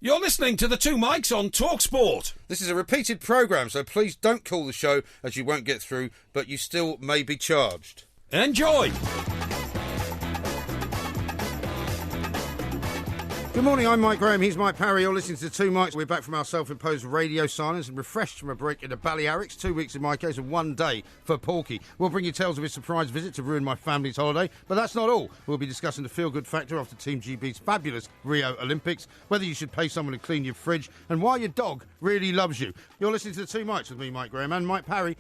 You're listening to the Two Mics on TalkSport. This is a repeated programme, so please don't call the show as you won't get through, but you still may be charged. Enjoy! Good morning, I'm Mike Graham, he's Mike Parry, you're listening to the Two Mics. We're back from our self-imposed radio silence and refreshed from a break into Balearics. 2 weeks in my case and 1 day for Porky. We'll bring you tales of his surprise visit to ruin my family's holiday, but that's not all. We'll be discussing the feel-good factor after Team GB's fabulous Rio Olympics, whether you should pay someone to clean your fridge, and why your dog really loves you. You're listening to the Two Mics with me, Mike Graham, and Mike Parry.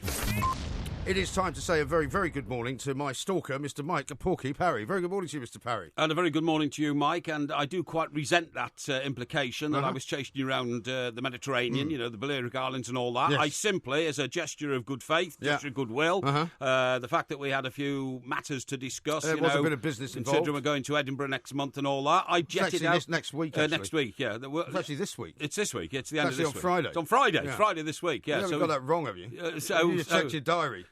It is time to say a very, very good morning to my stalker, Mr. Mike Porky Parry. Very good morning to you, Mr. Parry. And a very good morning to you, Mike. And I do quite resent that implication that I was chasing you around the Mediterranean, you know, the Balearic Islands and all that. Yes. I simply, as a gesture of good faith, gesture of goodwill, the fact that we had a few matters to discuss, There was a bit of business involved. Considering we're going to Edinburgh next month and all that, I jetted out. This next week, actually. Next week, yeah. It's actually this week. It's this week. It's the end of actually this on week. Friday. It's on Friday. Yeah. It's Friday this week, yeah. You haven't got that wrong, have you? You just checked your diary.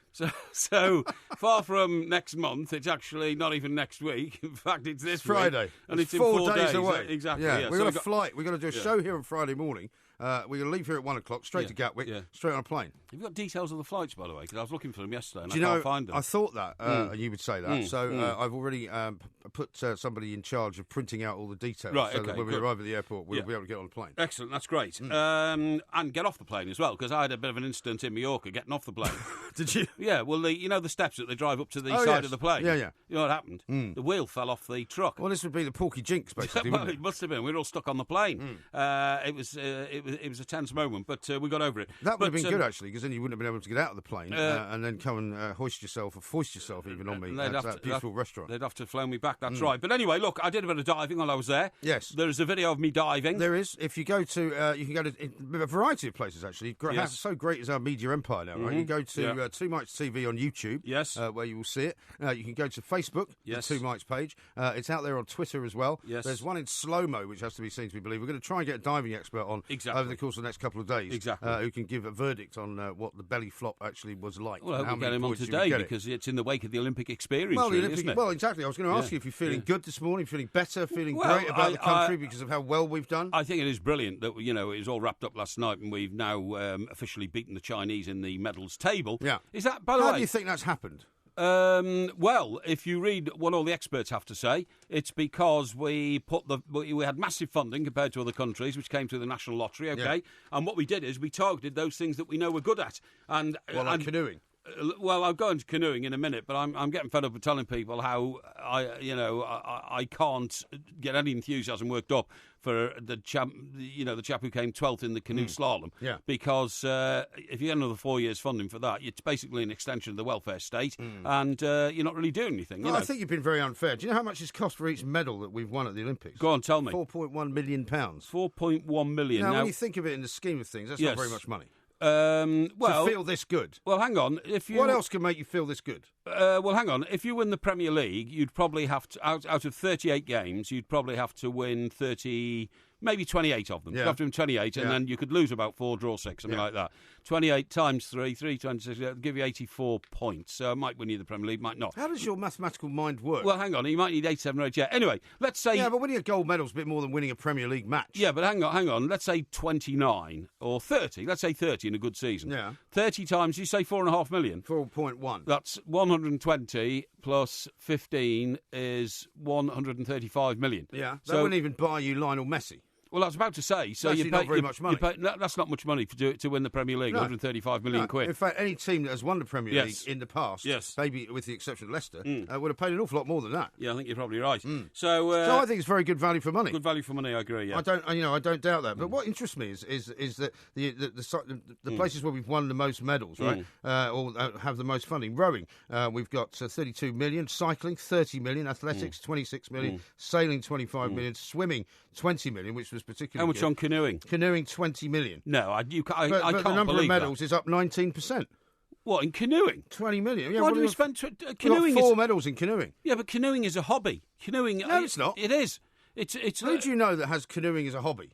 So far from next month, it's actually not even next week. In fact, it's this Friday. week. And it's in 4 days away. Exactly. Yeah, Yeah. we've got a flight. We've got to do a show here on Friday morning. We're going to leave here at 1 o'clock, straight to Gatwick, straight on a plane. Have you got details of the flights, by the way? Because I was looking for them yesterday and Do I can't find them. I thought that, and you would say that. So I've already put somebody in charge of printing out all the details so that when we arrive at the airport, we'll be able to get on the plane. Excellent, that's great. And get off the plane as well, because I had a bit of an incident in Mallorca getting off the plane. Did you? Yeah, well, you know the steps that they drive up to the side of the plane? Yeah. You know what happened? The wheel fell off the truck. Well, this would be the Porky Jinx, basically, Well, wouldn't it must have been. We were all stuck on the plane. It was a tense moment, but we got over it. That would have been good, actually, because then you wouldn't have been able to get out of the plane and then come and foist yourself even on me at that beautiful restaurant. They'd have to flown me back, that's right. But anyway, look, I did a bit of diving while I was there. Yes. There's a video of me diving. There is. If you go to, you can go to a variety of places, actually. So great is our media empire now, right? You go to Two Mics TV on YouTube, where you will see it. You can go to Facebook, the Two Mics page. It's out there on Twitter as well. Yes. There's one in slow-mo, which has to be seen to be believed. We're going to try and get a diving expert on over the course of the next couple of days. Exactly. Who can give a verdict on what the belly flop actually was like. Well, I hope we'll get him on today because it's in the wake of the Olympic experience, isn't it? Well, exactly. I was going to ask you if you're feeling good this morning, feeling better, feeling great about the country because of how well we've done. I think it is brilliant that, you know, it was all wrapped up last night and we've now officially beaten the Chinese in the medals table. Yeah. Is that, by the way... How do you think that's happened? Well, if you read what all the experts have to say, it's because we had massive funding compared to other countries, which came through the National Lottery, and what we did is we targeted those things that we know we're good at. Like canoeing. Well, I'll go into canoeing in a minute, but I'm getting fed up with telling people how I can't get any enthusiasm worked up for the chap who came 12th in the canoe slalom. Yeah. Because if you get another 4 years funding for that, it's basically an extension of the welfare state, and you're not really doing anything. I think you've been very unfair. Do you know how much it's cost for each medal that we've won at the Olympics? Go on, tell me. £4.1 million. 4.1 million. Now, when you think of it in the scheme of things, that's not very much money. To feel this good. Well, hang on. What else can make you feel this good? Well, hang on. If you win the Premier League, you'd probably have to, out of 38 games, you'd probably have to win 30, maybe 28 of them. You'd have to win 28, and then you could lose about 4, draw 6, something like that. 28 times 3, 26, that'll give you 84 points. So it might win you the Premier League, might not. How does your mathematical mind work? Well, hang on. You might need 87 or 88. Anyway, let's say... Yeah, but winning a gold medal's a bit more than winning a Premier League match. Yeah, but hang on. Let's say 29 or 30. Let's say 30 in a good season. Yeah. 30 times, you say 4.5 million. 4.1. That's 120 plus 15 is 135 million. Yeah, that wouldn't even buy you Lionel Messi. Well, I was about to say, so you pay not very much money. That's not much money to win the Premier League. 135 million quid. In fact, any team that has won the Premier League in the past, maybe with the exception of Leicester, would have paid an awful lot more than that. Yeah, I think you're probably right. So I think it's very good value for money. Good value for money, I agree. Yeah. I don't doubt that. But what interests me is that the places where we've won the most medals, right, or have the most funding. Rowing, we've got 32 million. Cycling, 30 million. Athletics, 26 million. Sailing, 25 million. Swimming, 20 million, which was particularly How much good. on canoeing? Canoeing, 20 million. No, I can't But the number of medals that. is up 19%. What, in canoeing? 20 million. Yeah, Why do we spend... Canoeing got 4 medals in canoeing. Yeah, but canoeing is a hobby. Canoeing... No, it's not. It is. It's Who do you know that has canoeing as a hobby?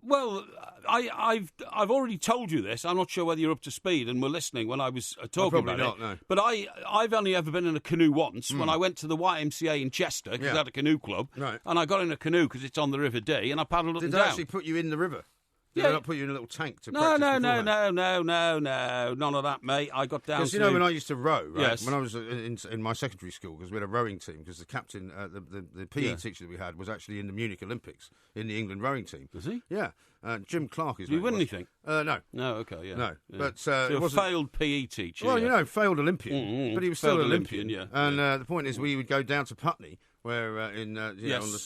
Well, I've already told you this. I'm not sure whether you're up to speed and were listening when I was talking about not, it. No. But I've only ever been in a canoe once when I went to the YMCA in Chester because they had a canoe club. Right. And I got in a canoe because it's on the River Dee and I paddled up and Did down. they actually put you in the river? Did they not put you in a little tank to No, practice beforehand? no, none of that, mate. I got down to... Because, you know, when I used to row, right, Yes. when I was in my secondary school, because we had a rowing team, because the captain, the PE teacher that we had was actually in the Munich Olympics, in the England rowing team. Was he? Yeah. Jim Clark is. Did you win anything? No. No, okay, yeah. No, yeah. but so it a wasn't... failed PE teacher. Well, yeah. you know, failed Olympian, but he was still an Olympian. yeah. And the point is, we would go down to Putney, where in know,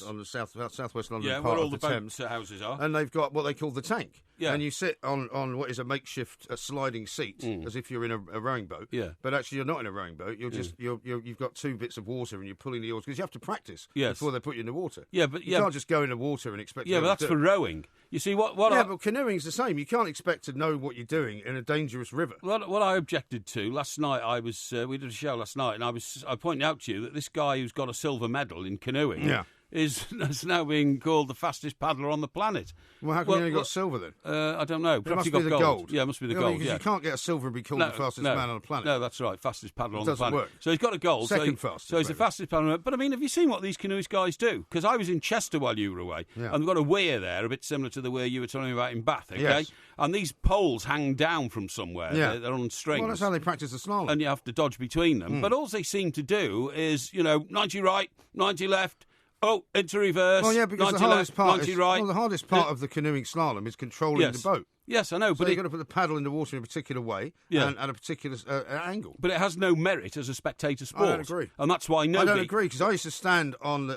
on the southwest London part where all of the Thames, houses are, and they've got what they call the tank. Yeah. And you sit on what is a makeshift sliding seat, as if you're in a rowing boat. Yeah. But actually, you're not in a rowing boat. You're just you've got two bits of water, and you're pulling the oars because you have to practice before they put you in the water. Yeah, but you can't just go in the water and expect. Yeah, but that's for rowing. You see what? But canoeing's the same. You can't expect to know what you're doing in a dangerous river. What I objected to last night, we did a show last night, and I pointed out to you that this guy who's got a silver medal in canoeing. Yeah. Is now being called the fastest paddler on the planet. Well, how come you only got silver then? I don't know. Perhaps it must be the gold. Yeah, it must be the gold. Because you can't get a silver and be called the fastest man on the planet. No, that's right. Fastest paddler on the planet. Work. So he's got a gold. Second fastest. So he's the fastest paddler. But I mean, have you seen what these canoeist guys do? Because I was in Chester while you were away, and they've got a weir there, a bit similar to the weir you were telling me about in Bath. Okay, yes. And these poles hang down from somewhere. Yeah. They're on strings. Well, that's how they practice the slalom. And you have to dodge between them. But all they seem to do is, 90 right, 90 left. Oh, into reverse. Well, yeah, because 90 the hardest left, part 90 is right. well, the hardest part of the canoeing slalom is controlling the boat. Yes, I know, So but you've got to put the paddle in the water in a particular way and at a particular angle. But it has no merit as a spectator sport. I don't agree, and that's why nobody. I don't agree because I used to stand on the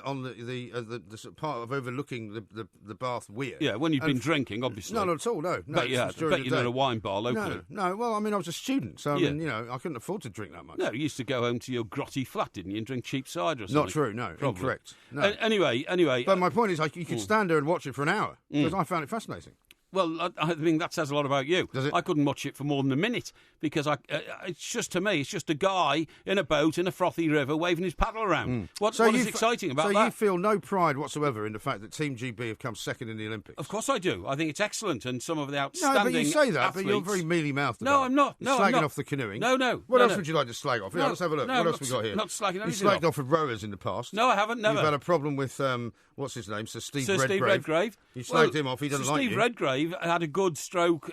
sort of part of overlooking the Bath weir. Yeah, when you've been drinking, obviously. No, not at all. No, but yeah, I bet you're in a wine bar locally. No. Well, I mean, I was a student, so I mean, I couldn't afford to drink that much. No, you used to go home to your grotty flat, didn't you, and drink cheap cider or something? Not true. No, probably. Incorrect. No. Anyway. But my point is, you could stand there and watch it for an hour because I found it fascinating. Well, I mean, that says a lot about you. Does it? I couldn't watch it for more than a minute because it's just, to me, it's just a guy in a boat in a frothy river waving his paddle around. What is exciting about that? So you feel no pride whatsoever in the fact that Team GB have come second in the Olympics? Of course I do. I think it's excellent, and some of the outstanding No, but you say that, athletes... but you're very mealy-mouthed about No, I'm not. You're slagging off the canoeing. No. What else would you like to slag off? Yeah, let's have a look. What else we got here? Not slagging anything You slagged off with rowers in the past. No, I haven't, never. You've had a problem with, what's his name, Sir Steve Redgrave. You slagged him off, he doesn't like you. Steve Redgrave had a good stroke,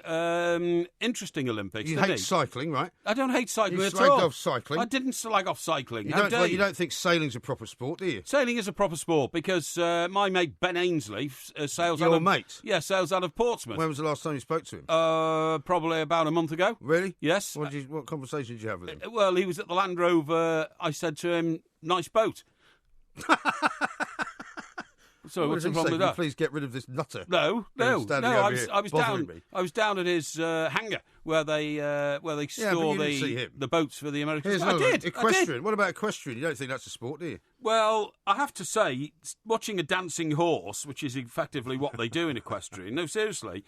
interesting Olympics, You hate cycling, right? I don't hate cycling at all. You slagged off cycling. I didn't slag off cycling. You don't think sailing's a proper sport, do you? Sailing is a proper sport because my mate Ben Ainsley sails out of... Your mate? Yeah, sails out of Portsmouth. When was the last time you spoke to him? Probably about a month ago. Really? Yes. What conversation did you have with him? Well, he was at the Land Rover. I said to him, nice boat. So what's the problem with that? Please get rid of this nutter. No. I was down at his hangar where they store the boats for the Americans. I did. Equestrian. What about equestrian? You don't think that's a sport, do you? Well, I have to say, watching a dancing horse, which is effectively what they do in equestrian, no, seriously,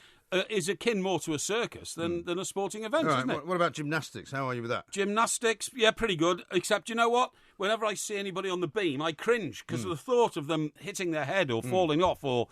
is akin more to a circus than a sporting event, isn't it? What about gymnastics? How are you with that? Gymnastics, yeah, pretty good. Except, you know what? Whenever I see anybody on the beam, I cringe because of the thought of them hitting their head or falling off or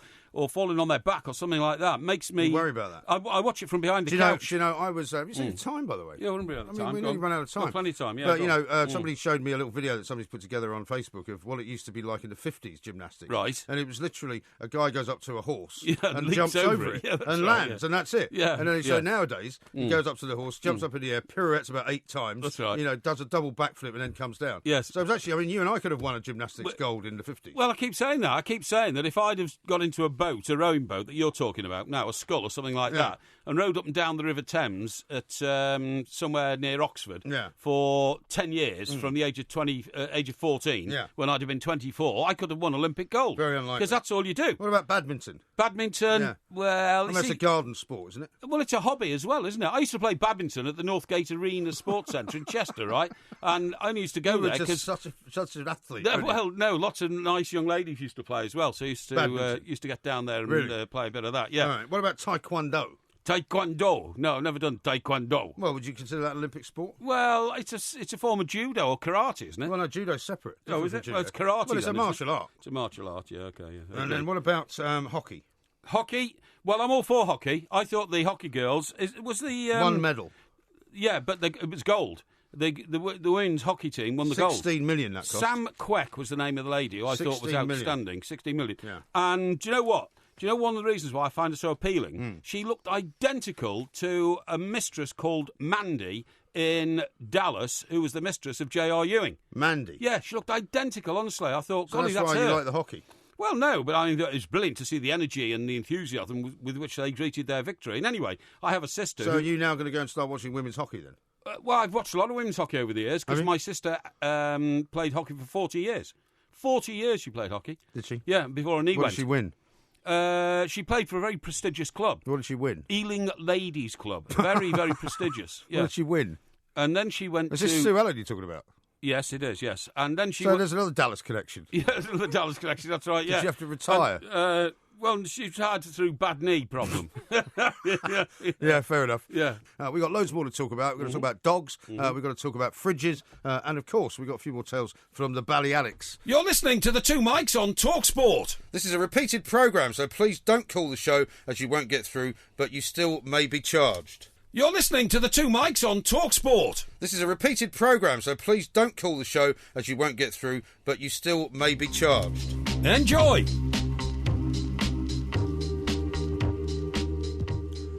falling on their back or something like that. Makes me... You worry about that? I watch it from behind the couch. I was... Have you seen the time, by the way? Yeah, we haven't run out of time. We nearly run out of time. Got plenty of time, yeah. But, somebody showed me a little video that somebody's put together on Facebook of what it used to be like in the 50s, gymnastics. Right. And it was literally a guy goes up to a horse and leaps jumps over it and lands, and that's it. Yeah. And then so nowadays, he goes up to the horse, jumps up in the air, pirouettes about 8 times. That's right. Does a double backflip and then comes down. Yes. So it was actually, you and I could have won a gymnastics gold in the 50s. Well, I keep saying that. I keep saying that if I'd have got into a boat, a rowing boat that you're talking about now, a scull or something like that, and rowed up and down the River Thames at somewhere near Oxford for 10 years, from the age of 14, when I'd have been 24, I could have won Olympic gold. Very unlikely. Because that's all you do. What about badminton? Badminton, well... that's a garden sport, isn't it? Well, it's a hobby as well, isn't it? I used to play badminton at the Northgate Arena Sports Centre in Chester, right? And I only used to go there because... such an athlete. Well, no, lots of nice young ladies used to play as well, so I used to get down there and play a bit of that, yeah. All right. What about taekwondo? Taekwondo? No, I've never done taekwondo. Well, would you consider that an Olympic sport? Well, it's a form of judo or karate, isn't it? Well, no, judo's separate. Oh, is it? Well, it's karate. Well, it's a martial art. It's a martial art, yeah, okay. Yeah. And then what about hockey? Hockey. Well, I'm all for hockey. I thought the hockey girls was the one medal. Yeah, but it was gold. The women's hockey team won the gold. 16 million that cost. Sam Queck was the name of the lady who I thought was outstanding. Million. 16 million. Yeah. And do you know what? Do you know one of the reasons why I find her so appealing? She looked identical to a mistress called Mandy in Dallas, who was the mistress of J.R. Ewing. Mandy? Yeah, she looked identical, honestly. I thought, so that's why her. You like the hockey? Well, no, but I mean, it was brilliant to see the energy and the enthusiasm with which they greeted their victory. And anyway, I have a sister. So are you now going to go and start watching women's hockey then? Well, I've watched a lot of women's hockey over the years because my sister played hockey for 40 years. 40 years she played hockey. Did she? Yeah, before her knee went. What did she win? She played for a very prestigious club. What did she win? Ealing Ladies Club. Very, very prestigious. Yeah. What did she win? And then she went Is this Sue Ellen you're talking about? Yes, it is, yes. And then she... So there's another Dallas connection. Yeah, there's another Dallas connection, that's right, yeah. Did she have to retire? And, well, she's had through bad knee problem. Yeah, fair enough. Yeah. We've got loads more to talk about. We're going to talk about dogs. We've got to talk about fridges. And, of course, we've got a few more tales from the Balearics. You're listening to the Two Mics on TalkSport. This is a repeated programme, so please don't call the show as you won't get through, but you still may be charged. You're listening to the Two Mics on TalkSport. This is a repeated programme, so please don't call the show as you won't get through, but you still may be charged. Enjoy.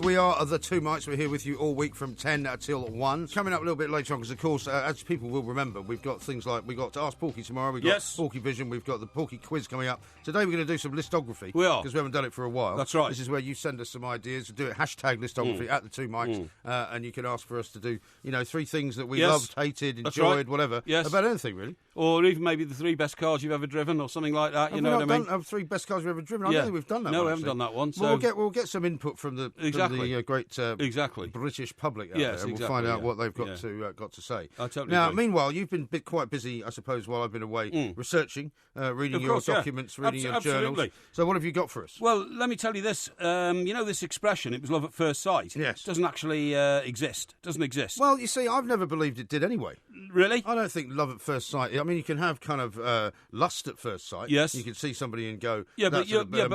We are the Two Mics. We're here with you all week from 10 till 1. Coming up a little bit later on, because, of course, as people will remember, we've got things like, we've got to Ask Porky tomorrow, we've got Porky Vision, we've got the Porky Quiz coming up. Today we're going to do some listography. We are. Because we haven't done it for a while. That's right. This is where you send us some ideas. Do it, hashtag listography at the Two Mics, and you can ask for us to do, 3 things that we loved, hated, enjoyed, whatever. Yes. About anything, really. Or even maybe the 3 best cars you've ever driven or something like that, you know what I mean? 3 best cars we've ever driven. I don't think we've done that one. No, we haven't done that one. So we'll get some input from the great British public out there. We'll find out what they've got to say. I totally now, agree. Meanwhile, you've been quite busy, I suppose, while I've been away, researching, reading your documents, reading your journals. So what have you got for us? Well, let me tell you this. This expression, it was love at first sight, doesn't actually exist. Doesn't exist. Well, you see, I've never believed it did anyway. Really? I don't think love at first sight. I mean, you can have kind of lust at first sight. Yes. You can see somebody and go, but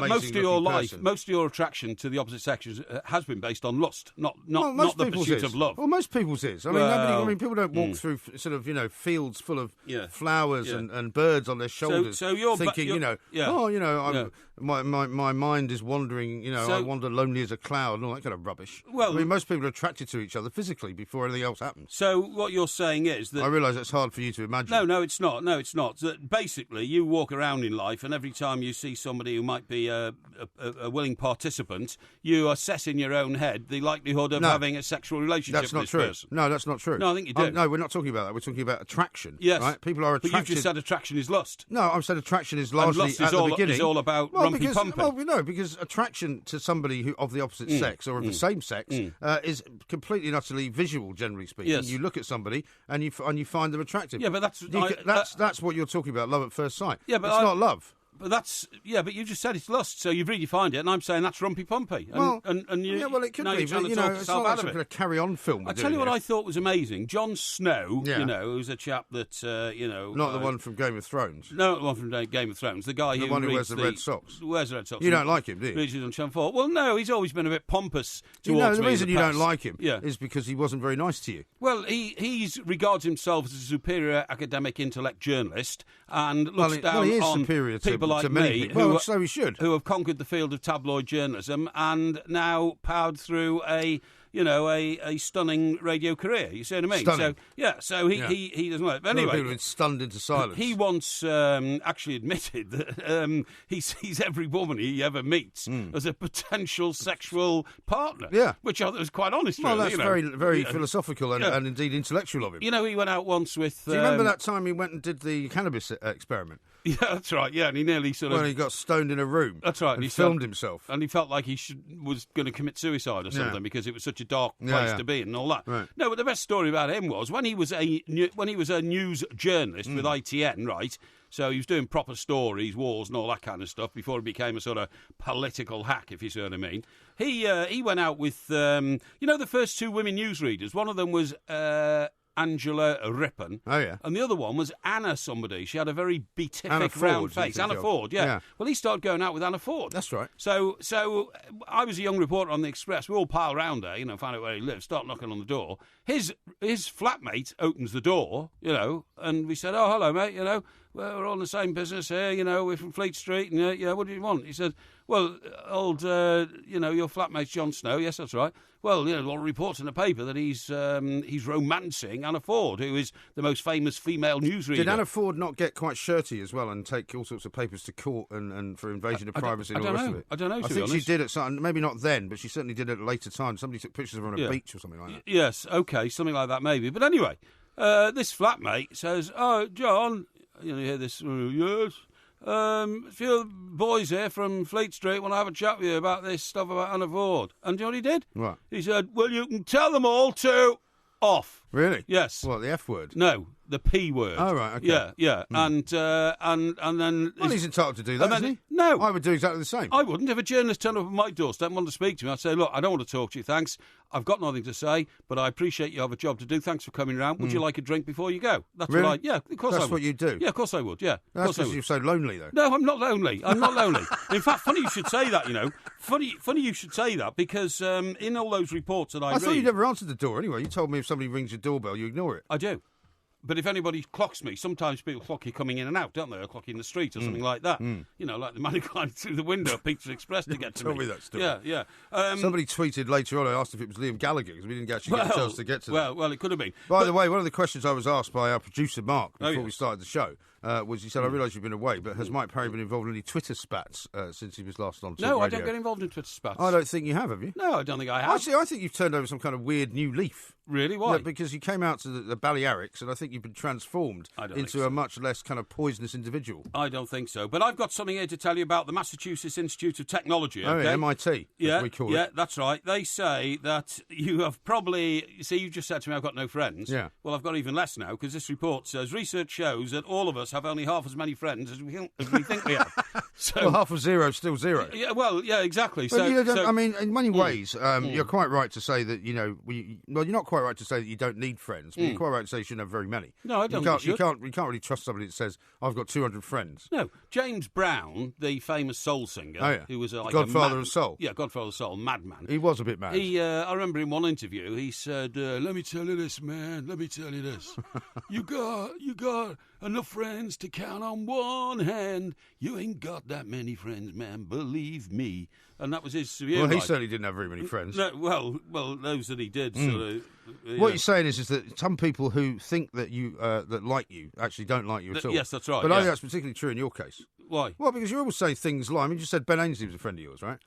most of your life, person. most of your attraction to the opposite sex has been based on lust, not the pursuit of love. Well, most people's is. People don't walk through sort of fields full of flowers and birds on their shoulders, so you're thinking, my mind is wandering. I wander lonely as a cloud and all that kind of rubbish. Well, most people are attracted to each other physically before anything else happens. So what you're saying is that I realise it's hard for you to imagine. No, it's not. No, it's not. That basically, you walk around in life, and every time you see somebody who might be a willing participant, you assess in your own head the likelihood of having a sexual relationship with this person. No, that's not true. No, I think you do. No, we're not talking about that. We're talking about attraction. Yes. Right? People are attracted. But you've just said attraction is lust. No, I've said attraction is largely lust at the beginning. It's all about rumpy-pumpy. Well, no, because attraction to somebody of the opposite sex or of the same sex is completely and utterly visual, generally speaking. Yes. You look at somebody and you find them attractive. Yeah, but that's what you're talking about, love at first sight. Yeah, but it's not love. But but you just said it's lust, so you've really defined it, and I'm saying that's rumpy-pumpy. Well, it could be. It's not like some kind of carry-on film. I tell you what I thought was amazing. Jon Snow, who's a chap that, Not the one from Game of Thrones. No, not the one from Game of Thrones. The guy who wears the red socks. Wears the red socks. You don't like him, do you? Reaches on Channel 4. Well, no, he's always been a bit pompous towards me. The reason you don't like him is because he wasn't very nice to you. Well, he regards himself as a superior academic intellect journalist and looks down on people like me so he should. Who have conquered the field of tabloid journalism and now powered through a stunning radio career. You see what I mean? Stunning. So he doesn't like it. But anyway, people have been stunned into silence. He once actually admitted that he sees every woman he ever meets as a potential sexual partner. Yeah, which I thought was quite honest. Well, really, that's very philosophical and indeed intellectual of him. He went out once with. Do you remember that time he went and did the cannabis experiment? Yeah, that's right. Yeah, and he nearly When he got stoned in a room. That's right. And he filmed himself. And he felt like he was going to commit suicide or something because it was such a dark place to be and all that. Right. No, but the best story about him was when he was a news journalist with ITN, right? So he was doing proper stories, wars and all that kind of stuff before he became a sort of political hack, if you see what I mean. He went out with, the first 2 women newsreaders. One of them was Angela Rippon. Oh, yeah. And the other one was Anna somebody. She had a very beatific Ford, round face. Anna Ford, yeah. Well, he started going out with Anna Ford. That's right. So I was a young reporter on the Express. We all pile round there, find out where he lives, start knocking on the door. His flatmate opens the door, and we said, "Oh, hello, mate, we're all in the same business here, we're from Fleet Street, and what do you want?" He said, "Well, old, your flatmate's Jon Snow." "Yes, that's right." "Well, a lot of reports in the paper that he's romancing Anna Ford, who is the most famous female newsreader." Did Anna Ford not get quite shirty as well and take all sorts of papers to court and for invasion of privacy and all the rest of it? I don't know, I think she did at some, maybe not then, but she certainly did at a later time. Somebody took pictures of her on a beach or something like that. Yes, okay, something like that maybe. But anyway, this flatmate says, "Oh, John," you hear this, "Yes. A few boys here from Fleet Street want to have a chat with you about this stuff about Anna Ford." And do you know what he did? What? He said, "Well, you can tell them all to off." Really? Yes. What, the F word? No, the P word. Oh, right, okay. Yeah. And then... Well, he's entitled to do that, isn't he? No. I would do exactly the same. I wouldn't. If a journalist turned up at my doorstep and wanted to speak to me, I'd say, "Look, I don't want to talk to you, thanks. I've got nothing to say, but I appreciate you have a job to do. Thanks for coming round. Would you like a drink before you go?" That's really? what yeah, of course I would. That's what you do? Yeah, of course I would, yeah. That's because you're so lonely, though. No, I'm not lonely. I'm not lonely. In fact, funny you should say that, Funny you should say that, because in all those reports that I read... I thought you never answered the door anyway. You told me if somebody rings your doorbell, you ignore it. I do. But if anybody clocks me, sometimes people clock you coming in and out, don't they? Or clock you in the street or something like that. Like the man who climbed through the window at Pizza Express to get to me. Tell me that story. Yeah. Somebody tweeted later on, I asked if it was Liam Gallagher, because we didn't actually get a chance to get to that. Well, it could have been. By the way, one of the questions I was asked by our producer, Mark, before we started the show, was he said, "I realise you've been away, but has Mike Parry been involved in any Twitter spats since he was last on Talk Radio?" No, I don't get involved in Twitter spats. I don't think you have you? No, I don't think I have. Actually, I think you've turned over some kind of weird new leaf. Really? Why? Yeah, because you came out to the Balearics, and I think you've been transformed into a much less kind of poisonous individual. I don't think so. But I've got something here to tell you about the Massachusetts Institute of Technology. Okay? Oh, yeah, MIT, as we call it. Yeah, that's right. They say that you have probably... See, you just said to me I've got no friends. Yeah. Well, I've got even less now, because this report says research shows that all of us have only half as many friends as we think we have. So, well, half of zero is still zero. Yeah, well, yeah, exactly. But I mean, in many ways, you're quite right to say that, you're not quite right to say that you don't need friends, but you're quite right to say you shouldn't have very many. No, I don't think you can't really trust somebody that says, "I've got 200 friends." No. James Brown, the famous soul singer, who was Godfather of soul. Yeah, Godfather of soul, madman. He was a bit mad. I remember in one interview, he said, "Let me tell you this, man. Let me tell you this. You got enough friends to count on one hand. You ain't got that many friends, man. Believe me." And that was his view. Well, he certainly didn't have very many friends. No, well, those that he did sort of... What you're saying is that some people who think that you that like you actually don't like you at all. Yes, that's right. But I think that's particularly true in your case. Why? Well, because you always say things like... I mean, you said Ben Ainsley was a friend of yours, right?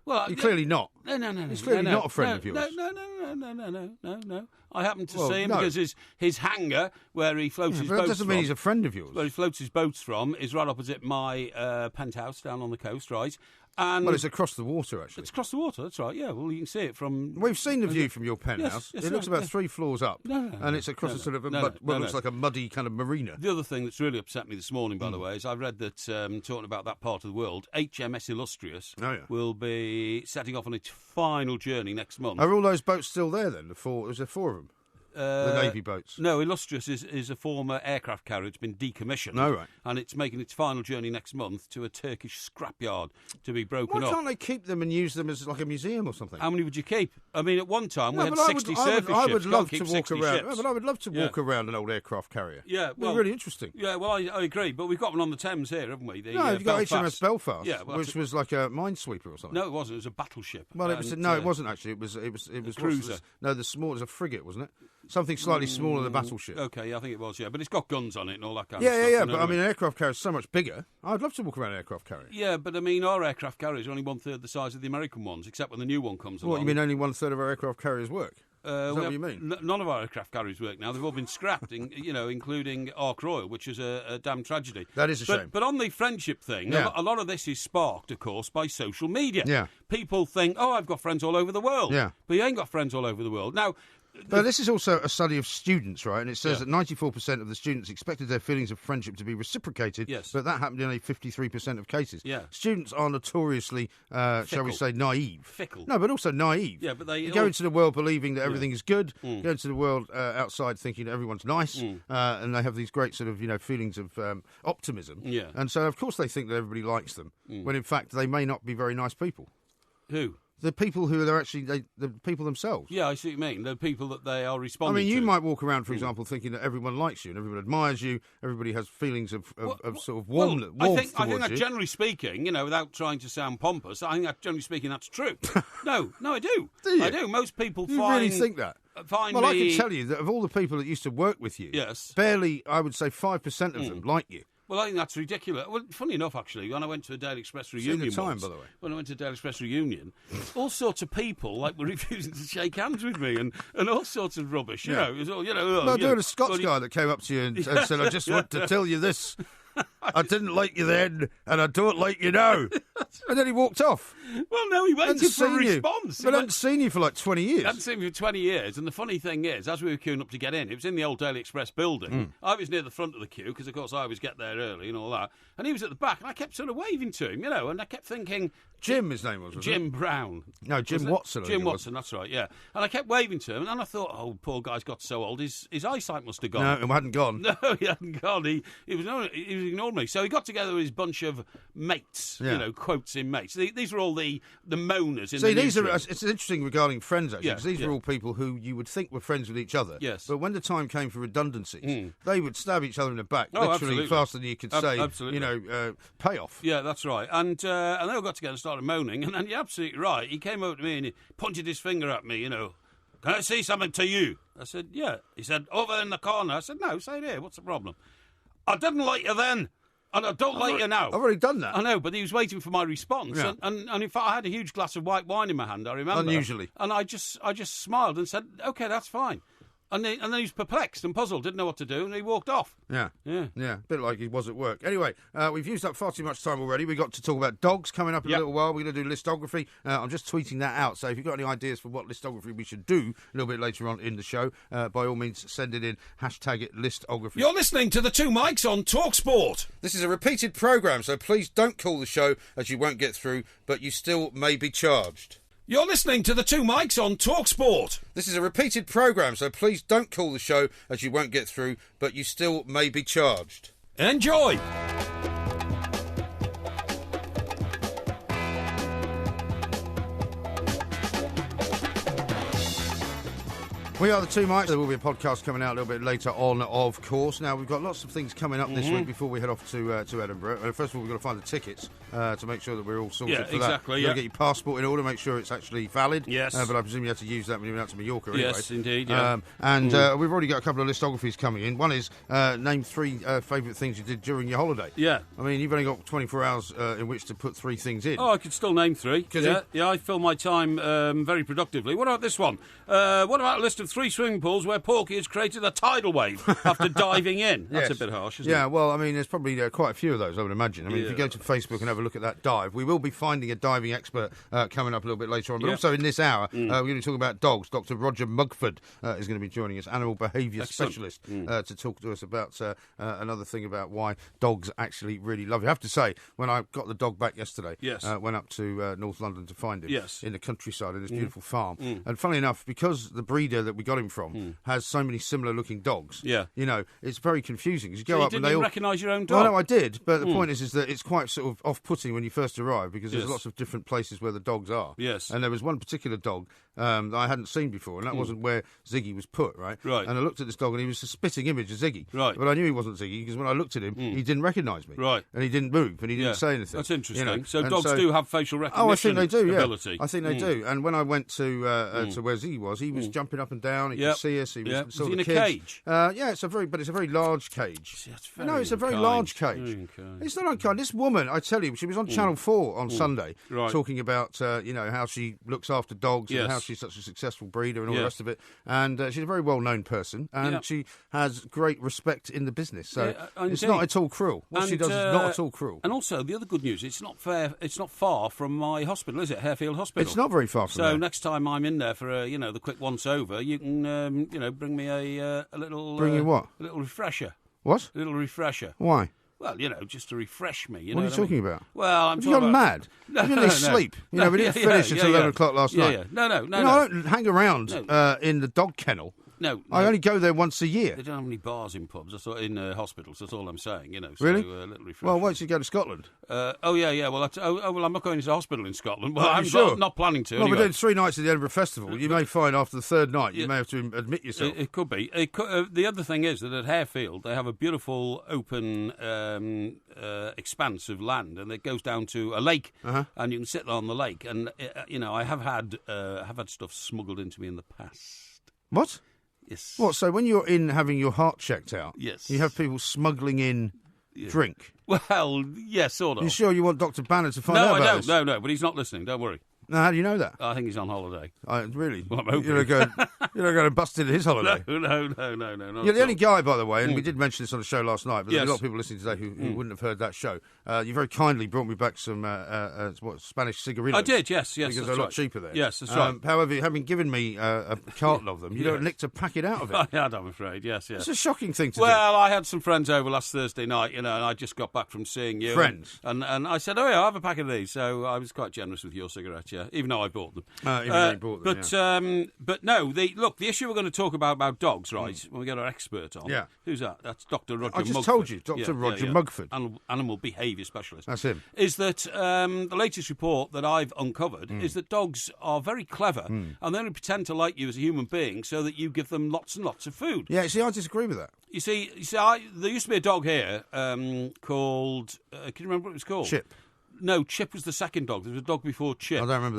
Well, you're clearly not. No. He's clearly not a friend of yours. No. I happened to see him because his hangar, where he floats his boats from... that doesn't mean he's a friend of yours. Where he floats his boats from is right opposite my penthouse down on the coast, right? And well, it's across the water, actually. It's across the water, that's right, yeah. Well, you can see it from... We've seen the view from your penthouse. Yes, it looks about 3 floors up. And it's across a sort of looks like a muddy kind of marina. The other thing that's really upset me this morning, by the way, is I've read that, talking about that part of the world, HMS Illustrious will be setting off on its final journey next month. Are all those boats still there, then? Was there 4 of them? The Navy boats? No, Illustrious is a former aircraft carrier. It's been decommissioned. Oh, right. And it's making its final journey next month to a Turkish scrapyard to be broken up. Why can't they keep them and use them as like a museum or something? How many would you keep? I mean, at one time we had 60 surface ships. I would love to walk around. Ships. But I would love to walk around an old aircraft carrier. Yeah, well, really interesting. Yeah, well, I agree. But we've got one on the Thames here, haven't we? You've got HMS Belfast, which was like a minesweeper or something. No, it wasn't. It was a battleship. Well, it wasn't actually. It was a cruiser. It was a frigate, wasn't it? Something slightly smaller than a battleship. Okay, I think it was, yeah. But it's got guns on it and all that kind of stuff. Yeah. But I mean, an aircraft carrier is so much bigger. I'd love to walk around an aircraft carrier. Yeah, but I mean, our aircraft carriers are only 1/3 the size of the American ones, except when the new one comes along. What, you mean only 1/3 of our aircraft carriers work? Is that what you mean? None of our aircraft carriers work now. They've all been scrapped, including Ark Royal, which is a damn tragedy. That is a shame. But on the friendship thing, a lot of this is sparked, of course, by social media. Yeah. People think, I've got friends all over the world. Yeah. But you ain't got friends all over the world. Now, But this is also a study of students, right? And it says that 94% of the students expected their feelings of friendship to be reciprocated, but that happened in only 53% of cases. Yeah. Students are notoriously, shall we say, naive. Fickle. No, but also naive. Yeah, but they go into the world believing that everything is good, go into the world outside thinking that everyone's nice, and they have these great sort of, feelings of optimism. Yeah. And so, of course, they think that everybody likes them, when in fact they may not be very nice people. Who? The people who are actually the people themselves. Yeah, I see what you mean. The people that they are responding to. I mean, you might walk around, for example, thinking that everyone likes you and everyone admires you. Everybody has feelings of sort of warmth I think towards that you. Generally speaking, without trying to sound pompous, I think that generally speaking that's true. No, I do. Do you? I do. Most people You really think that? I can tell you that of all the people that used to work with you, barely, I would say, 5% of them like you. Well, I think that's ridiculous. Well, funny enough, actually, when I went to a Daily Express reunion by the way. When I went to a Daily Express reunion, all sorts of people were refusing to shake hands with me and all sorts of rubbish. You know, it was all, Well, there was a Scots guy that came up to you and said, "I just want to tell you this. I didn't like you then, and I don't like you now." And then he walked off. Well, no, he waited for a response. But I hadn't seen you for like 20 years. I hadn't seen you for 20 years, and the funny thing is, as we were queuing up to get in, it was in the old Daily Express building. I was near the front of the queue, because, of course, I always get there early and all that, and he was at the back, and I kept sort of waving to him, and I kept thinking... Jim, his name was Jim Brown. No, Jim Watson. Jim Watson, that's right, yeah. And I kept waving to him, and then I thought, oh, poor guy's got so old, his eyesight must have gone. No, it hadn't gone. No, he hadn't gone. He was ignoring me. So he got together with his bunch of mates, quotes in mates. These were all the moaners in the newsroom. It's interesting regarding friends, actually, because these are were all people who you would think were friends with each other. Yes. But when the time came for redundancies, they would stab each other in the back, literally absolutely. faster than you could say, payoff. Yeah, that's right. And they all got together and started moaning, and then you're absolutely right. He came over to me and he pointed his finger at me, Can I say something to you? I said, yeah. He said, over in the corner. I said, no, say it here. What's the problem? I didn't like you then. And I don't like you now. I've already done that. I know, but he was waiting for my response. Yeah. And in fact, I had a huge glass of white wine in my hand, I remember. Unusually. And I just smiled and said, OK, that's fine. And then he was perplexed and puzzled, didn't know what to do, and he walked off. Yeah. A bit like he was at work. Anyway, we've used up far too much time already. We've got to talk about dogs coming up in a little while. We're going to do listography. I'm just tweeting that out. So if you've got any ideas for what listography we should do a little bit later on in the show, by all means, send it in. Hashtag it listography. You're listening to the Two Mics on TalkSport. This is a repeated programme, so please don't call the show as you won't get through, but you still may be charged. You're listening to the Two Mics on TalkSport. This is a repeated programme, so please don't call the show as you won't get through, but you still may be charged. Enjoy! We are the Two Mics. There will be a podcast coming out a little bit later on, of course. Now, we've got lots of things coming up this week before we head off to Edinburgh. First of all, we've got to find the tickets to make sure that we're all sorted for that. Exactly, You've got to get your passport in order, make sure it's actually valid. Yes. But I presume you have to use that when you went out to Mallorca anyway. Yes, indeed, yeah. We've already got a couple of listographies coming in. One is name 3 favourite things you did during your holiday. Yeah. I mean, you've only got 24 hours in which to put 3 things in. Oh, I could still name 3. Yeah, I fill my time very productively. What about this one? What about a list of 3 swimming pools where Porky has created a tidal wave after diving in? That's a bit harsh, isn't it? Yeah, well, I mean, there's probably quite a few of those, I would imagine. I mean, if you go to Facebook and have a look at that dive, we will be finding a diving expert coming up a little bit later on. But also in this hour, we're going to be talking about dogs. Dr. Roger Mugford is going to be joining us, animal behaviour specialist, to talk to us about another thing about why dogs actually really love you. I have to say, when I got the dog back yesterday, went up to North London to find him in the countryside in this beautiful farm. And funnily enough, because the breeder that we got him from has so many similar-looking dogs, it's very confusing. You go up you and didn't recognise your own dog? Well, no, I did, but the point is that it's quite sort of off-putting when you first arrive because there's lots of different places where the dogs are. Yes. And there was one particular dog that I hadn't seen before, and that wasn't where Ziggy was put, right? Right. And I looked at this dog, and he was a spitting image of Ziggy. Right. But I knew he wasn't Ziggy because when I looked at him, he didn't recognise me. Right. And he didn't move, and he didn't say anything. That's interesting. You know? So dogs do have facial recognition I think they do, ability. I think they do. And when I went to where Ziggy was, he was jumping up and down. He could see us. He was in a cage? It's a very large cage. See, that's It's a very large cage. It's not unkind. This woman, I tell you, she was on Channel 4 on Sunday talking about how she looks after dogs and how she's such a successful breeder and all the rest of it. And she's a very well-known person, and she has great respect in the business. So it's not at all cruel. What she does is not at all cruel. And also, the other good news, it's not far from my hospital, is it? Harefield Hospital. It's not very far from there. So next time I'm in there for the quick once over, you can, bring me a little... Bring you what? A little refresher. What? A little refresher. Why? Well, just to refresh me. What are you talking about? Well, I'm Have talking you gone about... mad? You didn't sleep. We didn't finish until 11 o'clock last night. Yeah. No. I don't hang around in the dog kennel. No. I only go there once a year. They don't have any bars in pubs. That's in hospitals. That's all I'm saying. So, really? A little refresher. Well, why don't you go to Scotland? Yeah. Well, I'm not going to the hospital in Scotland. Well, I'm sure? not planning to. Well, anyway. we're doing 3 nights at the Edinburgh Festival. You may find after the third night you may have to admit yourself. It could be. The other thing is that at Harefield they have a beautiful open expanse of land, and it goes down to a lake, and you can sit on the lake. And I have had stuff smuggled into me in the past. What? Yes. What? So when you're in having your heart checked out, yes, you have people smuggling in drink? Well, yes, sort of. Are you sure you want Dr. Banner to find out about this? No, but he's not listening. Don't worry. Now, how do you know that? I think he's on holiday. Really? Well, I'm hoping. You're not going to bust into his holiday? No. You're the only guy, by the way, and we did mention this on the show last night, but there's a lot of people listening today who wouldn't have heard that show. You very kindly brought me back some Spanish cigarillos. I did, yes. Because they're a lot cheaper there. Yes, that's right. However, having given me a carton of them, you don't nick to pack it out of it. I had, I'm afraid, yes. It's a shocking thing to do. Well, I had some friends over last Thursday night, and I just got back from seeing you. Friends? And I said, oh, yeah, I'll have a pack of these. So I was quite generous with your cigarettes, yeah, even though I bought them. Even though you bought them, But no, the issue we're going to talk about dogs, right, when we get our expert on. Yeah. Who's that? That's Dr. Roger Mugford. I just told you, Dr. Roger Mugford. Animal behaviour specialist. That's him. Is that the latest report that I've uncovered is that dogs are very clever and they only pretend to like you as a human being so that you give them lots and lots of food. Yeah, see, I disagree with that. You see, there used to be a dog here called... can you remember what it was called? Chip. No, Chip was the second dog. There was a dog before Chip. I don't remember.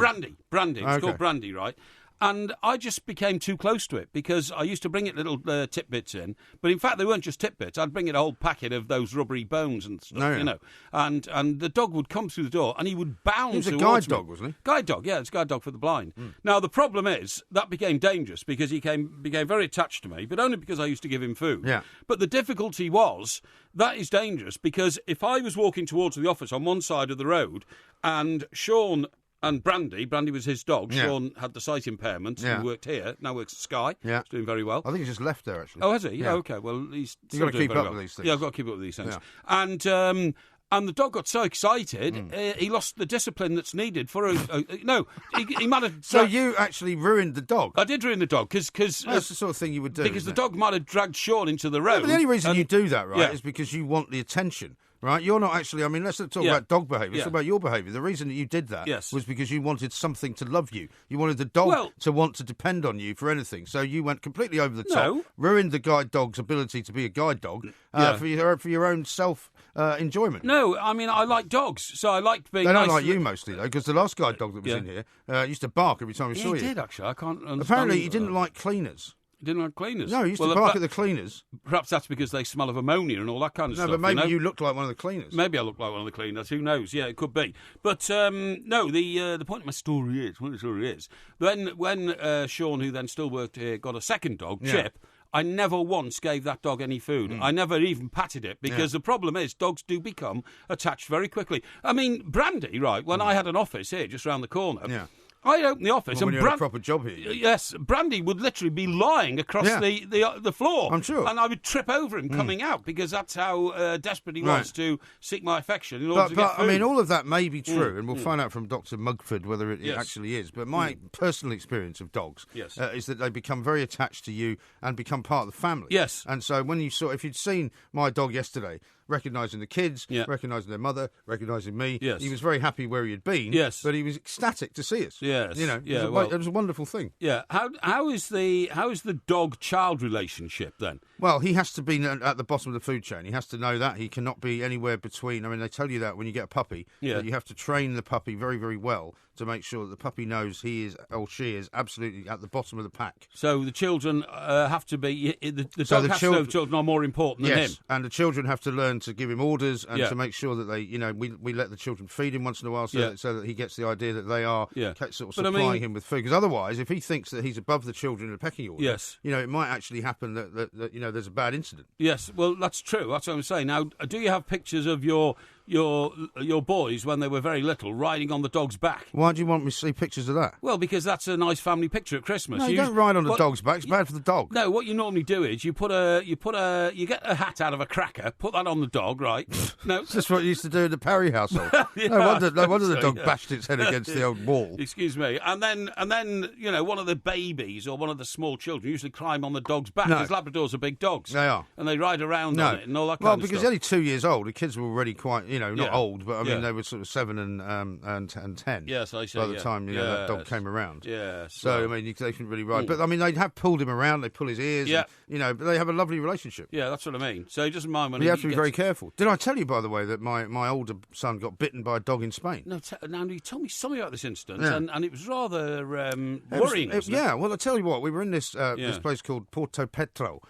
Brandy. It's called Brandy, right? And I just became too close to it because I used to bring it little tidbits in. But in fact, they weren't just tidbits. I'd bring it a whole packet of those rubbery bones and stuff, And the dog would come through the door and he would bound towards me. He was a guide dog, wasn't he? Guide dog, yeah. It's a guide dog for the blind. Now, the problem is that became dangerous because he became very attached to me, but only because I used to give him food. Yeah. But the difficulty was that is dangerous because if I was walking towards the office on one side of the road and Sean... And Brandy was his dog. Yeah. Sean had the sight impairment. Yeah. He worked here. Now works at Sky. Yeah. He's doing very well. I think he's just left there, actually. Oh, has he? Yeah. Okay. Well, he's You've got to keep up with these things. Yeah, I've got to keep up with these things. Yeah. And the dog got so excited, he lost the discipline that's needed for he might have... So you actually ruined the dog? I did ruin the dog, because... That's the sort of thing you would do. Because the dog might have dragged Sean into the road. But the only reason you do that, right, is because you want the attention. Right, you're not actually. I mean, let's not talk about dog behaviour. Let's talk about your behaviour. The reason that you did that was because you wanted something to love you. You wanted the dog to want to depend on you for anything. So you went completely over the top, ruined the guide dog's ability to be a guide dog for your own self enjoyment. No, I mean I like dogs, so I liked being. They don't like you mostly though, because the last guide dog that was in here used to bark every time he saw you. He did actually. I can't understand. Apparently, he didn't like cleaners. He didn't like cleaners. No, he used to bark at the cleaners. Perhaps that's because they smell of ammonia and all that kind of stuff. No, but maybe you looked like one of the cleaners. Maybe I look like one of the cleaners. Who knows? Yeah, it could be. But no, the point of my story is, when Sean, who then still worked here, got a second dog, Chip, I never once gave that dog any food. I never even patted it because the problem is dogs do become attached very quickly. I mean, Brandy, right, when I had an office here just round the corner... I'd open the office and you had a proper job here. Yes, Brandy would literally be lying across the floor. I'm sure. And I would trip over him coming out because that's how desperate he was to seek my affection in order to get food. I mean, all of that may be true, and we'll find out from Dr. Mugford whether it actually is. But my personal experience of dogs is that they become very attached to you and become part of the family. Yes. And so when if you'd seen my dog yesterday, recognising the kids, recognising their mother, recognising me. Yes. He was very happy where he had been. Yes. But he was ecstatic to see us. Yes. You know, it was a wonderful thing. Yeah. How is the dog-child relationship then? Well, he has to be at the bottom of the food chain. He has to know that. He cannot be anywhere between. I mean, they tell you that when you get a puppy. Yeah. That you have to train the puppy very, very well to make sure that the puppy knows he is or she is absolutely at the bottom of the pack. So the children have to be... The dog has to know children are more important than him. And the children have to learn to give him orders and to make sure that they, we let the children feed him once in a while so that he gets the idea that they are sort of supplying him with food. Because otherwise, if he thinks that he's above the children in the pecking order, it might actually happen that there's a bad incident. Yes, well, that's true. That's what I'm saying. Now, do you have pictures of your your boys, when they were very little, riding on the dog's back. Why do you want me to see pictures of that? Well, because that's a nice family picture at Christmas. No, you don't ride on the dog's back. It's bad for the dog. No, what you normally do is you get a hat out of a cracker, put that on the dog, right? No, that's what you used to do in the Parry household. No wonder the dog bashed its head against the old wall. Excuse me. And then one of the babies or one of the small children usually climb on the dog's back because Labradors are big dogs. They are, and they ride around on it and all that kind of stuff. Well, because they're only 2 years old, the kids were already quite, not old, but I mean they were sort of 7 and 10. Yes, I see. By the time that dog came around. Yeah. So I mean they couldn't really ride, but I mean they'd have pulled him around, they pull his ears. Yeah. And, but they have a lovely relationship. Yeah, that's what I mean. So he doesn't mind when you have to be very careful. Did I tell you, by the way, that my older son got bitten by a dog in Spain? No, now you told me something about this incident, and it was rather worrying. Well, I tell you what, we were in this place called Porto Petro,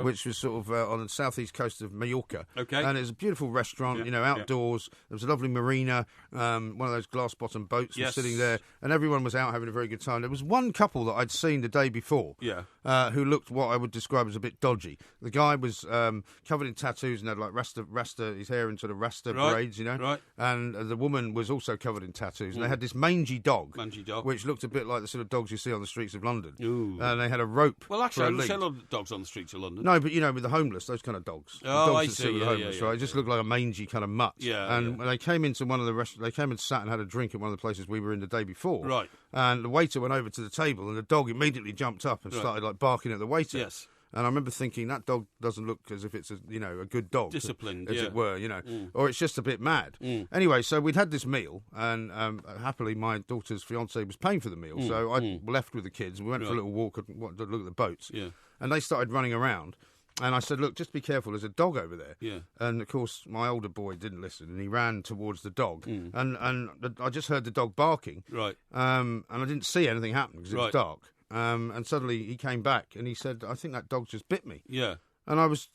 which was sort of on the southeast coast of Mallorca. Okay. And it was a beautiful restaurant, outdoors. There was a lovely marina, one of those glass-bottom boats was sitting there, and everyone was out having a very good time. There was one couple that I'd seen the day before who looked what I would describe as a bit dodgy. The guy was covered in tattoos and had like rasta his hair in sort of rasta braids, Right. And the woman was also covered in tattoos. And they had this mangy dog, which looked a bit like the sort of dogs you see on the streets of London. Ooh. And they had a rope. Well, actually, I don't see a lot of dogs on the streets of London. No, but with the homeless, those kind of dogs. Oh, I see. With the homeless, right? It just looked like a mangy kind of mutt. Yeah. And when they came into one of the restaurants, they came and sat and had a drink at one of the places we were in the day before. Right. And the waiter went over to the table, and the dog immediately jumped up and started like barking at the waiter. Yes. And I remember thinking that dog doesn't look as if it's a good dog, disciplined, as it were, or it's just a bit mad. Anyway, so we'd had this meal, and happily my daughter's fiance was paying for the meal, so I left with the kids. We went for a little walk and to look at the boats, and they started running around. And I said, look, just be careful, there's a dog over there. Yeah. And, of course, my older boy didn't listen, and he ran towards the dog. And I just heard the dog barking. Right. And I didn't see anything happen because it was dark. And suddenly he came back and he said, I think that dog just bit me. Yeah. And I was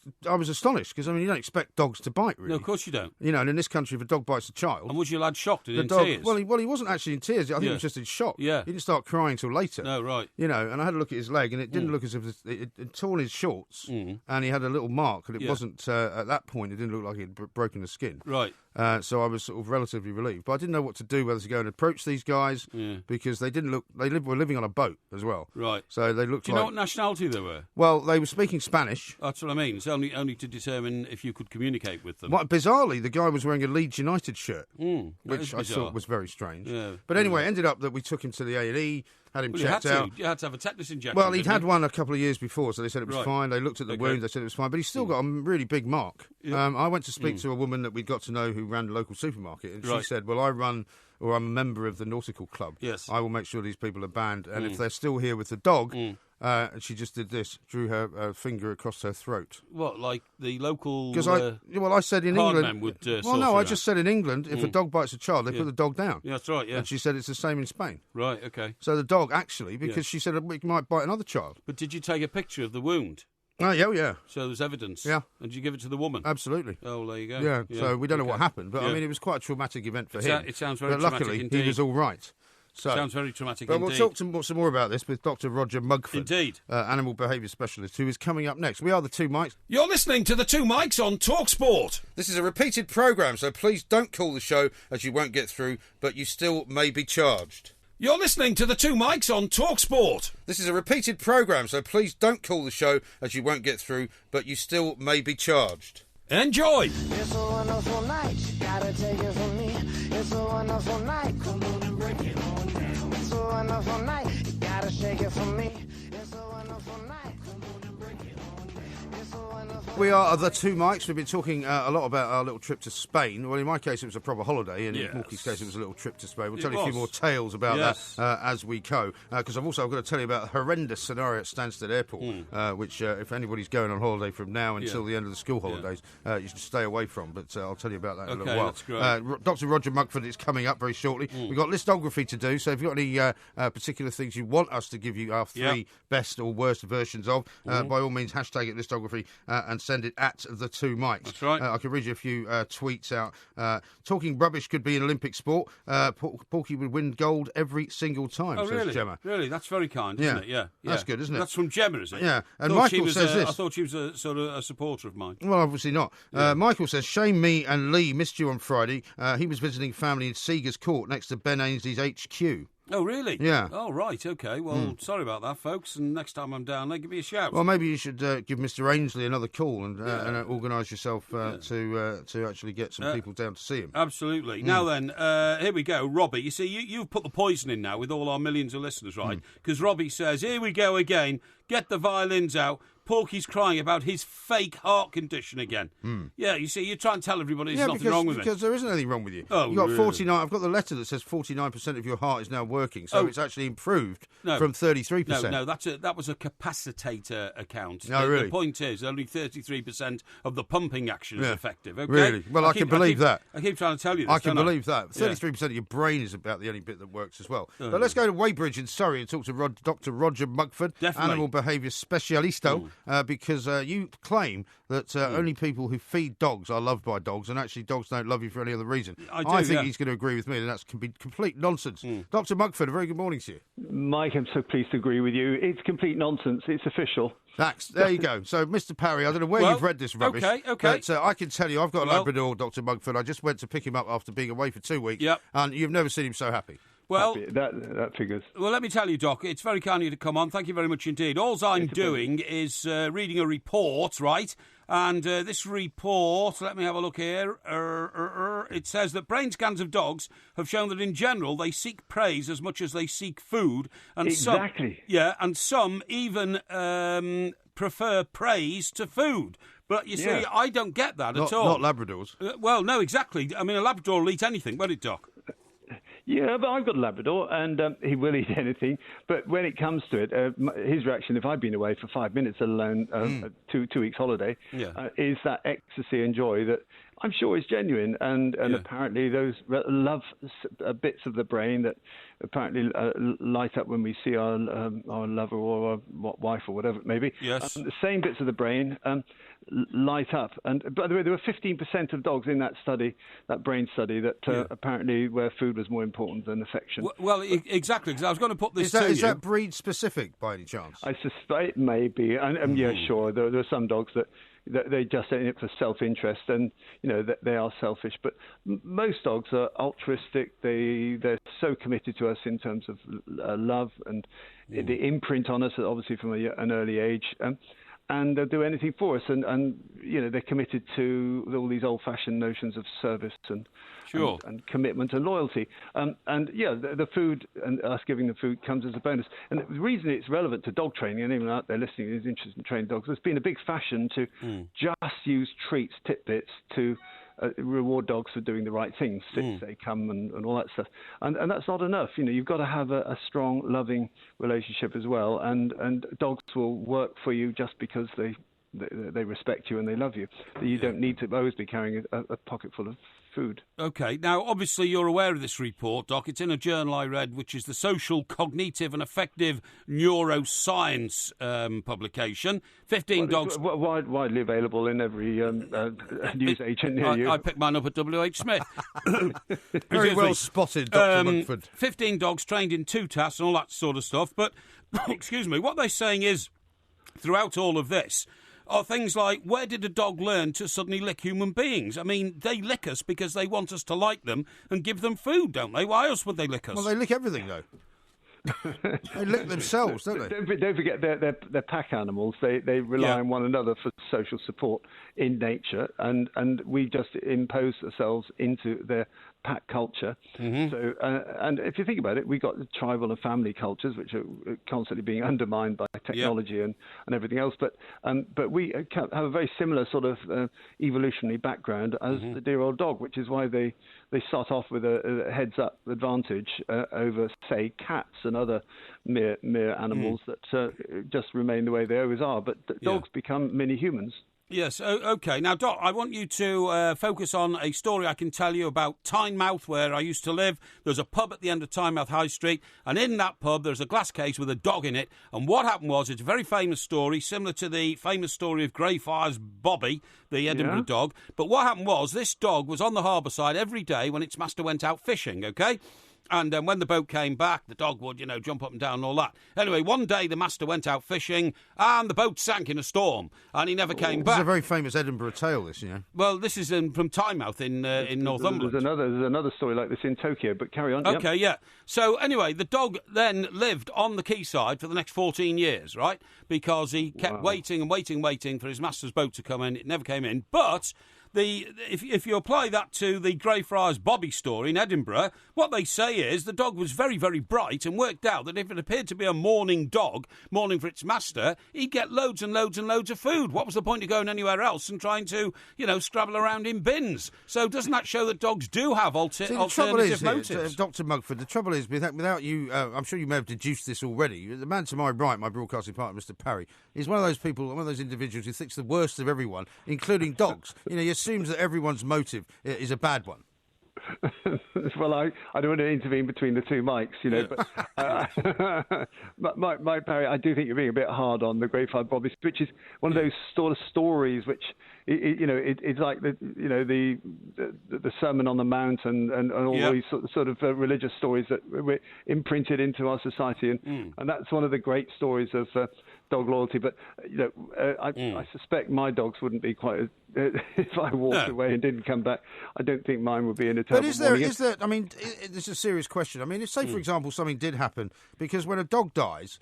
astonished because, you don't expect dogs to bite, really. No, of course you don't. And in this country, if a dog bites a child... And was your lad shocked and in tears? Well, he wasn't actually in tears. I think he was just in shock. Yeah. He didn't start crying till later. No, right. And I had a look at his leg, and it didn't look as if it had torn his shorts, and he had a little mark, and it wasn't, at that point, it didn't look like he had broken the skin. Right. So I was sort of relatively relieved. But I didn't know what to do, whether to go and approach these guys, because they didn't look... They were living on a boat as well. Right. So they looked Do you know what nationality they were? Well, they were speaking Spanish. That's what I mean. It's only to determine if you could communicate with them. Bizarrely, the guy was wearing a Leeds United shirt, which I thought was very strange. Yeah. But anyway, it ended up that we took him to the A&E, had him checked out. You had to have a tetanus injection. Well, he'd had one a couple of years before, so they said it was fine. They looked at the wound, they said it was fine, but he's still got a really big mark. Yeah. I went to speak to a woman that we'd got to know who ran the local supermarket, and she said, well, I'm a member of the nautical club. Yes. I will make sure these people are banned, and if they're still here with the dog... and she just did this, drew her finger across her throat. What, like the local? Because I said in England. Would, I just said in England, if a dog bites a child, they put the dog down. Yeah, that's right. Yeah. And she said it's the same in Spain. Right. Okay. So the dog actually, because she said it might bite another child. But did you take a picture of the wound? Oh, yeah. So there's evidence. Yeah. And did you give it to the woman? Absolutely. Oh, there you go. Yeah. So we don't know what happened, but I mean, it was quite a traumatic event for him. It sounds very traumatic. But luckily, he was all right. So, sounds very traumatic indeed. We'll talk some more about this with Dr. Roger Mugford. Indeed. Animal behaviour specialist, who is coming up next. We are the Two Mics. You're listening to the Two Mics on TalkSport. This is a repeated programme, so please don't call the show, as you won't get through, but you still may be charged. You're listening to the Two Mics on TalkSport. This is a repeated programme, so please don't call the show, as you won't get through, but you still may be charged. Enjoy. It's a wonderful night, you gotta take it from me. It's a wonderful night, come on and break it on down. It's a wonderful night, you gotta shake it from me. It's a wonderful night, come on and break it on down. It's a wonderful We are the Two Mics. We've been talking a lot about our little trip to Spain. Well, in my case, it was a proper holiday, and in Porky's case, it was a little trip to Spain. We'll tell you a few more tales about that as we go, because I've got to tell you about a horrendous scenario at Stansted Airport, which, if anybody's going on holiday from now until the end of the school holidays, you should stay away from. But I'll tell you about that in a little while. That's great. Dr. Roger Mugford is coming up very shortly. We've got listography to do, so if you've got any particular things you want us to give you our three best or worst versions of, by all means, hashtag it listography and send it at the two mics. That's right. I can read you a few tweets out. Talking rubbish could be an Olympic sport. Porky would win gold every single time, says really? Gemma. Really? That's very kind, isn't it? Yeah. That's good, isn't it? That's from Gemma, is it? Yeah. And Michael says this. I thought she was a sort of a supporter of mine. Well, obviously not. Yeah. Michael says, shame me and Lee missed you on Friday. He was visiting family in Seager's Court next to Ben Ainsley's HQ. Oh, really? Yeah. Oh, right, OK. Well, sorry about that, folks, and next time I'm down there, give me a shout. Well, maybe you should give Mr. Ainsley another call and organise yourself to actually get some people down to see him. Absolutely. Now then, here we go. Robbie, you see, you've put the poison in now with all our millions of listeners, right? Because Robbie says, here we go again, get the violins out. Porky's crying about his fake heart condition again. Yeah, you see, you try and tell everybody there's nothing wrong with it. Because there isn't anything wrong with you. Oh, You've got really? 49. I've got the letter that says 49% of your heart is now working, so it's actually improved from 33%. No, that was a capacitator account. No, really? The point is, only 33% of the pumping action is effective. Okay? Really? Well, I can believe that. I keep trying to tell you this. I can believe that. 33% of your brain is about the only bit that works as well. But let's go to Weybridge in Surrey and talk to Dr. Roger Mugford, Definitely. animal behaviour specialisto, because you claim that only people who feed dogs are loved by dogs, and actually dogs don't love you for any other reason. I think he's going to agree with me, and that's complete nonsense. Dr. Mugford, a very good morning to you. Mike, I'm so pleased to agree with you. It's complete nonsense. It's official. There you go. So, Mr. Parry, I don't know where you've read this rubbish. Okay. But I can tell you, I've got a Labrador, Dr. Mugford. I just went to pick him up after being away for 2 weeks, and you've never seen him so happy. Well, that figures. Well, let me tell you, Doc, it's very kind of you to come on. Thank you very much indeed. All I'm doing is reading a report, right? And this report, let me have a look here. It says that brain scans of dogs have shown that in general they seek praise as much as they seek food. And exactly. And some even prefer praise to food. But you see, I don't get that at all. Not Labradors. Well, no, exactly. I mean, a Labrador will eat anything, won't it, Doc? Yeah, but I've got a Labrador, and he will eat anything. But when it comes to it, his reaction, if I've been away for 5 minutes, let alone 2 weeks holiday, is that ecstasy and joy that I'm sure is genuine. And apparently those love bits of the brain that apparently light up when we see our lover or our wife or whatever it may be. Yes. The same bits of the brain light up. And by the way, there were 15% of dogs in that study, that brain study, that apparently where food was more important than affection. Well, exactly, because I was going to put this to you. Is that breed specific by any chance? I suspect it may be. And yeah, sure, there are some dogs that they just in it for self-interest, and that they are selfish. But most dogs are altruistic. They're so committed to us in terms of love and the imprint on us, obviously from an early age. And they'll do anything for us, and they're committed to all these old-fashioned notions of service and commitment and loyalty. The food and us giving the food comes as a bonus. And the reason it's relevant to dog training, and anyone out there listening who's interested in training dogs, there's been a big fashion to just use treats, tidbits to reward dogs for doing the right things. They come and all that stuff, and that's not enough. You've got to have a strong, loving relationship as well. And dogs will work for you just because they respect you and they love you. You don't need to always be carrying a pocket full of food. OK. Now, obviously, you're aware of this report, Doc. It's in a journal I read, which is the Social, Cognitive and Affective Neuroscience publication. 15 dogs... Widely available in every news agent near you. I picked mine up at W.H. Smith. Very well spotted, Dr. Mugford. 15 dogs trained in 2 tasks and all that sort of stuff. But, excuse me, what they're saying is, throughout all of this, are things like, where did a dog learn to suddenly lick human beings? I mean, they lick us because they want us to like them and give them food, don't they? Why else would they lick us? Well, they lick everything, though. They lick themselves, don't they? Don't forget they're pack animals. They rely on one another for social support in nature, and we just impose ourselves into their pack culture. So, and if you think about it, we've got the tribal and family cultures, which are constantly being undermined by technology and everything else. But we have a very similar sort of evolutionary background as the dear old dog, which is why they start off with a heads-up advantage over, say, cats and other mere animals that just remain the way they always are. But dogs become mini humans. Yes, OK. Now, Doc, I want you to focus on a story I can tell you about Tynemouth, where I used to live. There's a pub at the end of Tynemouth High Street, and in that pub there's a glass case with a dog in it. And what happened was, it's a very famous story, similar to the famous story of Greyfriars Bobby, the Edinburgh dog. But what happened was, this dog was on the harbour side every day when its master went out fishing, OK? And when the boat came back, the dog would, jump up and down and all that. Anyway, one day the master went out fishing and the boat sank in a storm and he never came back. It's a very famous Edinburgh tale, this, Well, this is from Tynemouth in Northumberland. There's another story like this in Tokyo, but carry on. OK, yeah. So anyway, the dog then lived on the quayside for the next 14 years, right? Because he kept waiting and waiting for his master's boat to come in. It never came in. But if you apply that to the Greyfriars Bobby story in Edinburgh, what they say is the dog was very, very bright and worked out that if it appeared to be a mourning dog, mourning for its master, he'd get loads and loads and loads of food. What was the point of going anywhere else and trying to, scrabble around in bins? So doesn't that show that dogs do have alternative motives? Dr. Mugford, the trouble is, without you, I'm sure you may have deduced this already, the man to my right, my broadcasting partner, Mr. Parry, is one of those people, one of those individuals who thinks the worst of everyone, including dogs. He assumes that everyone's motive is a bad one. Well, I don't want to intervene between the two mics, but Mike Parry, I do think you're being a bit hard on the Greyfriars Bobby, which is one of those sort of stories which, it's like the Sermon on the Mount and all these sort of religious stories that were imprinted into our society, and that's one of the great stories of dog loyalty. But I suspect my dogs wouldn't be quite as, if I walked away and didn't come back, I don't think mine would be in a terrible. But is there? I mean, this is a serious question. I mean, if, say for example, something did happen, because when a dog dies,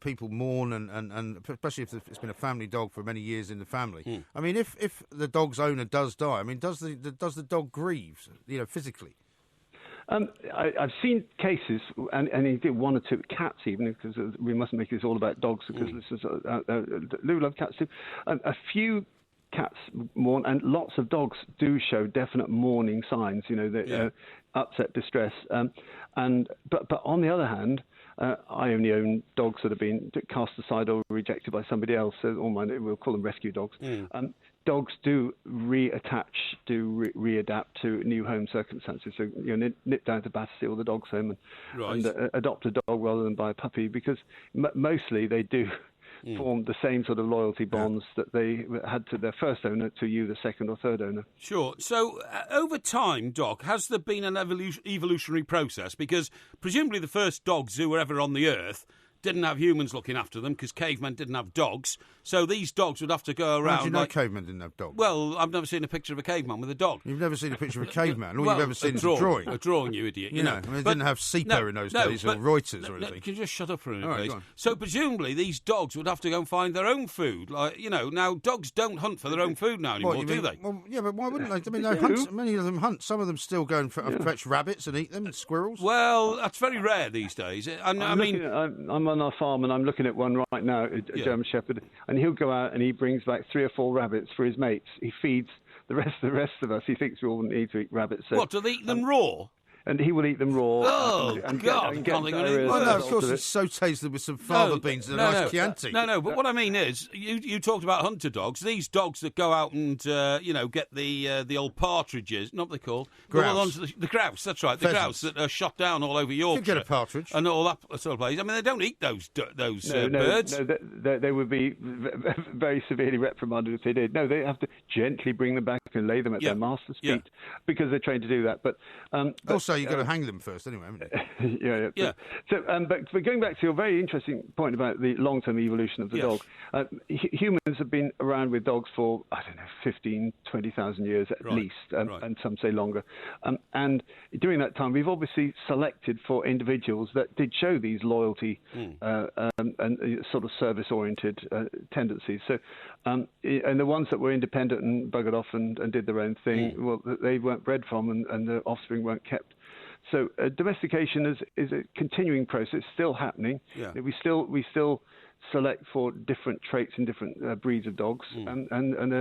people mourn, and especially if it's been a family dog for many years in the family. I mean, if the dog's owner does die, I mean, does the dog grieve, physically? I've seen cases, and he did one or two cats even, because we mustn't make this all about dogs, because this is Lou loves cats too. A few cats mourn, and lots of dogs do show definite mourning signs, upset, distress. But on the other hand, I only own dogs that have been cast aside or rejected by somebody else. So all mine, we'll call them rescue dogs. Dogs do reattach, readapt to new home circumstances. So nip down to Battersea or the dog's home and adopt a dog rather than buy a puppy, because mostly they do form the same sort of loyalty bonds that they had to their first owner, to you, the second or third owner. Sure. So over time, Doc, has there been an evolutionary process? Because presumably the first dogs who were ever on the earth didn't have humans looking after them, because cavemen didn't have dogs. So these dogs would have to go around. How do you know cavemen didn't have dogs? Well, I've never seen a picture of a caveman with a dog. You've never seen a picture of a caveman? All you've ever seen is a drawing. A drawing, you idiot. I mean, they didn't have sepia in those days, or Reuters or anything. Can you just shut up for a minute, right, please? So presumably these dogs would have to go and find their own food. Now dogs don't hunt for their own food now anymore, do they? Well, yeah, but why wouldn't they? I mean, they hunt, many of them hunt. Some of them still go and fetch rabbits and eat them, and squirrels. Well, that's very rare these days. I'm on our farm and I'm looking at one right now, a German Shepherd, and he'll go out and he brings back 3 or 4 rabbits for his mates. He feeds the rest of us. He thinks we all need to eat rabbits. So, what, do they eat them raw? And he will eat them raw. Oh, God. Of course, it's sautéed with some fava beans and a nice Chianti. No, but what I mean is, you talked about hunter dogs. These dogs that go out and, get the old partridges, not what they're called. Grouse. The grouse, that's right. The grouse that are shot down all over Yorkshire. You get a partridge. And all that sort of place. I mean, they don't eat those birds. No, they would be very severely reprimanded if they did. No, they have to gently bring them back and lay them at their master's feet, because they're trained to do that. But also, you've got to hang them first, anyway, haven't you? Yeah. So, but going back to your very interesting point about the long-term evolution of the dog, humans have been around with dogs for, 15, 20,000 years at least, and some say longer. And during that time, we've obviously selected for individuals that did show these loyalty and sort of service-oriented tendencies. So, and the ones that were independent and buggered off and did their own thing, well, they weren't bred from, and the offspring weren't kept. So domestication is a continuing process, still happening. Yeah. We still select for different traits and different breeds of dogs, and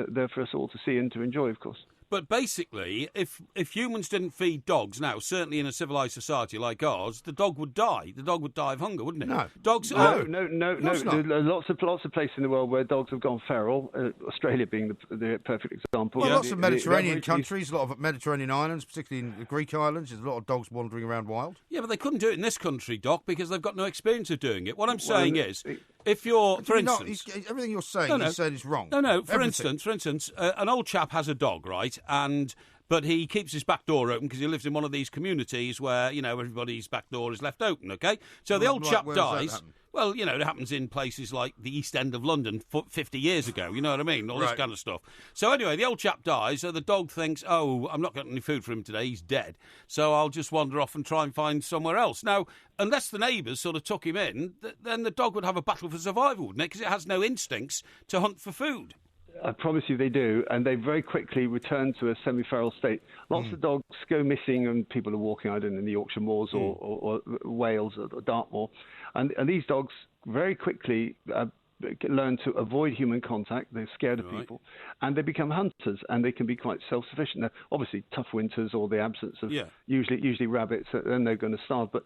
they're for us all to see and to enjoy, of course. But basically, if humans didn't feed dogs now, certainly in a civilised society like ours, the dog would die. The dog would die of hunger, wouldn't it? No. Dogs. No. There are lots of places in the world where dogs have gone feral. Australia being the perfect example. Well, lots of Mediterranean countries, a lot of Mediterranean islands, particularly in the Greek islands, there's a lot of dogs wandering around wild. Yeah, but they couldn't do it in this country, Doc, because they've got no experience of doing it. What I'm saying is, if you're, for instance... everything you're saying, he's saying is wrong. No, for instance, an old chap has a dog, right, but he keeps his back door open because he lives in one of these communities where, everybody's back door is left open, OK? So the old chap dies... Well, it happens in places like the East End of London 50 years ago, you know what I mean? All this kind of stuff. So anyway, the old chap dies, so the dog thinks, oh, I'm not getting any food for him today, he's dead. So I'll just wander off and try and find somewhere else. Now, unless the neighbours sort of took him in, then the dog would have a battle for survival, wouldn't it? Because it has no instincts to hunt for food. I promise you they do, and they very quickly return to a semi-feral state. Lots of dogs go missing, and people are walking, I don't know, in the Yorkshire Moors or Wales or Dartmoor, and these dogs very quickly learn to avoid human contact. They're scared of people, and they become hunters, and they can be quite self-sufficient. Now, obviously, tough winters or the absence of usually rabbits, then they're going to starve. But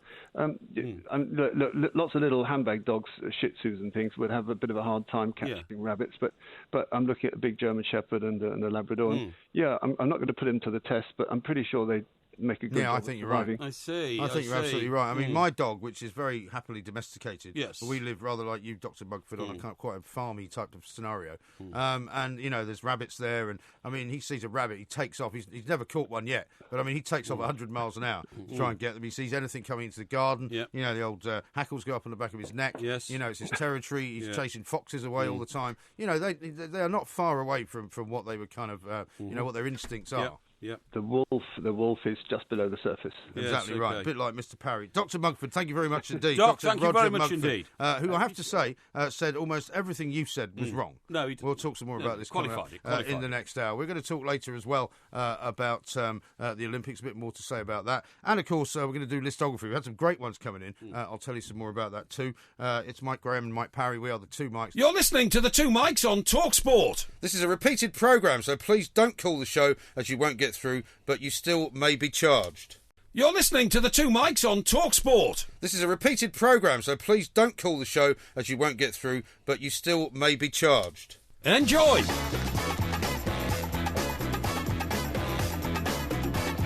lots of little handbag dogs, Shih Tzus and things, would have a bit of a hard time catching rabbits. But I'm looking at a big German Shepherd and a Labrador. And, I'm not going to put him to the test, but I'm pretty sure they make a good job. I think you're right. I see. I think you're absolutely right. I mean, my dog, which is very happily domesticated, yes, we live rather like you, Dr. Mugford, on quite a farmy type of scenario. And, there's rabbits there. And, I mean, he sees a rabbit, he takes off. He's never caught one yet. But, I mean, he takes off 100 miles an hour to try and get them. He sees anything coming into the garden. The old hackles go up on the back of his neck. Yes. It's his territory. He's chasing foxes away all the time. They are not far away from what they would kind of, what their instincts are. Yeah. The wolf is just below the surface. Exactly right. A bit like Mr. Parry. Dr. Mugford, thank you very much indeed. Doc, Dr. thank you very much indeed. Who I have to say said almost everything you said was wrong. No, he didn't. We'll talk some more about this qualified. In the next hour. We're going to talk later as well about the Olympics, a bit more to say about that. And, of course, we're going to do listography. We've had some great ones coming in. I'll tell you some more about that too. It's Mike Graham and Mike Parry. We are the Two Mikes. You're listening to the Two Mikes on TalkSport. This is a repeated programme, so please don't call the show as you won't get through, but you still may be charged. You're listening to the Two Mikes on TalkSport. This is a repeated programme, so please don't call the show as you won't get through, but you still may be charged. Enjoy!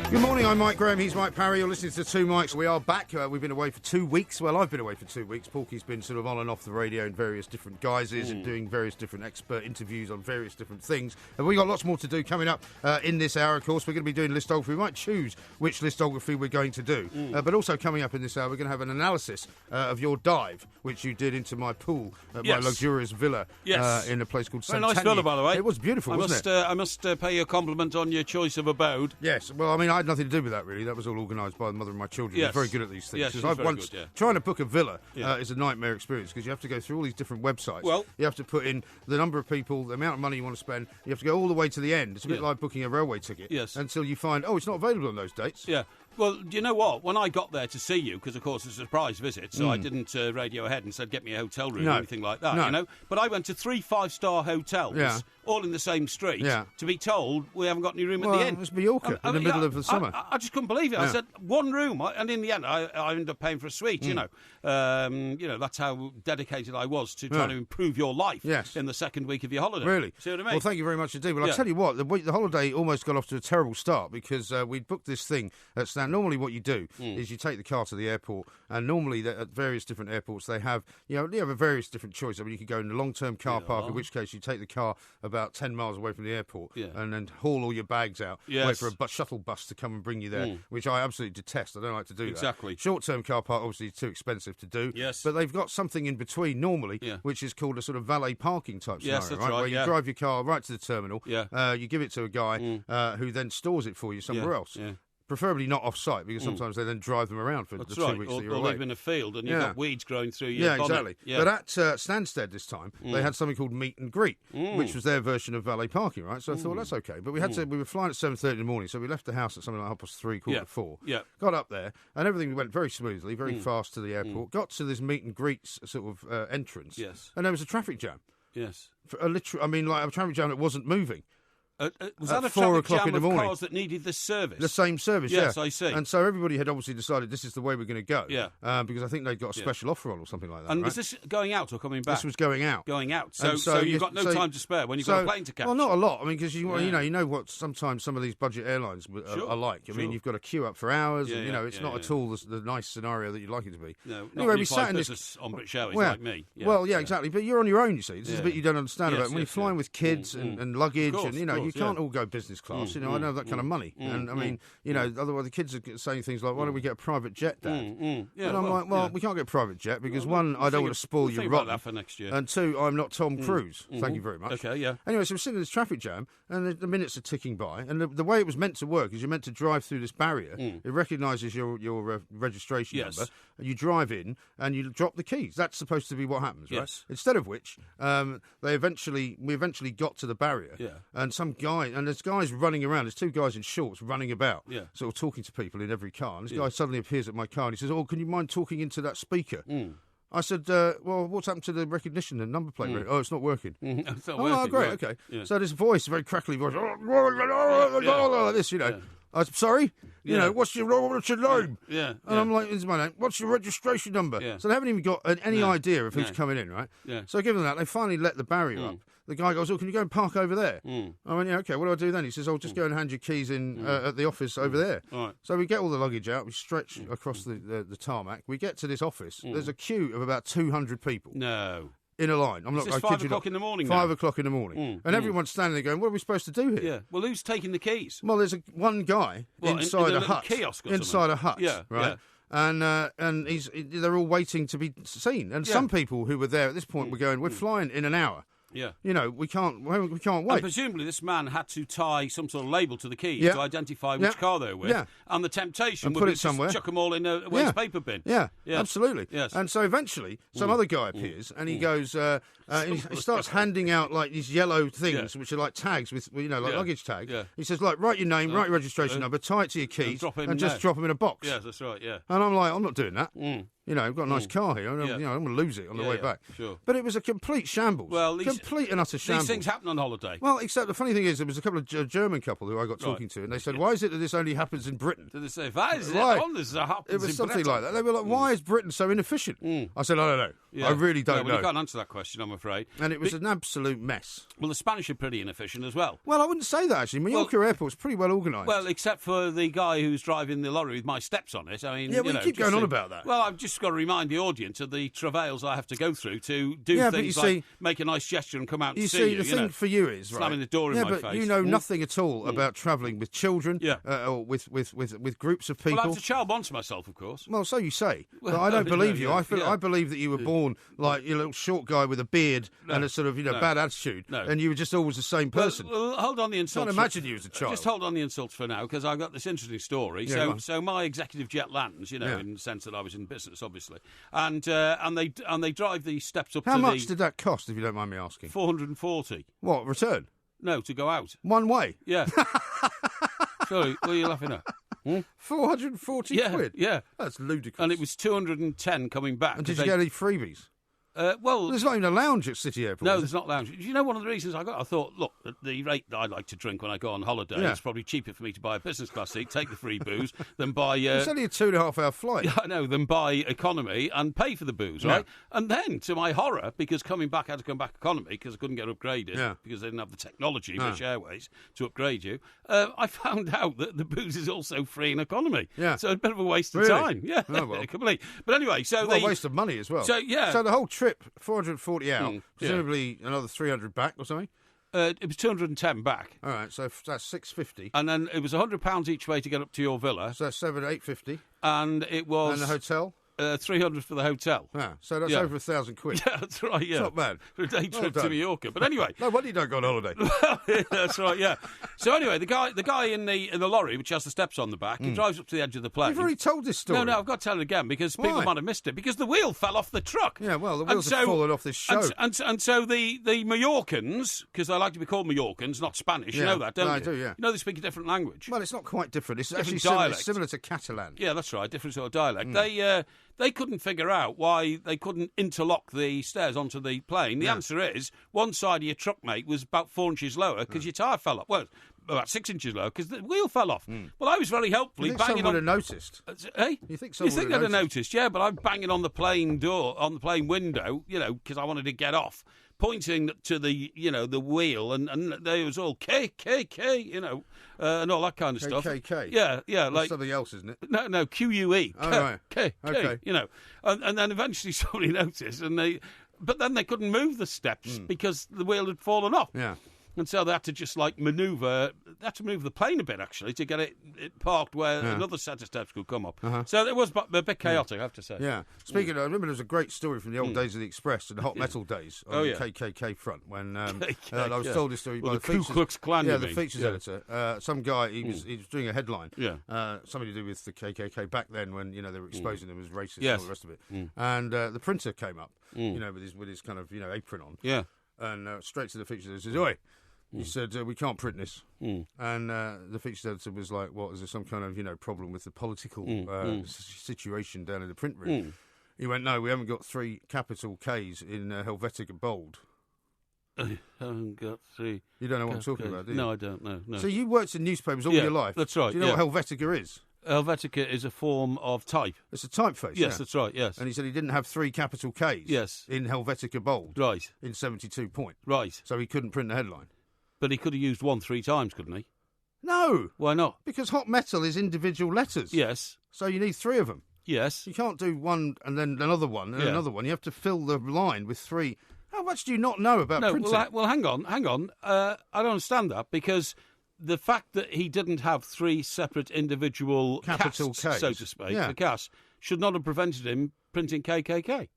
Good morning, I'm Mike Graham, he's Mike Parry, you're listening to Two Mikes. We are back, we've been away for 2 weeks. Well, I've been away for 2 weeks. Porky's been sort of on and off the radio in various different guises and doing various different expert interviews on various different things. And we've got lots more to do coming up in this hour, of course. We're going to be doing listography. We might choose which listography we're going to do. But also coming up in this hour, we're going to have an analysis of your dive, which you did into my pool at my luxurious villa in a place called Centennial. Very nice villa, by the way. It was beautiful, wasn't it? I must pay you a compliment on your choice of abode. Yes, well, I mean, I had nothing to do with that, really. That was all organised by the mother of my children. Yes. They're very good at these things. Yes, Because trying to book a villa is a nightmare experience because you have to go through all these different websites. Well, you have to put in the number of people, the amount of money you want to spend. You have to go all the way to the end. It's a bit like booking a railway ticket. Yes. Until you find, it's not available on those dates. Yeah. Well, do you know what? When I got there to see you, because, of course, it's a surprise visit, so I didn't radio ahead and said, get me a hotel room or anything like that, you know? But I went to 3 5-star hotels, all in the same street, to be told we haven't got any room at the end. It was Mallorca in the middle of the summer. I just couldn't believe it. I said, one room, and in the end, I ended up paying for a suite, you know. That's how dedicated I was to trying to improve your life in the second week of your holiday. Really? See what I mean? Well, thank you very much indeed. Well, I'll tell you what, the holiday almost got off to a terrible start because we'd booked this thing at Stan. Normally what you do is you take the car to the airport, and normally at various different airports they have, you have a various different choices. I mean, you could go in a long-term car park, in which case you take the car about 10 miles away from the airport and then haul all your bags out, wait for a shuttle bus to come and bring you there, which I absolutely detest. I don't like to do that. Exactly. Short-term car park, obviously, is too expensive to do. Yes. But they've got something in between normally, which is called a sort of valet parking type scenario, that's right? Where you drive your car right to the terminal, you give it to a guy who then stores it for you somewhere else. Yeah. Preferably not off-site, because sometimes they then drive them around for the 2 weeks that you're away. Or live in a field and you've got weeds growing through your bonnet. Exactly. Yeah. But at Stansted this time, they had something called meet and greet, which was their version of valet parking, right? So I thought, that's okay. But we were flying at 7:30 in the morning, so we left the house at something like 3:30, quarter to 4. Yeah. Got up there, and everything went very smoothly, very fast to the airport. Got to this meet and greet sort of entrance, Yes. and there was a traffic jam. Yes. A traffic jam that wasn't moving. Was that a 4 traffic o'clock jam in the of morning. cars that needed this service? The same service, Yes, yeah. I see. And so everybody had obviously decided this is the way we're going to go. Yeah. Because I think they'd got a special offer on or something like that. And right? was this going out or coming back? This was going out. Going out. So you've got no time to spare when you've got a plane to catch. Well, not a lot. I mean, because you know what sometimes some of these budget airlines are like. I mean, you've got to queue up for hours, and it's not at all the nice scenario that you'd like it to be. No, anyway, we sat in this on British Airways like me. Exactly. But you're on your own. You see, this is a bit you don't understand about when you're flying with kids and luggage, and you can't all go business class. I don't have that kind of money. And I mean, otherwise the kids are saying things like, "Why don't we get a private jet, Dad?" And I'm like, "Well, we can't get a private jet because one, I don't want to spoil your rotten, for next year. And two, I'm not Tom Cruise. Thank you very much." Okay, yeah. Anyway, so we're sitting in this traffic jam, and the minutes are ticking by, and the way it was meant to work is you're meant to drive through this barrier. It recognises your registration number. And you drive in and you drop the keys. That's supposed to be what happens, right? Yes. Instead of which, we eventually got to the barrier, and there's guys running around. There's two guys in shorts running about, sort of talking to people in every car. And this guy suddenly appears at my car and he says, "Oh, can you mind talking into that speaker?" I said, well, what's happened to the recognition and number plate? Oh, it's not working. It's not working. Oh, great, right. okay. Yeah. So this voice, a very crackly voice, like this, I'm sorry? What's your name? Yeah. And I'm like, this is my name. What's your registration number? Yeah. So they haven't even got any idea of who's coming in, right? Yeah. So given that, they finally let the barrier up. The guy goes, "Oh, can you go and park over there?" I went, "Yeah, okay, what do I do then?" He says, "Oh, just go and hand your keys in at the office over there." Right. So we get all the luggage out, we stretch across the tarmac, we get to this office, there's a queue of about 200 people. No. In a line. Is this 5 o'clock in the morning 5 o'clock in the morning. And everyone's standing there going, "What are we supposed to do here?" Yeah. Well, who's taking the keys? Well, there's one guy inside in a hut. Kiosk or inside a hut. Yeah. Right? Yeah. And they're all waiting to be seen. And some people who were there at this point were going, "We're flying in an hour." Yeah. We can't wait. And presumably this man had to tie some sort of label to the keys to identify which car they were with. Yeah. And the temptation And would put be it somewhere. to chuck them all in a waste paper bin. Yeah, Yes. absolutely. Yes. And so eventually some other guy appears and he goes, he starts handing out like these yellow things, which are like tags with luggage tags. Yeah. He says, like, write your name, write your registration number, tie it to your keys, and just drop them in a box. Yes, that's right, yeah. And I'm like, I'm not doing that. I've got a nice car here. I'm going to lose it on the way back. Sure. But it was a complete shambles. Well, complete and utter shambles. These things happen on holiday. Well, except the funny thing is, there was a couple of German couple who I got talking to, and they said, "Why is it that this only happens in Britain?" Did they say, "Why is it Right. on this happens It was in something Britain?" like that. They were like, "Why is Britain so inefficient?" I said, "I don't know. Yeah. I really don't well, know." You can't answer that question, I'm afraid. And it was an absolute mess. Well, the Spanish are pretty inefficient as well. Well, I wouldn't say that, actually. Mallorca Airport's pretty well organised. Well, except for the guy who's driving the lorry with my steps on it. I mean, yeah, we keep going on about that. Well, I've just got to remind the audience of the travails I have to go through to do things like make a nice gesture and come out and see you. The thing for you is, right, slamming the door in my face. Yeah, but you know nothing at all about travelling with children or with groups of people. Well, I have to child bond to myself, of course. Well, so you say. But I don't believe you. I believe that you were born like a little short guy with a beard and a sort of bad attitude, and you were just always the same person. Well, hold on the insults. I can't imagine you as a child. Just hold on the insults for now, because I've got this interesting story. Yeah, so my executive jet lands, in the sense that I was in business, obviously, and they drive the steps up. How much did that cost, if you don't mind me asking? 440. What, return? No, to go out. One way? Yeah. Sorry, what are you laughing at? 440 quid? Yeah. That's ludicrous. And it was 210 coming back. And did you get any freebies? Well, there's not even a lounge at City Airport. No, there's not lounge. You know, one of the reasons I thought, look, at the rate that I like to drink when I go on holiday, it's probably cheaper for me to buy a business class seat, take the free booze, than buy... it's only a 2.5 hour flight. Yeah, I know, than buy economy and pay for the booze, right? And then, to my horror, because coming back, I had to come back economy because I couldn't get upgraded because they didn't have the technology, British Airways, to upgrade you. I found out that the booze is also free in economy. Yeah. So a bit of a waste of time. Yeah, complete. But anyway, so a waste of money as well. So, so the whole trip, 440 out, presumably another 300 back or something? It was 210 back. All right, so that's 650. And then it was £100 each way to get up to your villa. So that's 850. And it was... And the hotel? 300 for the hotel. Yeah, so that's over 1,000 quid. Yeah, that's right, yeah. It's not bad. For a day trip to Mallorca. But anyway... No wonder you don't go on holiday. That's right, yeah. So anyway, the guy in the lorry, which has the steps on the back, he drives up to the edge of the plane. You've already told this story. No, I've got to tell it again, because people might have missed it. Because the wheel fell off the truck. Yeah, well, the wheels have fallen off this show. And so the Mallorcans, because they like to be called Mallorcans, not Spanish, you know that, don't you? I do, yeah. You know they speak a different language. Well, it's not quite different. It's different actually dialect. similar to Catalan. Yeah, that's right, different sort of dialect. they couldn't figure out why they couldn't interlock the stairs onto the plane. The answer is one side of your truck, mate, was about 4 inches lower because your tyre fell off. Well, about 6 inches lower because the wheel fell off. Well, I was very helpfully banging someone on. would have noticed? Hey, You think someone would they'd have noticed? Yeah, but I'm banging on the plane door, on the plane window, because I wanted to get off, pointing to the the wheel, and there was all K, and all that kind of stuff. KKK. Yeah, That's like something else, isn't it? no QUE. Oh, right. K, Okay. and then eventually somebody noticed, but then they couldn't move the steps because the wheel had fallen off. Yeah. And so they had to just move the plane a bit actually to get it parked where another set of steps could come up. So it was a bit chaotic, I have to say. Yeah. Speaking of, I remember there was a great story from the old days of the Express and the hot metal days on the KKK front when I was told this story by the Ku Klux Klan. Yeah, the features editor. Some guy, he was doing a headline. Yeah. Something to do with the KKK back then when they were exposing them as racist and all the rest of it. And the printer came up, with his kind of apron on. Yeah. And straight to the features editor says, "Oi." He said, "We can't print this." And the feature editor was like, "What, is there some kind of problem with the political situation down in the print room?" He went, "No, we haven't got 3 capital Ks in Helvetica bold." I haven't got 3. You don't know what I'm talking about, do you? No, I don't know. No. So you worked in newspapers all your life. That's right. Do you know what Helvetica is? Helvetica is a form of type. It's a typeface. Yes, that's right. Yes. And he said he didn't have 3 capital Ks. In Helvetica bold. Right. In 72 point. Right. So he couldn't print the headline. But he could have used 1 3 times, couldn't he? No. Why not? Because hot metal is individual letters. Yes. So you need 3 of them. Yes. You can't do one and then another one and another one. You have to fill the line with 3. How much do you not know about printing? Well, hang on. I don't understand that because the fact that he didn't have 3 separate individual capital casts, Ks, so to speak, the casts, should not have prevented him printing KKK.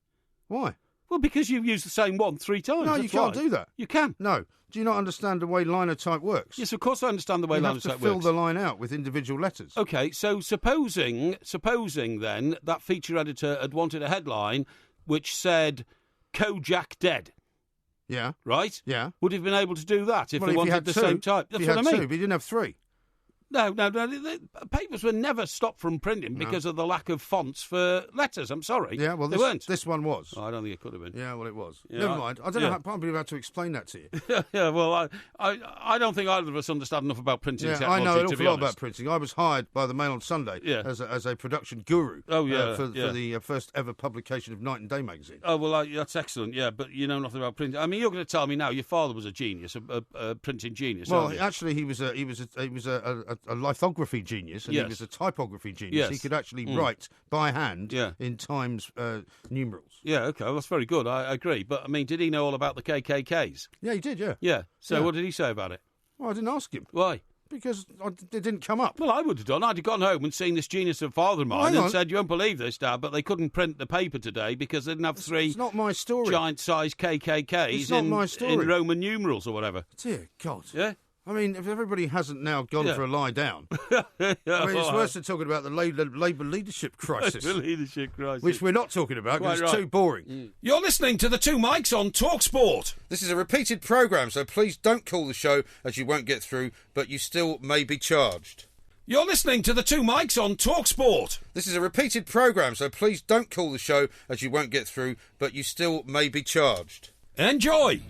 Why? Well, because you've used the same one 3 times. No, you can't do that. You can. No. Do you not understand the way liner type works? Yes, of course I understand the way liner type works. You have to fill the line out with individual letters. Okay, so supposing then that feature editor had wanted a headline which said Kojak dead. Yeah. Right? Yeah. Would he have been able to do that if he wanted the same type? That's what I mean. 2, but he didn't have 3. No. The papers were never stopped from printing because of the lack of fonts for letters. I'm sorry. Yeah, well, they weren't. This one was. Oh, I don't think it could have been. Yeah, well, it was. Yeah, Never mind. I don't know how I'm able to explain that to you. Yeah, well, I don't think either of us understand enough about printing technology, I know an to awful be lot honest. about printing. I was hired by the Mail on Sunday as a production guru for the first ever publication of Night and Day magazine. Oh, well, that's excellent, yeah, but you know nothing about printing. I mean, you're going to tell me now your father was a genius, a printing genius. Well, actually, he was a lithography genius, and he was a typography genius. Yes. He could actually write by hand in Times numerals. Yeah, okay, well, that's very good. I agree. But, I mean, did he know all about the KKKs? Yeah, he did, yeah. Yeah. So what did he say about it? Well, I didn't ask him. Why? Because it didn't come up. Well, I would have done. I'd have gone home and seen this genius of father of mine and said, "You won't believe this, Dad, but they couldn't print the paper today because they didn't have 3 It's not my story. giant-sized KKKs It's not my story. in Roman numerals or whatever." Dear God. Yeah? I mean, if everybody hasn't now gone for a lie down, I mean, it's worse than talking about the Labour leadership crisis. The leadership crisis. Which we're not talking about because it's too boring. You're listening to the 2 Mics on TalkSport. This is a repeated programme, so please don't call the show as you won't get through, but you still may be charged. You're listening to the 2 Mics on TalkSport. This is a repeated programme, so please don't call the show as you won't get through, but you still may be charged. Enjoy.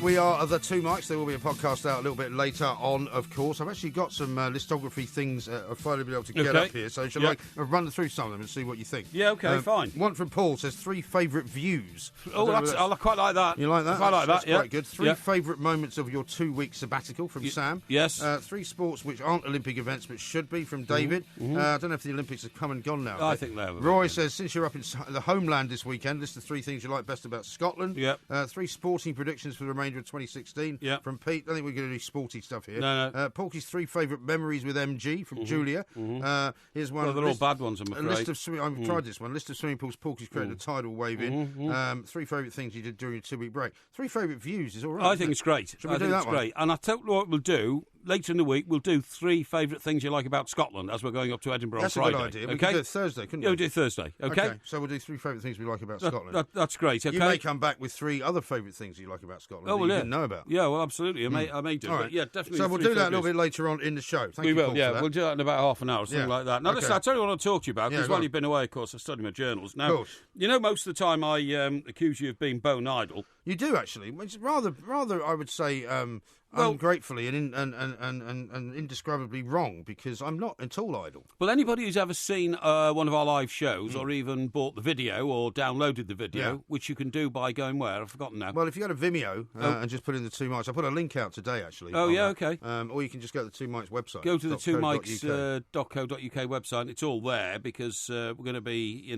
We are the 2 Mics. There will be a podcast out a little bit later on, of course. I've actually got some listography things I've finally been able to get up here, so shall I run through some of them and see what you think? Yeah, okay, fine. One from Paul says 3 favourite views. I quite like that. You like that? I quite like that, that's quite good. 3 favourite moments of your 2-week sabbatical from Sam. Yes. 3 sports which aren't Olympic events but should be from David. I don't know if the Olympics have come and gone now. I think they have. Roy says, since you're up in the homeland this weekend, list the 3 things you like best about Scotland. Yep. 3 sporting predictions for the remainder remainder of 2016 Yeah. from Pete. I think we're going to do sporty stuff here. No. Porky's 3 favourite memories with MG from Julia. Here's one. Well, they're all bad ones, I'm afraid. A list of I've tried this one. List of swimming pools Porky's created a tidal wave in. 3 favourite things you did during your 2-week break. 3 favourite views is all right. I think it's great. Should we do that it's great. And I'll tell you what we'll do. Later in the week, we'll do 3 favourite things you like about Scotland as we're going up to Edinburgh That's on Friday. a good idea. Okay? We can do it Thursday, couldn't we? Yeah, we'll do it Thursday. Okay? So we'll do 3 favourite things we like about Scotland. That's great. Okay? You may come back with 3 other favourite things you like about Scotland that you didn't know about. Yeah, well, absolutely. I may do. All But right. yeah, definitely. So we'll do that a little bit later on in the show. Thank you, We will, Paul, yeah. for that. We'll do that in about half an hour or something like that. Now, Okay. listen, I'll tell you what I'll talk to you about, because go while on. you've been away, of course, I studied my journals. Now, Of course. you know, most of the time I accuse you of being bone idle. You do, actually. It's rather, I would say, ungratefully and indescribably wrong, because I'm not at all idle. Well, anybody who's ever seen one of our live shows or even bought the video or downloaded the video, which you can do by going where? I've forgotten now. Well, if you go to Vimeo and just put in the 2 Mics, I put a link out today, actually. Oh, on yeah, that. okay. Or you can just go to the 2 Mics website. Go to the .co.uk. 2mics.co.uk website, and it's all there, because we're going to be,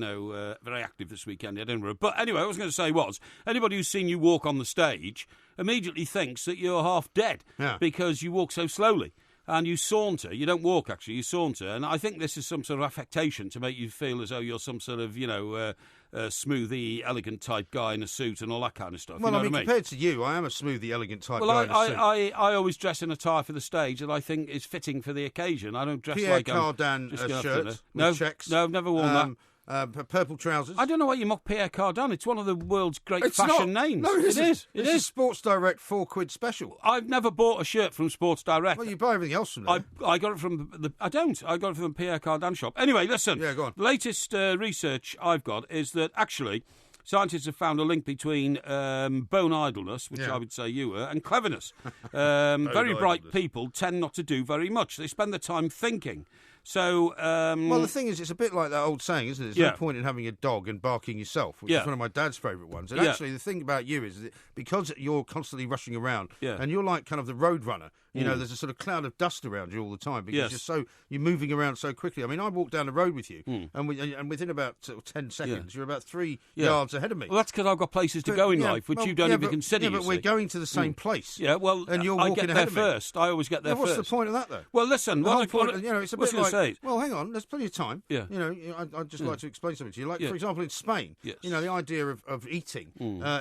very active this weekend in Edinburgh. But anyway, what I was going to say was, anybody who's seen you walk on the stage immediately thinks that you're half dead because you walk so slowly. And you saunter. You don't walk, actually. You saunter. And I think this is some sort of affectation to make you feel as though you're some sort of, smoothie, elegant type guy in a suit and all that kind of stuff. Well, you know I mean, what I mean? compared to you, I am a smoothie, elegant type Well, guy in a suit. I always dress in attire for the stage that I think is fitting for the occasion. I don't dress Pierre like Cardin just going shirt after with checks. No, I've never worn that. Purple trousers. I don't know why you mock Pierre Cardin. It's one of the world's great fashion names. No, it isn't. is. It's a Sports Direct £4 special. I've never bought a shirt from Sports Direct. Well, you buy everything else from there. I got it from I don't. I got it from the Pierre Cardin shop. Anyway, listen. Yeah, go on. The latest research I've got is that actually scientists have found a link between bone idleness, which I would say you were, and cleverness. Very bright people tend not to do very much. They spend their time thinking. So, well, the thing is, it's a bit like that old saying, isn't it? There's no point in having a dog and barking yourself, which is one of my dad's favourite ones. And actually, the thing about you is that because you're constantly rushing around, and you're like kind of the road runner, there's a sort of cloud of dust around you all the time because you're moving around so quickly. I mean, I walk down the road with you, and within about 10 seconds, you're about 3 yards ahead of me. Well, that's because I've got places to go in life, which you don't even consider. Yeah, but we're going to the same place. Yeah, well, and you're I walking get ahead there of me. first. I always get there What's first. the point of that, though? Well, listen, it's a bit like. Say? Well, hang on. There's plenty of time. Yeah. I'd just like to explain something to you. Like, for example, in Spain, the idea of eating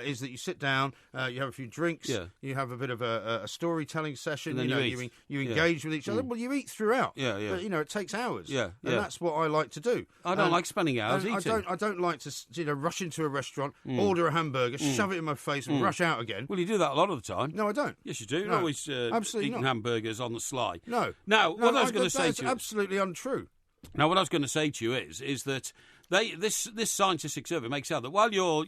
is that you sit down, you have a few drinks, you have a bit of a storytelling session, and then you engage with each other. Well, you eat throughout. Yeah. But, it takes hours. Yeah. And that's what I like to do. I don't like spending hours eating. I don't like to rush into a restaurant, order a hamburger, shove it in my face, and rush out again. Well, you do that a lot of the time. No, I don't. Yes, you do. You're No, always absolutely eating not. hamburgers on the sly. No. Now, what I was going to say that's to you... absolutely untrue. Now, what I was going to say to you is that this scientific survey makes out that while you're,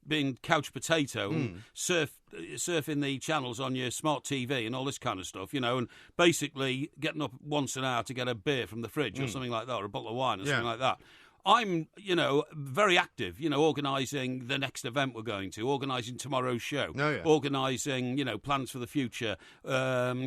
being couch potato and surfing the channels on your smart TV and all this kind of stuff, and basically getting up once an hour to get a beer from the fridge or something like that, or a bottle of wine or something like that. I'm, very active, organising the next event we're going to, organising tomorrow's show, organising, plans for the future,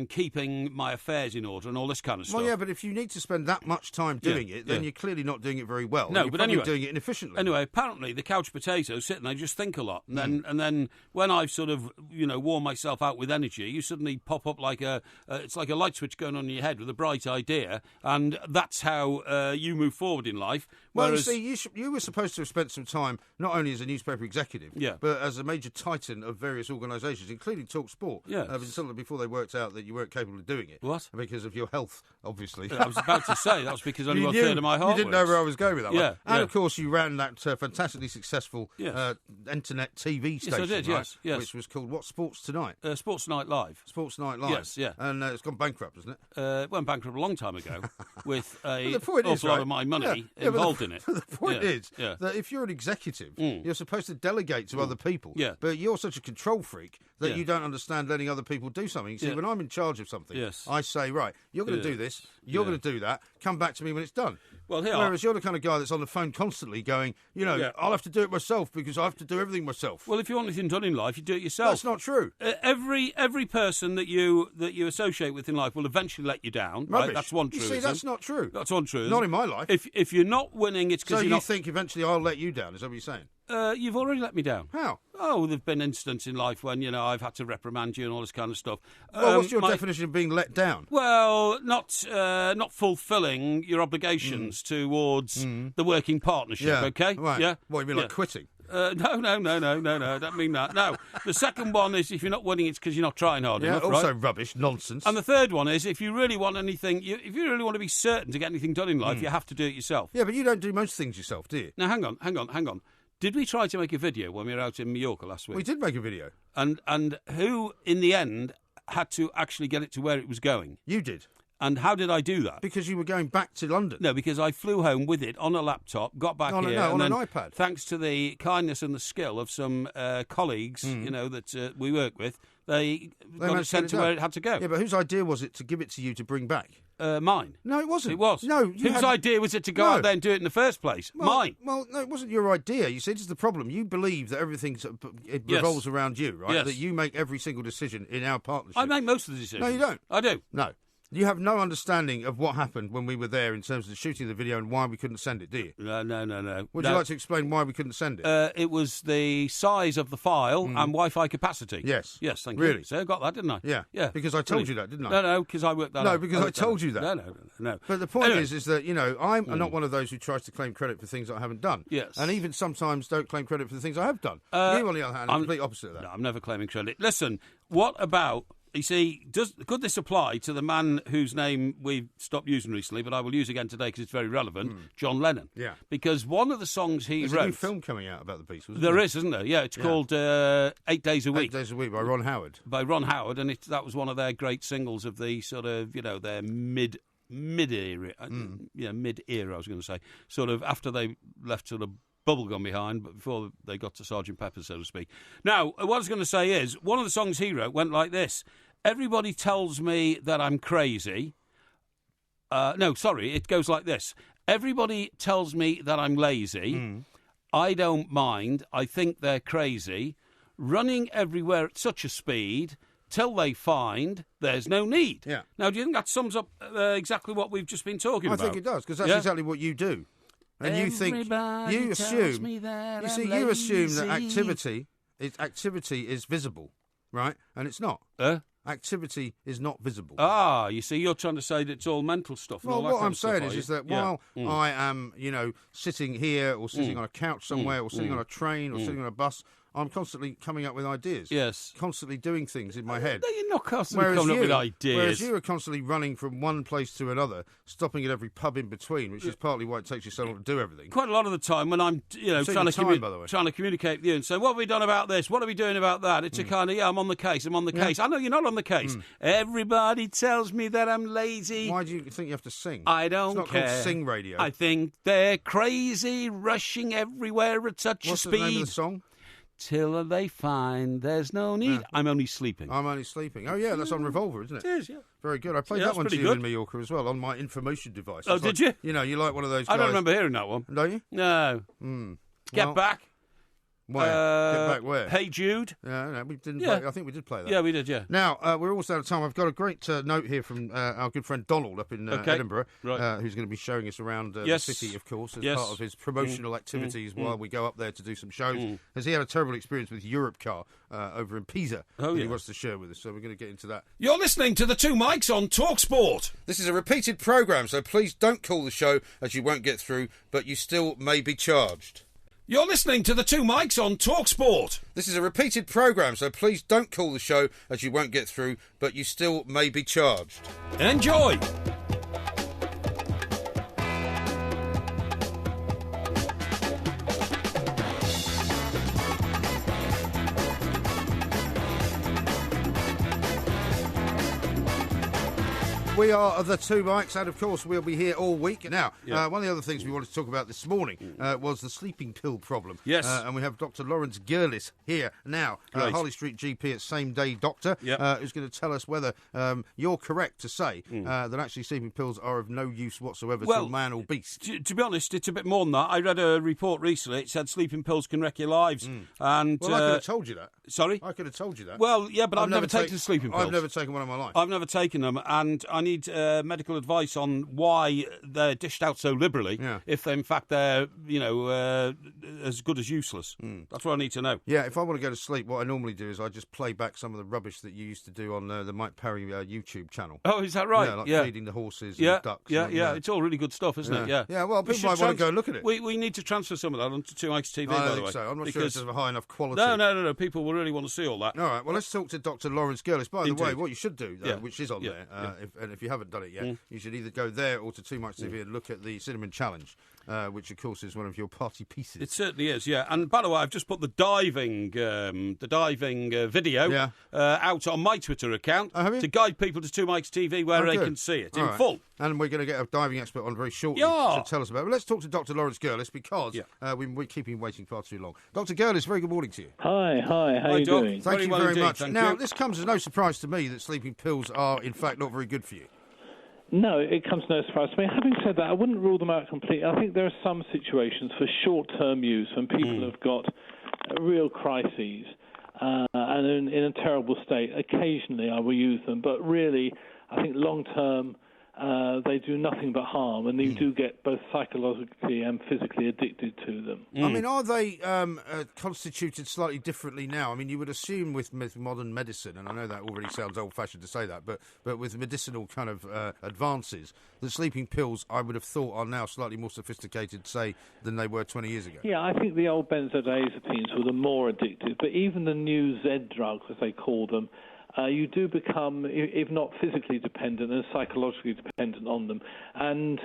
keeping my affairs in order and all this kind of stuff. Well, yeah, but if you need to spend that much time doing it, then you're clearly not doing it very well. No, you're but probably anyway, doing it inefficiently. Anyway, apparently the couch potatoes sit and they just think a lot, and then when I've sort of worn myself out with energy, you suddenly pop up like it's like a light switch going on in your head with a bright idea, and that's how you move forward in life. Well, Whereas, you see, you were supposed to have spent some time not only as a newspaper executive, but as a major titan of various organisations, including Talk Sport. Before they worked out that you weren't capable of doing it. What? Because of your health, obviously. I was about to say that was because only 1/3 of my heart. You didn't know where I was going with that one. And of course, you ran that fantastically successful internet TV station. Yes, I did. Right? Yes. Which was called What Sports Tonight? Sports Night Live. Sports Night Live. Yes, yeah. And it's gone bankrupt, hasn't it? It went bankrupt a long time ago with an awful lot of my money involved in it. The point is that if you're an executive, you're supposed to delegate to other people. Yeah. But you're such a control freak that you don't understand letting other people do something. You see, when I'm in charge of something, I say, right, you're going to do this, you're going to do that, come back to me when it's done. Well, Whereas you're the kind of guy that's on the phone constantly going, I'll have to do it myself because I have to do everything myself. Well, if you want anything done in life, you do it yourself. That's not true. Every person that you associate with in life will eventually let you down. Rubbish. Right? That's one truism. You see, that's not true. That's one truism. Not in my life. If you're not winning, it's because you you're not... think eventually I'll let you down, is that what you're saying? You've already let me down. How? Oh, there've been instances in life when, I've had to reprimand you and all this kind of stuff. Well, what's your definition of being let down? Well, not fulfilling your obligations towards the working partnership, okay? Right. Yeah? What, you mean like quitting? No, I don't mean that. No. The second one is if you're not winning, it's because you're not trying hard enough, also right? rubbish, nonsense. And the third one is if you really want anything, if you really want to be certain to get anything done in life, you have to do it yourself. Yeah, but you don't do most things yourself, do you? Now, hang on. Did we try to make a video when we were out in Mallorca last week? We did make a video. And who, in the end, had to actually get it to where it was going? You did. And how did I do that? Because you were going back to London. No, because I flew home with it on a laptop, got back here. On and an iPad. Thanks to the kindness and the skill of some colleagues, that we work with, they got it sent to where it had to go. Yeah, but whose idea was it to give it to you to bring back? Mine. No, it wasn't. It was. No. Whose idea was it to go out there and do it in the first place? Mine. Well, no, it wasn't your idea. You see, this is the problem. You believe that everything revolves around you, right? Yes. That you make every single decision in our partnership. I make most of the decisions. No, you don't. I do. No. You have no understanding of what happened when we were there in terms of the shooting of the video and why we couldn't send it, do you? No. Would you like to explain why we couldn't send it? It was the size of the file and Wi-Fi capacity. Yes. Yes, thank you. Really? So I got that, didn't I? Yeah. Because I told you that, didn't I? No, because I worked that out. No, because I told you that. No. But the point is that, I'm not one of those who tries to claim credit for things I haven't done. Yes. And even sometimes don't claim credit for the things I have done. You, on the other hand, are the complete opposite of that. No, I'm never claiming credit. Listen, what about... You see, could this apply to the man whose name we've stopped using recently, but I will use again today because it's very relevant, John Lennon? Yeah. Because one of the songs he wrote... wrote... There's a new film coming out about the Beatles, There is, isn't there? Yeah, it's called 8 Days a Week. 8 Days a Week by Ron Howard. By Ron Howard, and that was one of their great singles of the sort of, their mid-era, mid-era, I was going to say, sort of after they left sort of bubblegum behind, but before they got to Sgt. Pepper, so to speak. Now, what I was going to say is, one of the songs he wrote went like this. Everybody tells me that I'm crazy. It goes like this. Everybody tells me that I'm lazy. I don't mind. I think they're crazy. Running everywhere at such a speed till they find there's no need. Yeah. Now, do you think that sums up exactly what we've just been talking about? I think it does, because that's exactly what you do. And you think, you assume that activity is visible, right? And it's not. Activity is not visible. Ah, you see, you're trying to say that it's all mental stuff. Well, what I'm saying is that while I am, sitting here or sitting on a couch somewhere or sitting on a train or sitting on a bus, I'm constantly coming up with ideas. Yes. Constantly doing things in my head. No, you're not constantly coming up with ideas. Whereas you are constantly running from one place to another, stopping at every pub in between, which is partly why it takes you so long to do everything. Quite a lot of the time when I'm, trying to communicate with you and say, what have we done about this? What are we doing about that? It's a kind of, I'm on the case. I know you're not on the case. Everybody tells me that I'm lazy. Why do you think you have to sing? I don't care. It's not called Sing Radio. I think they're crazy, rushing everywhere at such a speed. What's the name of the song? Till they find there's no need. Yeah. I'm only sleeping. Oh, yeah, that's on Revolver, isn't it? It is, yeah. Very good. I played that one to you in Mallorca as well, on my information device. Oh, did you? You like one of those guys. I don't remember hearing that one. Don't you? No. Get Back. Where? Get Back where? Hey Jude. Yeah, no, we didn't. Play, I think we did play that. Yeah, we did. Yeah. Now we're almost out of time. I've got a great note here from our good friend Donald up in Edinburgh, who's going to be showing us around the city, of course, as part of his promotional activities while we go up there to do some shows. As he had a terrible experience with Europcar over in Pisa, he wants to share with us. So we're going to get into that. You're listening to the Two Mics on TalkSport. This is a repeated programme, so please don't call the show, as you won't get through, but you still may be charged. You're listening to the Two Mics on TalkSport. This is a repeated programme, so please don't call the show, as you won't get through, but you still may be charged. Enjoy. We are the Two Mics, and of course we'll be here all week. Now, one of the other things we wanted to talk about this morning was the sleeping pill problem. Yes. And we have Dr. Lawrence Gurlis here now, Harley Street GP at Same Day Doctor, who's going to tell us whether you're correct to say that actually sleeping pills are of no use whatsoever to man or beast. To be honest, it's a bit more than that. I read a report recently. It said sleeping pills can wreck your lives. And well, I could have told you that. Sorry? I could have told you that. Well, yeah, but I've never taken a sleeping pill. I've never taken one in my life. I've never taken them, and I need medical advice on why they're dished out so liberally. Yeah. If in fact they're as good as useless. That's what I need to know. Yeah, if I want to go to sleep, what I normally do is I just play back some of the rubbish that you used to do on the Mike Parry YouTube channel. Oh, is that right? Yeah, like feeding the horses and the ducks. Yeah. It's all really good stuff, isn't it? Yeah. Yeah, well, people might want to go look at it. We need to transfer some of that onto 2 Mikes TV, by the way. I think so. I'm not sure it's of a high enough quality. No. People will really want to see all that. All right, well, let's talk to Dr. Lawrence Gurlis. By the Indeed. way, what you should do, which is on there, if you haven't done it yet, you should either go there or to 2 Mikes TV and look at the Cinnamon Challenge, which, of course, is one of your party pieces. It certainly is, yeah. And by the way, I've just put the diving video out on my Twitter account to guide people to 2 Mikes TV where they can see it in full. And we're going to get a diving expert on very shortly to tell us about it. But let's talk to Dr. Lawrence Gurlis because we're keeping waiting far too long. Dr. Gurlis, very good morning to you. Hi, how are you doing? Thank you well very indeed, much. thank Now, you. this comes as no surprise to me that sleeping pills are, in fact, not very good for you. No, it comes no surprise to me. Having said that, I wouldn't rule them out completely. I think there are some situations for short-term use when people have got real crises and in a terrible state. Occasionally I will use them, but really I think long-term they do nothing but harm, and you do get both psychologically and physically addicted to them. I mean, are they constituted slightly differently now? I mean, you would assume with modern medicine, and I know that already sounds old-fashioned to say that, but with medicinal kind of advances, the sleeping pills, I would have thought, are now slightly more sophisticated, say, than they were 20 years ago. Yeah, I think the old benzodiazepines were the more addictive, but even the new Z drugs, as they call them, you do become, if not physically dependent, and psychologically dependent on them. And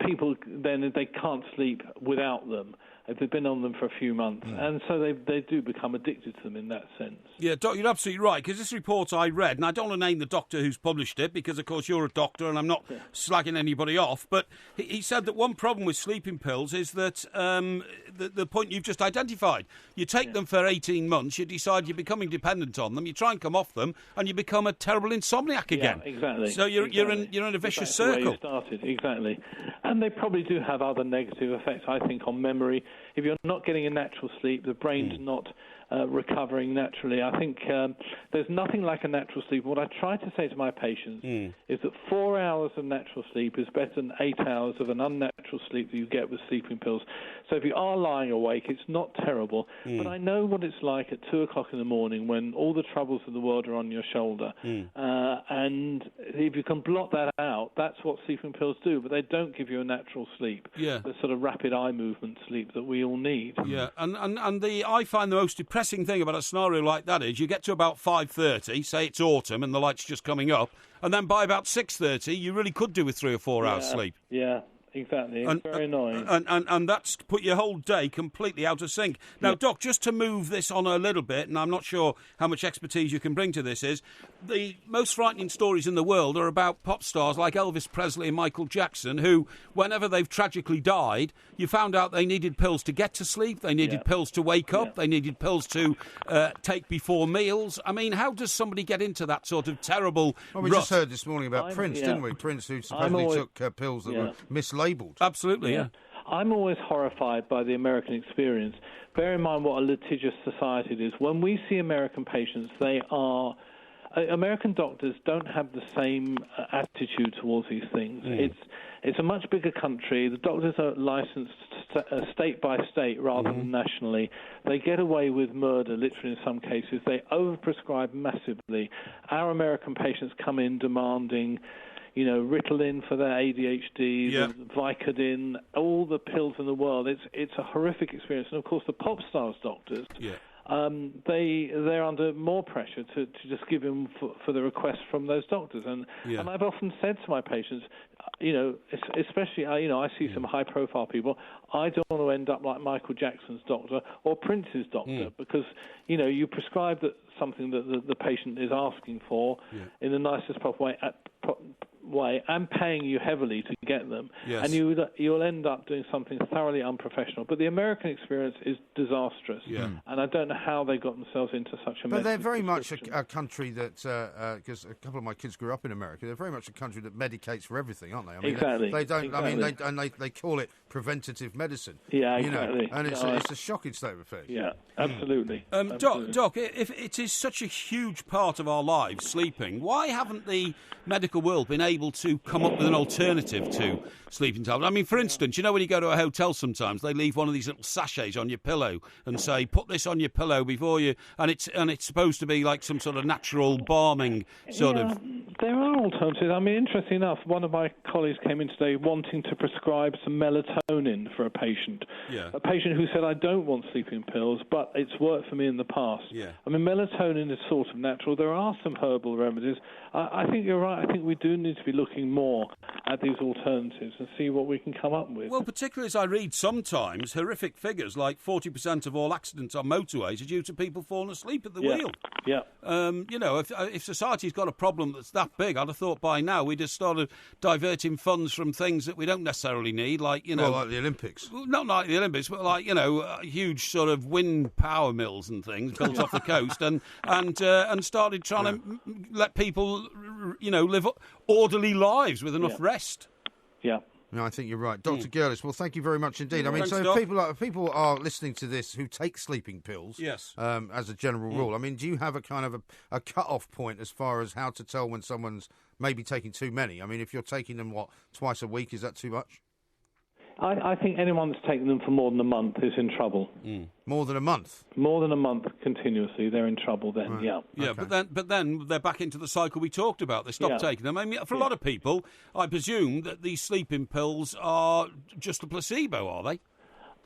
people then, they can't sleep without them if they've been on them for a few months. And so they do become addicted to them in that sense. Yeah, Doc, you're absolutely right, because this report I read, and I don't want to name the doctor who's published it, because, of course, you're a doctor, and I'm not slagging anybody off, but he said that one problem with sleeping pills is that the point you've just identified. You take them for 18 months, you decide you're becoming dependent on them, you try and come off them, and you become a terrible insomniac again. Yeah, exactly. So you're in a vicious circle. Where you started, exactly. And they probably do have other negative effects, I think, on memory. If you're not getting a natural sleep, the brain's not recovering naturally. I think there's nothing like a natural sleep. What I try to say to my patients is that 4 hours of natural sleep is better than 8 hours of an unnatural sleep that you get with sleeping pills. So if you are lying awake, it's not terrible. But I know what it's like at 2 o'clock in the morning when all the troubles of the world are on your shoulder. And if you can blot that out, that's what sleeping pills do. But they don't give you a natural sleep. Yeah. The sort of rapid eye movement sleep that we all need. Yeah, and I find the most depressing thing about a scenario like that is you get to about 5:30, say it's autumn and the light's just coming up, and then by about 6:30 you really could do with 3 or 4 hours sleep. Yeah. Exactly. It's very annoying. And that's put your whole day completely out of sync. Now, Doc, just to move this on a little bit, and I'm not sure how much expertise you can bring to this, is the most frightening stories in the world are about pop stars like Elvis Presley and Michael Jackson, who, whenever they've tragically died, you found out they needed pills to get to sleep, they needed pills to wake up, they needed pills to take before meals. I mean, how does somebody get into that sort of terrible Well, we rut? just heard this morning about Prince, didn't we? Prince, who supposedly took pills that were mislabelled. Absolutely, yeah. I'm always horrified by the American experience. Bear in mind what a litigious society it is. When we see American patients, they are... American doctors don't have the same attitude towards these things. It's a much bigger country. The doctors are licensed state by state rather than nationally. They get away with murder, literally in some cases. They overprescribe massively. Our American patients come in demanding... Ritalin for their ADHD, Vicodin, all the pills in the world. It's a horrific experience. And, of course, the pop stars doctors, they're under more pressure to just give in for the request from those doctors. And I've often said to my patients, especially, I see some high-profile people, I don't want to end up like Michael Jackson's doctor or Prince's doctor because, you prescribe something that the patient is asking for in the nicest proper way and paying you heavily to get them, and you'll end up doing something thoroughly unprofessional. But the American experience is disastrous, and I don't know how they got themselves into such a mess. But they're very much a country that, because a couple of my kids grew up in America, they're very much a country that medicates for everything, aren't they? I mean, exactly. They don't. Exactly. I mean, they call it preventative medicine. Yeah, exactly. And it's a shocking state of affairs. Yeah, absolutely. Doc, if it is such a huge part of our lives, sleeping, why haven't the medical world been able able to come up with an alternative to sleeping tablets. I mean, for instance, you know when you go to a hotel sometimes, they leave one of these little sachets on your pillow and say, put this on your pillow before you... And it's supposed to be like some sort of natural balming sort of... There are alternatives. I mean, interestingly enough, one of my colleagues came in today wanting to prescribe some melatonin for a patient. Yeah. A patient who said, I don't want sleeping pills, but it's worked for me in the past. Yeah. I mean, melatonin is sort of natural. There are some herbal remedies. I think you're right. I think we do need to be looking more at these alternatives and see what we can come up with. Well, particularly as I read sometimes horrific figures, like 40% of all accidents on motorways are due to people falling asleep at the wheel. Yeah. You know, if society's got a problem that's that big, I'd have thought by now we'd have started diverting funds from things that we don't necessarily need, like, you know... Well, like the Olympics. Not like the Olympics, but like, you know, huge sort of wind power mills and things built off the coast and started trying to let people, you know, live orderly lives with enough rest. Yeah. No, I think you're right. Dr. Gerlis, well, thank you very much indeed. I mean, Thanks, so Doc. if people are listening to this who take sleeping pills, Yes. As a general rule, I mean, do you have a kind of a cut-off point as far as how to tell when someone's maybe taking too many? I mean, if you're taking them, twice a week, is that too much? I think anyone that's taken them for more than a month is in trouble. More than a month? More than a month continuously, they're in trouble then, Right. yeah. Yeah, Okay. but then they're back into the cycle we talked about. They stop taking them. I mean, for a lot of people, I presume that these sleeping pills are just a placebo, are they?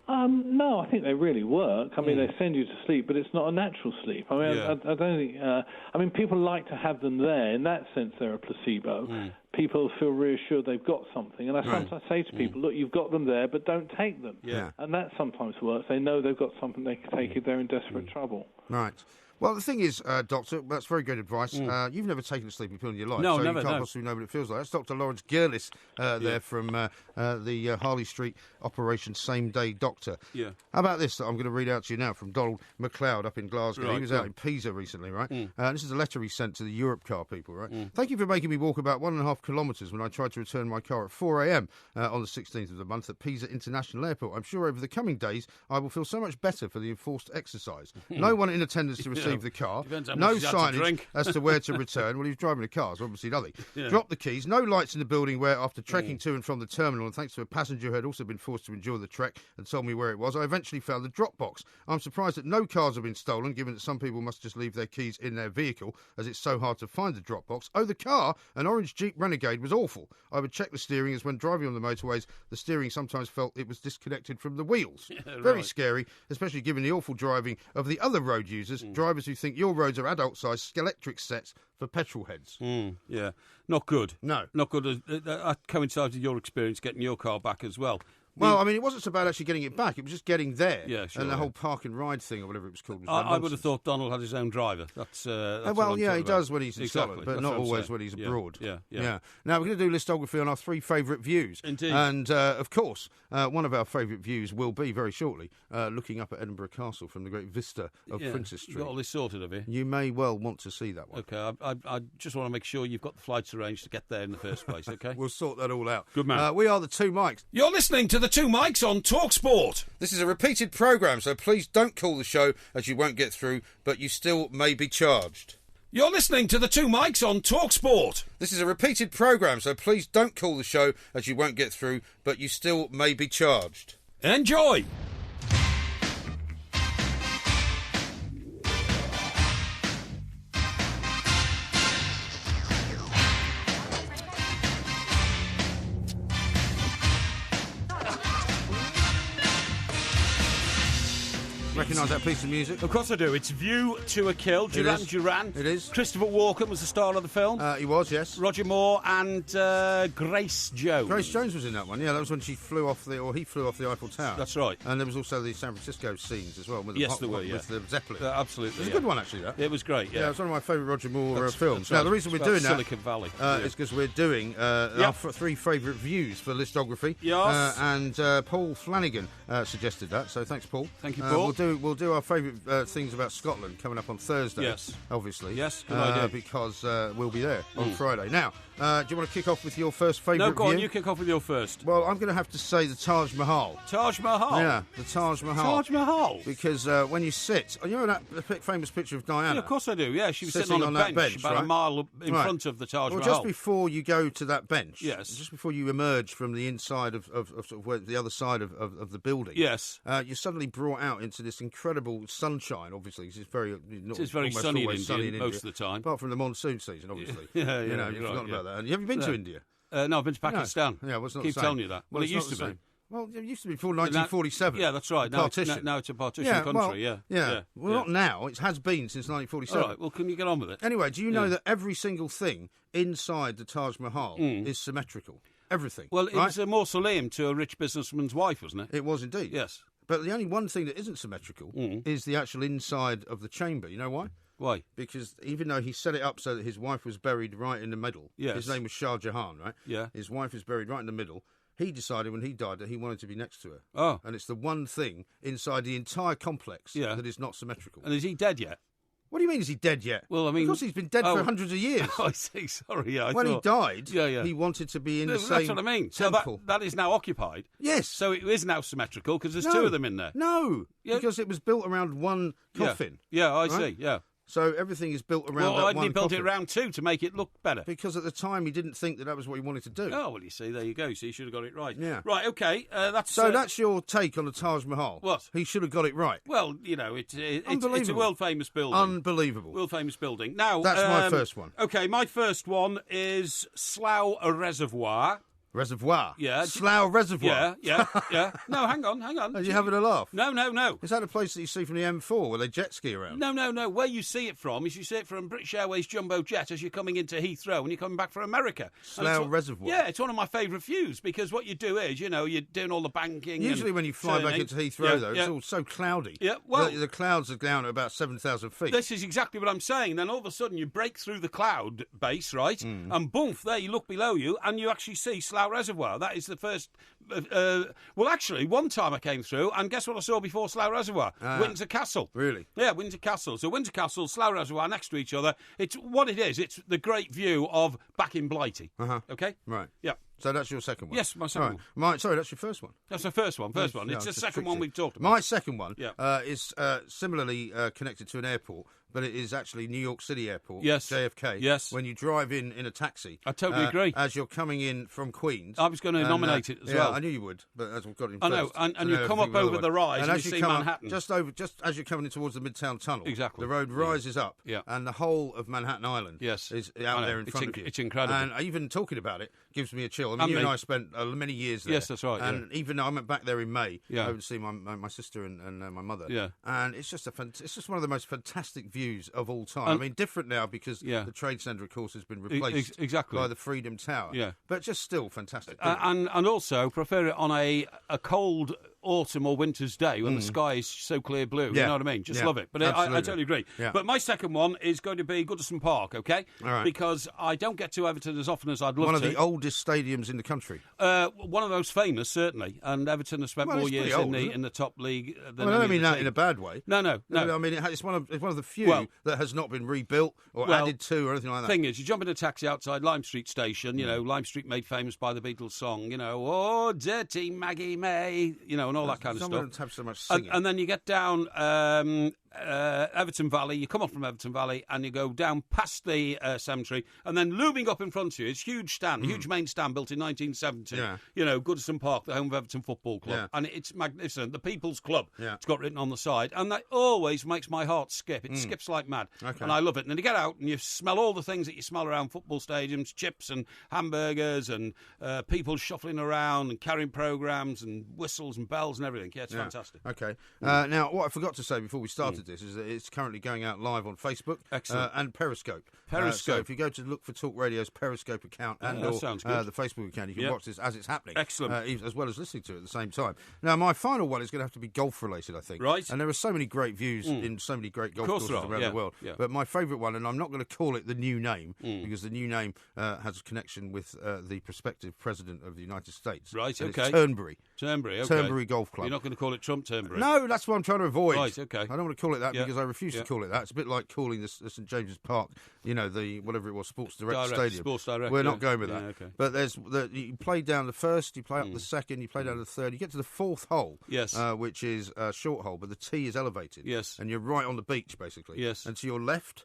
No, I think they really work. I mean, they send you to sleep, but it's not a natural sleep. I mean, Yeah. I don't think... I mean, people like to have them there. In that sense, they're a placebo. People feel reassured they've got something. And I sometimes say to people, look, you've got them there, but don't take them. Yeah. And that sometimes works. They know they've got something they can take if they're in desperate trouble. Right. Well, the thing is, Doctor, that's very good advice. You've never taken a sleeping pill in your life, No, so never, you can't no. possibly know what it feels like. That's Dr. Lawrence Gerlis there from the Harley Street Operation Same Day Doctor. Yeah. How about this that I'm going to read out to you now from Donald McLeod up in Glasgow. Right, He was go out on. in Pisa recently, right? This is a letter he sent to the Europe car people, right? Thank you for making me walk about 1.5 kilometres when I tried to return my car at 4 a.m. On the 16th of the month at Pisa International Airport. I'm sure over the coming days I will feel so much better for the enforced exercise. No one in attendance to receive the car. Depends how No much he's had to signage drink. as to where to return. Well, he was driving a car, so obviously nothing. Yeah. Drop the keys. No lights in the building where, after trekking to and from the terminal, and thanks to a passenger who had also been forced to endure the trek and told me where it was, I eventually found the drop box. I'm surprised that no cars have been stolen, given that some people must just leave their keys in their vehicle, as it's so hard to find the drop box. Oh, the car, an orange Jeep Renegade, was awful. I would check the steering, as when driving on the motorways, the steering sometimes felt it was disconnected from the wheels. Very scary, especially given the awful driving of the other road users, drivers who think your roads are adult-sized electric sets for petrol heads. Yeah, not good. No. Not good. That coincides with your experience getting your car back as well. Well, I mean, it wasn't so bad actually getting it back. It was just getting there. Yeah, sure, And the yeah. whole park and ride thing, or whatever it was called. Was I would have thought Donald had his own driver. That's what well, I'm yeah, talking he about. does when he's in Exactly. Scotland, but That's not what I'm always saying. when he's Yeah, abroad. Yeah. Now, we're going to do listography on our 3 favourite views. Indeed. And, of course, one of our favourite views will be, very shortly, looking up at Edinburgh Castle from the great vista of Princess You Street. got all this sorted, have you? You may well want to see that one. Okay, I just want to make sure you've got the flights arranged to get there in the first place, okay? We'll sort that all out. Good man. We are the Two Mics. You're listening to the Two Mics on TalkSport. This is a repeated programme, so please don't call the show, as you won't get through, but you still may be charged. You're listening to the Two Mics on TalkSport. This is a repeated programme, so please don't call the show, as you won't get through, but you still may be charged. Enjoy. Recognise that piece of music? Of course I do. It's View to a Kill. Duran is. Duran. It is. Christopher Walken was the star of the film. He was, yes. Roger Moore and Grace Jones. Grace Jones was in that one, yeah. That was when she flew off he flew off the Eiffel Tower. That's right. And there was also the San Francisco scenes as well. With Yes, there were, yeah. With the Zeppelin. Absolutely. It was a yeah. good one, actually, that. It was great, yeah. Yeah, it's one of my favourite Roger Moore That's- films. that's Now, right. the reason we're It's doing about that Silicon Valley. is because we're doing our Yep. 3 favourite views for listography. Yes. And Paul Flanagan suggested that, so thanks, Paul. Thank you, Paul. We'll do we'll do our favourite things about Scotland coming up on Thursday. Yes. Obviously. Yes, good idea. Because we'll be there on Friday. Now, do you want to kick off with your first favourite No, go on, view? you kick off with your first. Well, I'm going to have to say the Taj Mahal. Taj Mahal? Yeah, the Taj Mahal. Taj Mahal? Because when you sit... You know that famous picture of Diana? Yeah, of course I do. Yeah, she was Sitting sitting on on a that bench, bench, about right? a mile in front of the Taj Well, Mahal. just before you go to that bench, Yes. just before you emerge from the inside of sort of where, the other side of the building, Yes. you're suddenly brought out into this incredible sunshine, obviously, 'cause it's very, almost sunny in India most of the time. apart from the monsoon season, obviously. Yeah, you know, you're you've right, forgotten yeah. about that. And have you been to India? No, I've been to Pakistan. Yeah, well, it's not Keep the same. telling you that. Well, it it's used not to the be. same. Well, it used to be before 1947. Yeah, that's right. Now it's, Partition. now it's a partition country, well, yeah. Well, not now. It has been since 1947. All right, well, can you get on with it? Anyway, do you know that every single thing inside the Taj Mahal is symmetrical? Everything. Well, it right? was a mausoleum to a rich businessman's wife, wasn't it? It was indeed. Yes. But the only one thing that isn't symmetrical is the actual inside of the chamber. You know why? Why? Because even though he set it up so that his wife was buried right in the middle, Yes. his name was Shah Jahan, right? Yeah. His wife was buried right in the middle. He decided when he died that he wanted to be next to her. Oh. And it's the one thing inside the entire complex that is not symmetrical. And is he dead yet? What do you mean, is he dead yet? Well, I mean... Of course he's been dead for hundreds of years. Oh, I see, sorry, yeah. When he died, Yeah. he wanted to be in the That's same what I mean. temple. So that is now occupied. Yes. So it is now symmetrical because there's No. two of them in there. No, Yeah. because it was built around one coffin. Yeah, I right? see, yeah. So everything is built around Well, that why one didn't he build coffin. it around two to make it look better? Because at the time he didn't think that was what he wanted to do. Oh, well, you see, there you go. So you should have got it right. Yeah. Right, okay. That's So that's your take on the Taj Mahal. What? He should have got it right. Well, you know, it's a Unbelievable. world-famous building. Unbelievable. World-famous building. Now, That's my first one. Okay, my first one is Slough Reservoir. Reservoir. Yeah. Slough Reservoir. Yeah. No, hang on. Are you having a laugh? No. Is that a place that you see from the M4 where they jet ski around? No. Where you see it from is you see it from British Airways Jumbo Jet as you're coming into Heathrow and you're coming back from America. Slough Reservoir. Yeah, it's one of my favourite views because what you do is, you know, you're doing all the banking. Usually and when you fly back turning. into Heathrow, though, it's all so cloudy. Yeah, well... The clouds are down at about 7,000 feet. This is exactly what I'm saying. Then all of a sudden you break through the cloud base, right? And boom, there you look below you and you actually see Slough Reservoir. That is the first... well, actually, one time I came through and guess what I saw before Slough Reservoir? Windsor Castle. Really? Yeah, Windsor Castle. So Windsor Castle, Slough Reservoir next to each other. It's what it is. It's the great view of back in Blighty. Okay? Right. Yeah. So that's your second one? Yes, my second one. Sorry, that's your first one. That's the first one. First one. Yeah, It's the just second tricked one you. we've talked about. My second one Yeah. is similarly connected to an airport, but it is actually New York City Airport, Yes. JFK. Yes. When you drive in a taxi. I totally agree. As you're coming in from Queens. I was going to nominate it as yeah, well. I knew you would, but as we've got in I know, first, and you come up over the rise and as you see come up, Manhattan. just as you're coming in towards the Midtown Tunnel. Exactly. The road rises up. Yeah. And the whole of Manhattan Island Yes. is I out know. there in It's front of you. it's incredible. And even talking about it gives me a chill. I mean, And you and me. I spent many years there. Yes, that's right, And even though I went back there in May, Yeah. over to see my sister and my mother. Yeah. And it's just it's just one of the most fantastic views of all time. I mean, different now because the Trade Centre, of course, has been replaced exactly. by the Freedom Tower. Yeah. But just still fantastic. And also prefer it on a cold autumn or winter's day when the sky is so clear blue. You Yeah. know what I mean? Just Yeah. love it. But I Absolutely. totally agree. Yeah. But my second one is going to be Goodison Park, okay? All right. Because I don't get to Everton as often as I'd love one to. of the oldest stadiums in the country. One of those famous, certainly. And Everton has spent Well, more it's years pretty old, isn't it? in the top league than Well, I don't any mean other that team. in a bad way. No. I mean, it's one of the few Well- that has not been rebuilt or Well, added to or anything like that. Thing is, you jump in a taxi outside Lime Street Station, you know, Lime Street made famous by the Beatles song, you know, oh, dirty Maggie May, you know, and all that kind of Someone stuff. have so much singing. And then you get down Everton Valley, you come up from Everton Valley and you go down past the cemetery and then looming up in front of you is huge stand, huge main stand built in 1970. Yeah. You know, Goodison Park, the home of Everton Football Club. Yeah. And it's magnificent. The People's Club, Yeah. it's got written on the side. And that always makes my heart skip. It skips like mad. Okay. And I love it. And then you get out and you smell all the things that you smell around football stadiums, chips and hamburgers and people shuffling around and carrying programmes and whistles and bells and everything. Yeah, it's fantastic. Okay. Now, what I forgot to say before we started this is that it's currently going out live on Facebook and Periscope. So if you go to look for Talk Radio's Periscope account and that sounds good. the Facebook account, you can watch this as it's happening. Excellent. As well as listening to it at the same time. Now, my final one is going to have to be golf-related, I think. Right. And there are so many great views in so many great golf courses around the world. Yeah. But my favourite one, and I'm not going to call it the new name, because the new name has a connection with the prospective President of the United States. Right, and okay. It's Turnberry. Turnberry, okay. Turnberry golf club. You're not going to call it Trump Turnberry? No, that's what I'm trying to avoid. Right, okay. I don't want to call it that because I refuse to call it that. It's a bit like calling the St James's Park, the whatever it was, Sports Direct Stadium. Sports Direct. We're not going with that. Okay. But you play down the first, you play up the second, you play down the third, you get to the fourth hole, yes, which is a short hole, but the tee is elevated. Yes. And you're right on the beach, basically. Yes. And to your left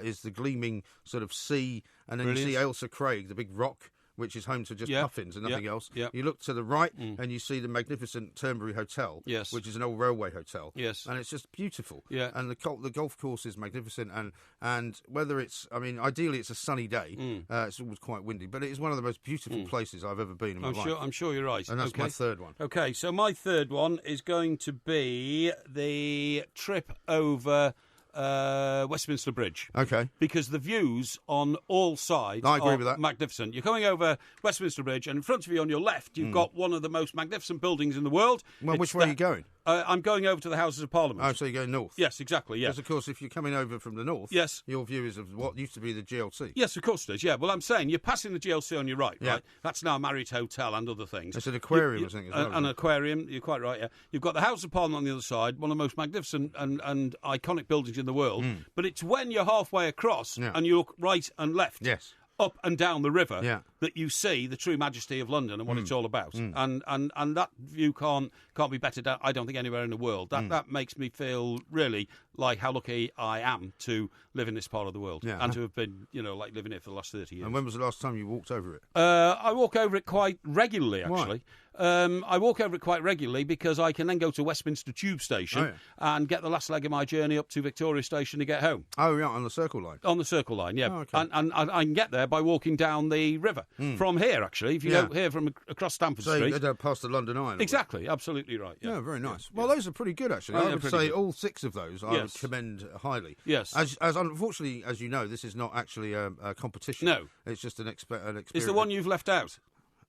is the gleaming sort of sea, and then you see Ailsa Craig, the big rock, which is home to just puffins and nothing else. Yep. You look to the right and you see the magnificent Turnberry Hotel, which is an old railway hotel. Yes. And it's just beautiful. Yeah. And the golf course is magnificent. And whether it's, ideally it's a sunny day. It's always quite windy, but it is one of the most beautiful places I've ever been in my life. I'm sure you're right. And that's my third one. Okay, so my third one is going to be the trip over Westminster Bridge. Okay. Because the views on all sides I agree are with that. magnificent. You're coming over Westminster Bridge, and in front of you on your left, you've got one of the most magnificent buildings in the world. Well, which way are you going? I'm going over to the Houses of Parliament. Oh, so you're going north? Yes, exactly, yes. Because, of course, if you're coming over from the north, your view is of what used to be the GLC. Yes, of course it is, yeah. Well, I'm saying you're passing the GLC on your right, right? That's now a Marriott Hotel and other things. It's an aquarium, I think, as well. An aquarium, you're quite right, yeah. You've got the House of Parliament on the other side, one of the most magnificent and iconic buildings in the world. But it's when you're halfway across and you look right and left. Yes. Up and down the river that you see the true majesty of London and what it's all about, and that view can't be better down, I don't think, anywhere in the world. That makes me feel really like how lucky I am to live in this part of the world and to have been like living here for the last 30 years. And when was the last time you walked over it? I walk over it quite regularly, actually. I walk over it quite regularly because I can then go to Westminster Tube Station and get the last leg of my journey up to Victoria Station to get home. Oh, yeah, on the Circle Line. On the Circle Line, yeah. Oh, okay. And I can get there by walking down the river from here, actually. If you go here from across Stamford Street. So you go past the London Eye. Exactly, absolutely right. Yeah, very nice. Well, those are pretty good, actually. I would say all 6 of those I would commend highly. Yes. As unfortunately, as you know, this is not actually a competition. No. It's just an experience. It's the one you've left out.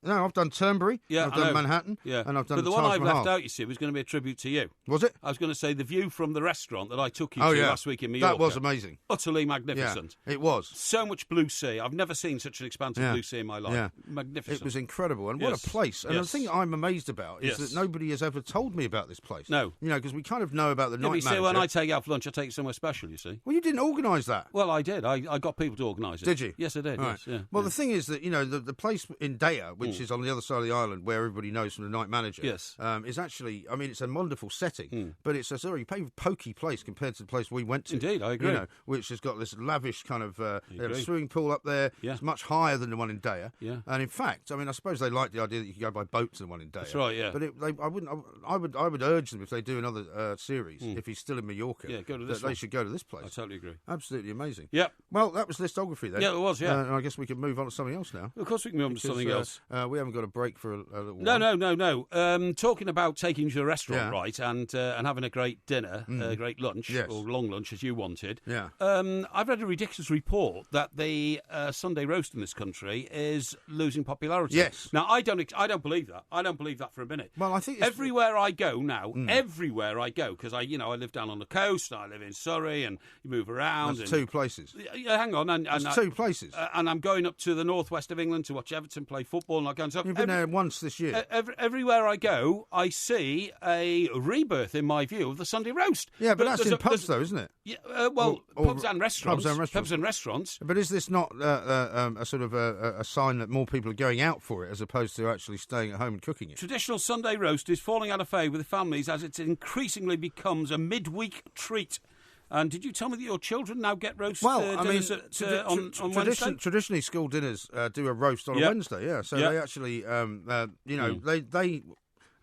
No, I've done Turnberry, I've done Manhattan, and I've done But the one I've left out, you see, was going to be a tribute to you. Was it? I was going to say the view from the restaurant that I took you to last week in Mallorca. That was amazing. Utterly magnificent. Yeah, it was. So much blue sea. I've never seen such an expansive blue sea in my life. Yeah. Magnificent. It was incredible. And what a place. And the thing I'm amazed about is that nobody has ever told me about this place. No. Because we kind of know about the night manager. See, when I take you out for lunch, I take you somewhere special, you see. Well, you didn't organise that. Well, I did. I got people to organise it. Did you? Yes, I did. Right. Yes, well, the thing is that, the place in Daya, which is on the other side of the island, where everybody knows from the night manager, is actually, it's a wonderful setting, but it's a very pokey place compared to the place we went to. Indeed, I agree. Which has got this lavish kind of swimming pool up there. It's much higher than the one in Daya. Yeah. And in fact, I suppose they like the idea that you could go by boat to the one in Daya. That's right, yeah. But I would urge them, if they do another series, if he's still in Mallorca, go to this that they should go to this place. I totally agree. Absolutely amazing. Yep. Well, that was listography then. Yeah, it was, yeah. And I guess we can move on to something else now. Of course we can move on to something else. We haven't got a break for a little while. No. Talking about taking you to a restaurant, right, and having a great dinner, a great lunch, or long lunch as you wanted. Yeah. I've read a ridiculous report that the Sunday roast in this country is losing popularity. Yes. Now I don't believe that. I don't believe that for a minute. Well, I think everywhere I go now, everywhere I go, because I live down on the coast, I live in Surrey, and you move around. That's 2 places. Yeah, hang on, and 2 places. And I'm going up to the northwest of England to watch Everton play football, and I go and stuff. You've been there once this year. Everywhere I go, I see a rebirth, in my view, of the Sunday roast. Yeah, but that's in pubs, though, isn't it? Yeah, pubs and restaurants. Pubs and restaurants. But is this not a sort of a sign that more people are going out for it as opposed to actually staying at home and cooking it? Traditional Sunday roast is falling out of favour with families as it increasingly becomes a midweek treat. And did you tell me that your children now get roast dinners on Wednesday? Traditionally, school dinners do a roast on a Wednesday, So they actually, they...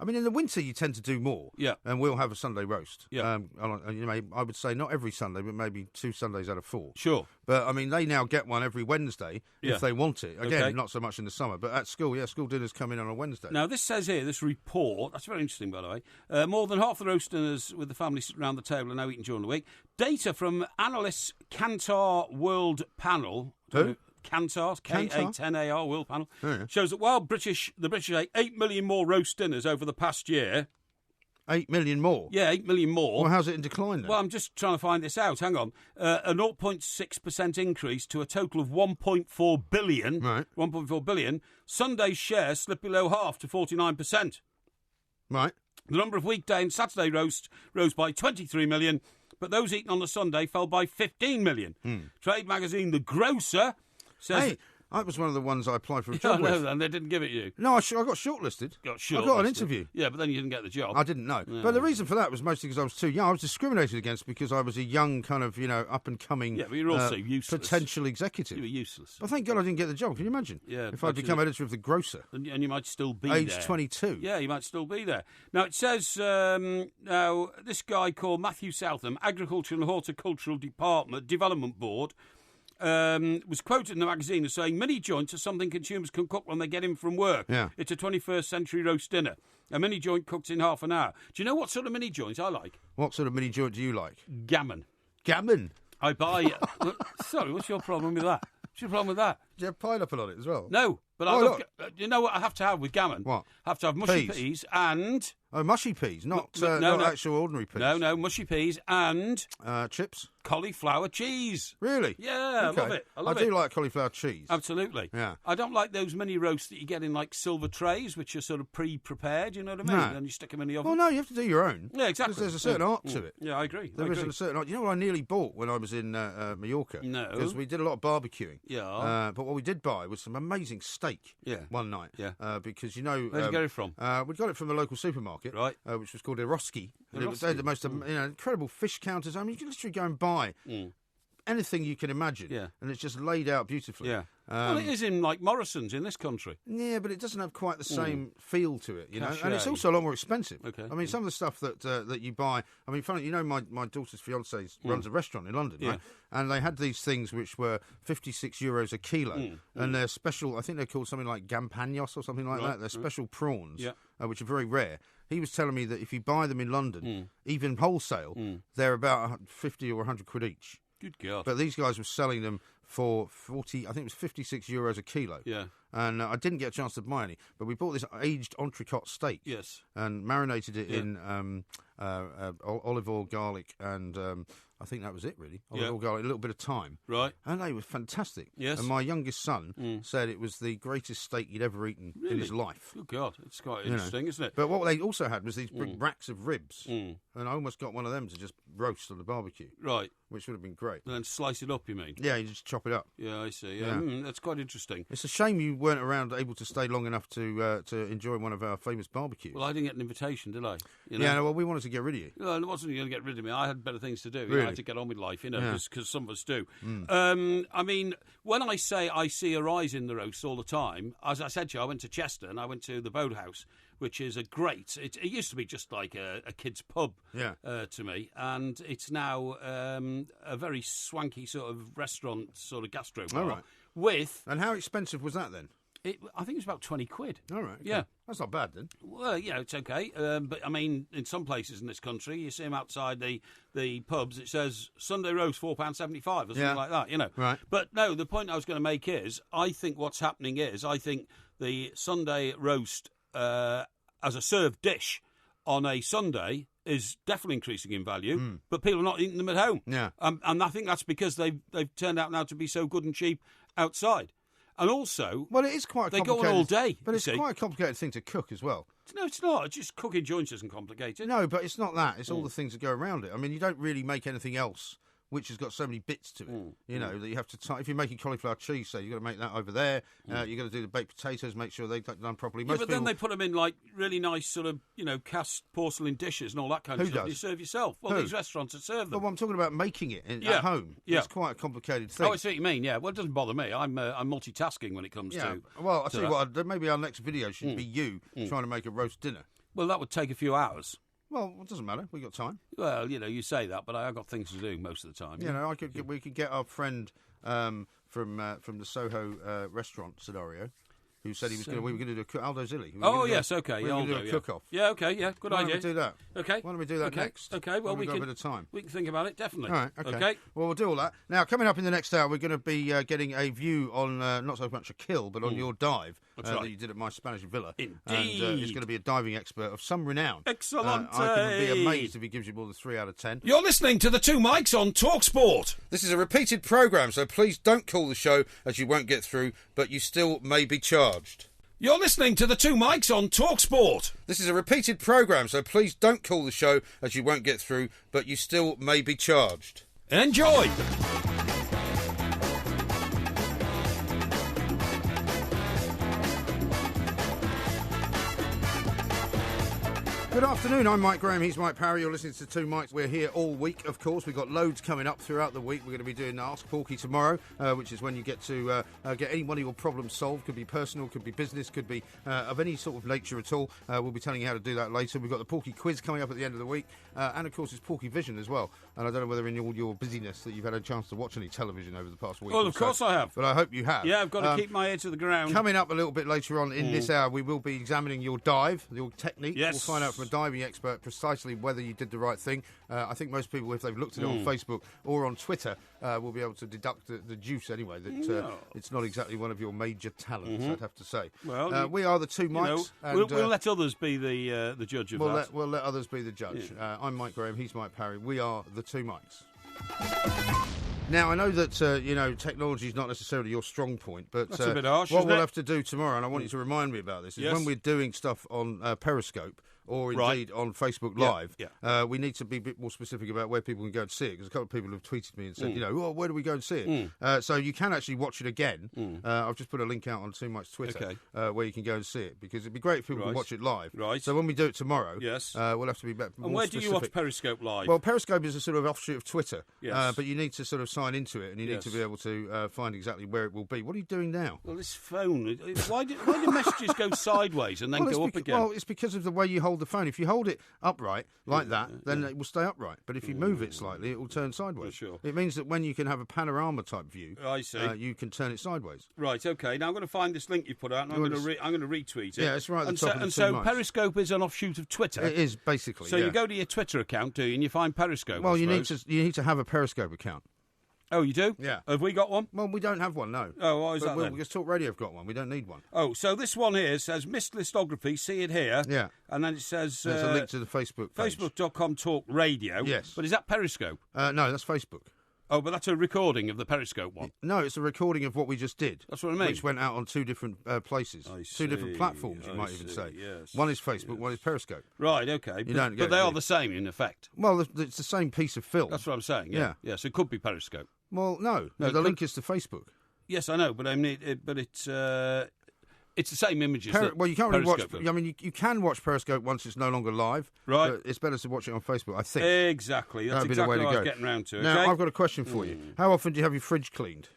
in the winter you tend to do more, and we'll have a Sunday roast. I would say not every Sunday, but maybe 2 Sundays out of 4. Sure. But, they now get one every Wednesday if they want it. Again, not so much in the summer, but at school, school dinners come in on a Wednesday. Now, this says here, this report, that's very interesting, by the way, more than half the roast dinners with the family sitting around the table are now eaten during the week. Data from analysts Kantar World Panel... Who? Kantar, K-A-10-A-R, World Panel, shows that while the British ate 8 million more roast dinners over the past year... 8 million more? Yeah, 8 million more. Well, how's it in decline then? Well, I'm just trying to find this out. Hang on. A 0.6% increase to a total of 1.4 billion. Right. 1.4 billion. Sunday's share slipped below half to 49%. Right. The number of weekday and Saturday roasts rose by 23 million, but those eaten on the Sunday fell by 15 million. Trade magazine The Grocer says... Hey, that was one of the ones I applied for a job with. And they didn't give it you. No, I got shortlisted. I got an interview. Yeah, but then you didn't get the job. I didn't know. But the reason for that was mostly because I was too young. I was discriminated against because I was a young kind of, up-and-coming but you're also useless. Potential executive. You were useless. But thank God I didn't get the job. Can you imagine? Yeah, if I'd become editor of The Grocer. And you might still be Age there. 22. Yeah, you might still be there. Now, it says, now, this guy called Matthew Southam, Agriculture and Horticultural Development Board, was quoted in the magazine as saying mini joints are something consumers can cook when they get in from work. Yeah. It's a 21st century roast dinner. A mini joint cooked in half an hour. Do you know what sort of mini joints I like? What sort of mini joint do you like? Gammon. Gammon? I buy... Sorry, what's your problem with that? What's your problem with that? Do you have pineapple on it as well? No, but I love... You know what I have to have with gammon? What? I have to have mushy peas and... Oh, mushy peas, not actual ordinary peas. No, mushy peas and... chips? Cauliflower cheese. Really? Yeah, okay. I love it. I do like cauliflower cheese. Absolutely. Yeah. I don't like those mini roasts that you get in like silver trays, which are sort of pre-prepared, you know what I mean? No. And you stick them in the oven. Well, no, you have to do your own. Yeah, exactly. Because there's a certain art to it. Yeah, I agree. There is a certain art. You know what I nearly bought when I was in Mallorca? No. Because we did a lot of barbecuing. Yeah. But what we did buy was some amazing steak one night. Yeah. Because, you know... Where'd you get it from? We got it from a local supermarket. Right. Which was called Eroski. And they had the most incredible fish counters. I mean, you can literally go and buy... anything you can imagine, and it's just laid out beautifully. Yeah, well, it is in like Morrison's in this country. Yeah, but it doesn't have quite the same feel to it, you know. Cachet. And it's also a lot more expensive. Okay. I mean, some of the stuff that you buy. I mean, funny, you know, my daughter's fiance runs a restaurant in London, right? And they had these things which were €56 a kilo, and they're special. I think they're called something like gampaños or something like that. They're special prawns, which are very rare. He was telling me that if you buy them in London, even wholesale, they're about 50 or 100 quid each. Good God. But these guys were selling them for 40, I think it was €56 a kilo. Yeah. And I didn't get a chance to buy any, but we bought this aged entrecôte steak. Yes. And marinated it in olive oil, garlic, and I think that was it, really. Olive oil, garlic, a little bit of thyme. Right. And they were fantastic. Yes. And my youngest son said it was the greatest steak he'd ever eaten in his life. Good God. It's quite interesting, isn't it? But what they also had was these big racks of ribs. And I almost got one of them to just roast on the barbecue. Right. Which would have been great. And then slice it up, you mean? Yeah, you just chop it up. Yeah, I see. Yeah. That's quite interesting. It's a shame you weren't around able to stay long enough to enjoy one of our famous barbecues. Well, I didn't get an invitation, did I? You know? Yeah, no, well, we wanted to get rid of you. Well, it wasn't going to get rid of me. I had better things to do. Really? I had to get on with life, because some of us do. I mean, when I say I see a rise in the roast all the time, as I said to you, I went to Chester and I went to the Boathouse, which is a great... It used to be just like a kid's pub to me, and it's now a very swanky sort of restaurant, sort of gastro bar. All right. With... And how expensive was that then? I think it was about 20 quid. All right. Okay. Yeah. That's not bad then. Well, yeah, it's okay. But, I mean, in some places in this country, you see them outside the pubs, it says Sunday roast £4.75 or something like that, you know. Right. But, no, the point I was going to make is, I think what's happening is, I think the Sunday roast as a served dish on a Sunday is definitely increasing in value, but people are not eating them at home. Yeah. And I think that's because they've turned out now to be so good and cheap outside. And also, well, it is quite a they go on all day. But it's quite a complicated thing to cook as well. No, it's not. Just cooking joints isn't complicated. No, but it's not that. It's all the things that go around it. I mean, you don't really make anything else which has got so many bits to it, you know, that you have to... if you're making cauliflower cheese, say, you've got to make that over there. You've got to do the baked potatoes, make sure they've done properly. Yeah, but then they put them in, like, really nice sort of, you know, cast porcelain dishes and all that kind of stuff. Does? You serve yourself. Well, these restaurants that serve them. Well, I'm talking about making it at home. Yeah. It's quite a complicated thing. Oh, I see what you mean, yeah. Well, it doesn't bother me. I'm multitasking when it comes to... Well, I'll tell you what, maybe our next video should be you trying to make a roast dinner. Well, that would take a few hours. Well, it doesn't matter. We've got time. Well, you know, you say that, but I've got things to do most of the time. You know, we could get our friend from the Soho restaurant scenario, who said we were going to do Aldo Zilli. Yes, okay. We were going to do a cook-off. Yeah, okay, yeah, good idea. Why don't we do that? Okay. Why don't we do that next? Okay, well, we got a bit of time. We can think about it, definitely. All right, okay. Well, we'll do all that. Now, coming up in the next hour, we're going to be getting a view on, not so much a kill, but on your dive that you did at my Spanish villa. Indeed. And he's going to be a diving expert of some renown. Excellent. I can be amazed if he gives you more than 3 out of 10. You're listening to the Two Mics on TalkSport. This is a repeated programme, so please don't call the show as you won't get through, but you still may be charged. You're listening to the Two Mics on TalkSport. This is a repeated programme, so please don't call the show as you won't get through, but you still may be charged. Enjoy. Good afternoon, I'm Mike Graham, he's Mike Parry, you're listening to Two Mics. We're here all week, of course. We've got loads coming up throughout the week. We're going to be doing Ask Porky tomorrow, which is when you get to get any one of your problems solved. Could be personal, could be business, could be of any sort of nature at all. We'll be telling you how to do that later. We've got the Porky quiz coming up at the end of the week, and of course it's Porky Vision as well. And I don't know whether in all your busyness that you've had a chance to watch any television over the past week. Well, of course I have. But I hope you have. Yeah, I've got to keep my ear to the ground. Coming up a little bit later on in this hour, we will be examining your dive, your technique. Yes. We'll find out from a diving expert precisely whether you did the right thing. I think most people, if they've looked at it on Facebook or on Twitter, will be able to deduct the juice anyway, that it's not exactly one of your major talents, I'd have to say. Well, we are the Two Mics. We'll let others be the judge of that. We'll let others be the judge. Yeah. I'm Mike Graham, he's Mike Parry. We are the Two Mics. Now, I know that, technology is not necessarily your strong point, but that's a bit harsh, what we'll it? have to do tomorrow, and I want you to remind me about this, is Yes. when we're doing stuff on Periscope, or indeed on Facebook Live, we need to be a bit more specific about where people can go and see it, because a couple of people have tweeted me and said, where do we go and see it? So you can actually watch it again. I've just put a link out on Two Mics Twitter where you can go and see it, because it'd be great if people could watch it live. Right. So when we do it tomorrow, we'll have to be more And where specific. do you watch Periscope Live? Well, Periscope is a sort of offshoot of Twitter, Yes. but you need to sort of sign into it, and you need to be able to find exactly where it will be. What are you doing now? Well, this phone, why do messages go sideways and then go up again? Well, it's because of the way you hold the phone. If you hold it upright like that, then it will stay upright. But if you move it slightly, it will turn sideways. Sure. It means that when you can have a panorama type view, I see. You can turn it sideways. Right, okay. Now I'm going to find this link you put out, and I'm going to retweet it. Yeah, it's right at the top of the And Two so Mics. Periscope is an offshoot of Twitter. It is, basically. So you go to your Twitter account, do you, and you find Periscope? Well, I you suppose. need to have a Periscope account. Oh, you do? Yeah. Have we got one? Well, we don't have one, no. Oh, why is that then? Because Talk Radio have got one. We don't need one. Oh, so this one here says Missed Listography, see it here. Yeah. And then it says... There's a link to the Facebook page. Facebook.com Talk Radio. Yes. But is that Periscope? No, that's Facebook. Oh, but that's a recording of the Periscope one. No, it's a recording of what we just did. That's what I mean. Which went out on two different places. Two different platforms, you might even say. Yes. One is Facebook, one is Periscope. Right, okay. Don't but they are the same, in effect. Well, it's the same piece of film. That's what I'm saying, yeah. Yeah, so it could be Periscope. Well, no, the link is to Facebook. Yes, I know, but I mean, it's the same images. Well, you can't really watch. Periscope I mean, you can watch Periscope once it's no longer live. Right. But it's better to watch it on Facebook, I think. Exactly. That's That'd be the way exactly to what I go. was getting round to. Now, okay? I've got a question for you. How often do you have your fridge cleaned?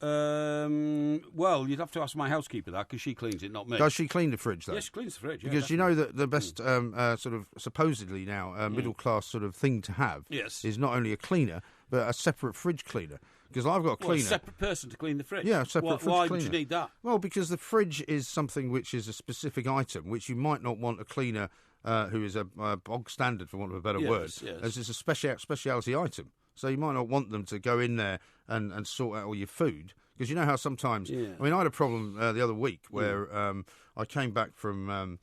Well, you'd have to ask my housekeeper that, because she cleans it, not me. Does she clean the fridge, though? Yes, she cleans the fridge. Yeah, because you know that the best sort of supposedly now middle class sort of thing to have is not only a cleaner but a separate fridge cleaner. Because I've got a cleaner. A separate person to clean the fridge? Yeah, a separate fridge cleaner. Why would you need that? Well, because the fridge is something which is a specific item, which you might not want a cleaner who is a bog standard, for want of a better word, as it's a speciality item. So you might not want them to go in there and sort out all your food. Because you know how sometimes... I mean, I had a problem the other week where I came back from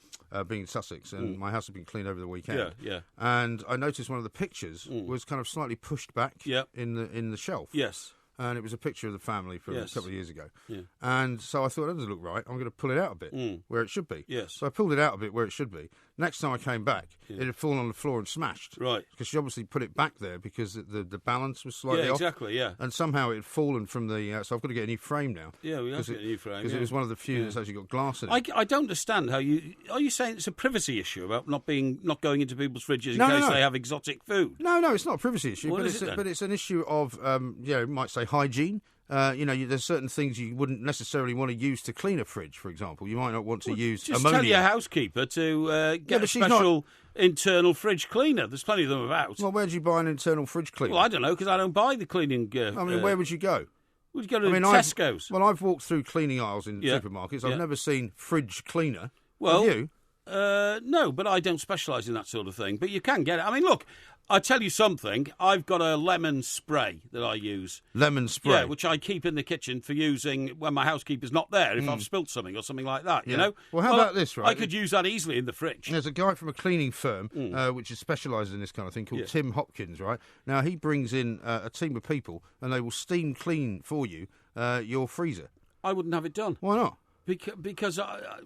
being in Sussex and my house had been cleaned over the weekend. Yeah. And I noticed one of the pictures was kind of slightly pushed back in the shelf. Yes. And it was a picture of the family from a couple of years ago. Yeah. And so I thought, that doesn't look right. I'm going to pull it out a bit where it should be. Yes. So I pulled it out a bit where it should be. Next time I came back, it had fallen on the floor and smashed. Right. Because she obviously put it back there because the balance was slightly off. Exactly, yeah. And somehow it had fallen from the... so I've got to get a new frame now. Yeah, we have to get a new frame. Because it was one of the few that's actually got glass in it. I don't understand how you... Are you saying it's a privacy issue about not going into people's fridges in case they have exotic food? No, it's not a privacy issue. What is it then? But it's an issue of, you might say hygiene. There's certain things you wouldn't necessarily want to use to clean a fridge, for example. You might not want to use just ammonia. Tell your housekeeper to get a special internal fridge cleaner. There's plenty of them about. Well, where do you buy an internal fridge cleaner? Well, I don't know, because I don't buy the cleaning... where would you go? Would you go to Tesco's? I've walked through cleaning aisles in supermarkets. I've never seen fridge cleaner. Well, have you? No, but I don't specialise in that sort of thing. But you can get it. I mean, look, I tell you something. I've got a lemon spray that I use. Lemon spray? Yeah, which I keep in the kitchen for using when my housekeeper's not there, if I've spilt something or something like that, you know? Well, how about this, right? I could use that easily in the fridge. There's a guy from a cleaning firm which is specialised in this kind of thing called Tim Hopkins, right? Now, he brings in a team of people and they will steam clean for you your freezer. I wouldn't have it done. Why not? Because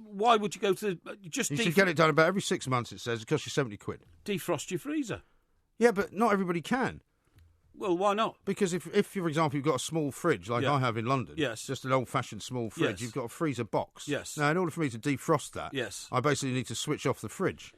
why would you go to just You should get it done about every 6 months, it says. It costs you £70. defrost your freezer? Yeah, but not everybody can. Well, why not? Because if for example, you've got a small fridge like I have in London, yes, just an old-fashioned small fridge, yes, you've got a freezer box. Yes. Now, in order for me to defrost that, yes, I basically need to switch off the fridge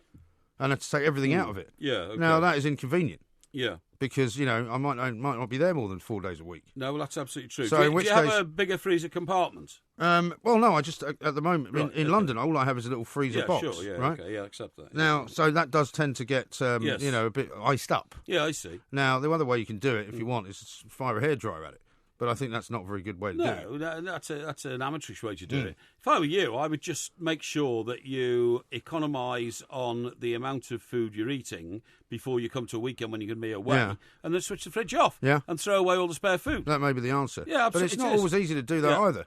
and have to take everything out of it. Yeah. Okay. Now, that is inconvenient. Yeah. Because, I might not be there more than 4 days a week. No, well, that's absolutely true. So do you have a bigger freezer compartment? Well, no, I just, at the moment, in London, all I have is a little freezer box. Sure, yeah, right? okay, yeah, accept that. Now, so that does tend to get, a bit iced up. Yeah, I see. Now, the other way you can do it, if you want, is fire a hairdryer at it. But I think that's not a very good way to do it. No, that's an amateurish way to do it. If I were you, I would just make sure that you economise on the amount of food you're eating before you come to a weekend when you're going to be away, and then switch the fridge off and throw away all the spare food. That may be the answer. Yeah, absolutely. But it's not always easy to do that either.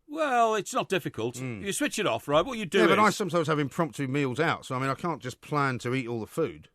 Well, it's not difficult. You switch it off, right? What you do but I sometimes have impromptu meals out, so I can't just plan to eat all the food.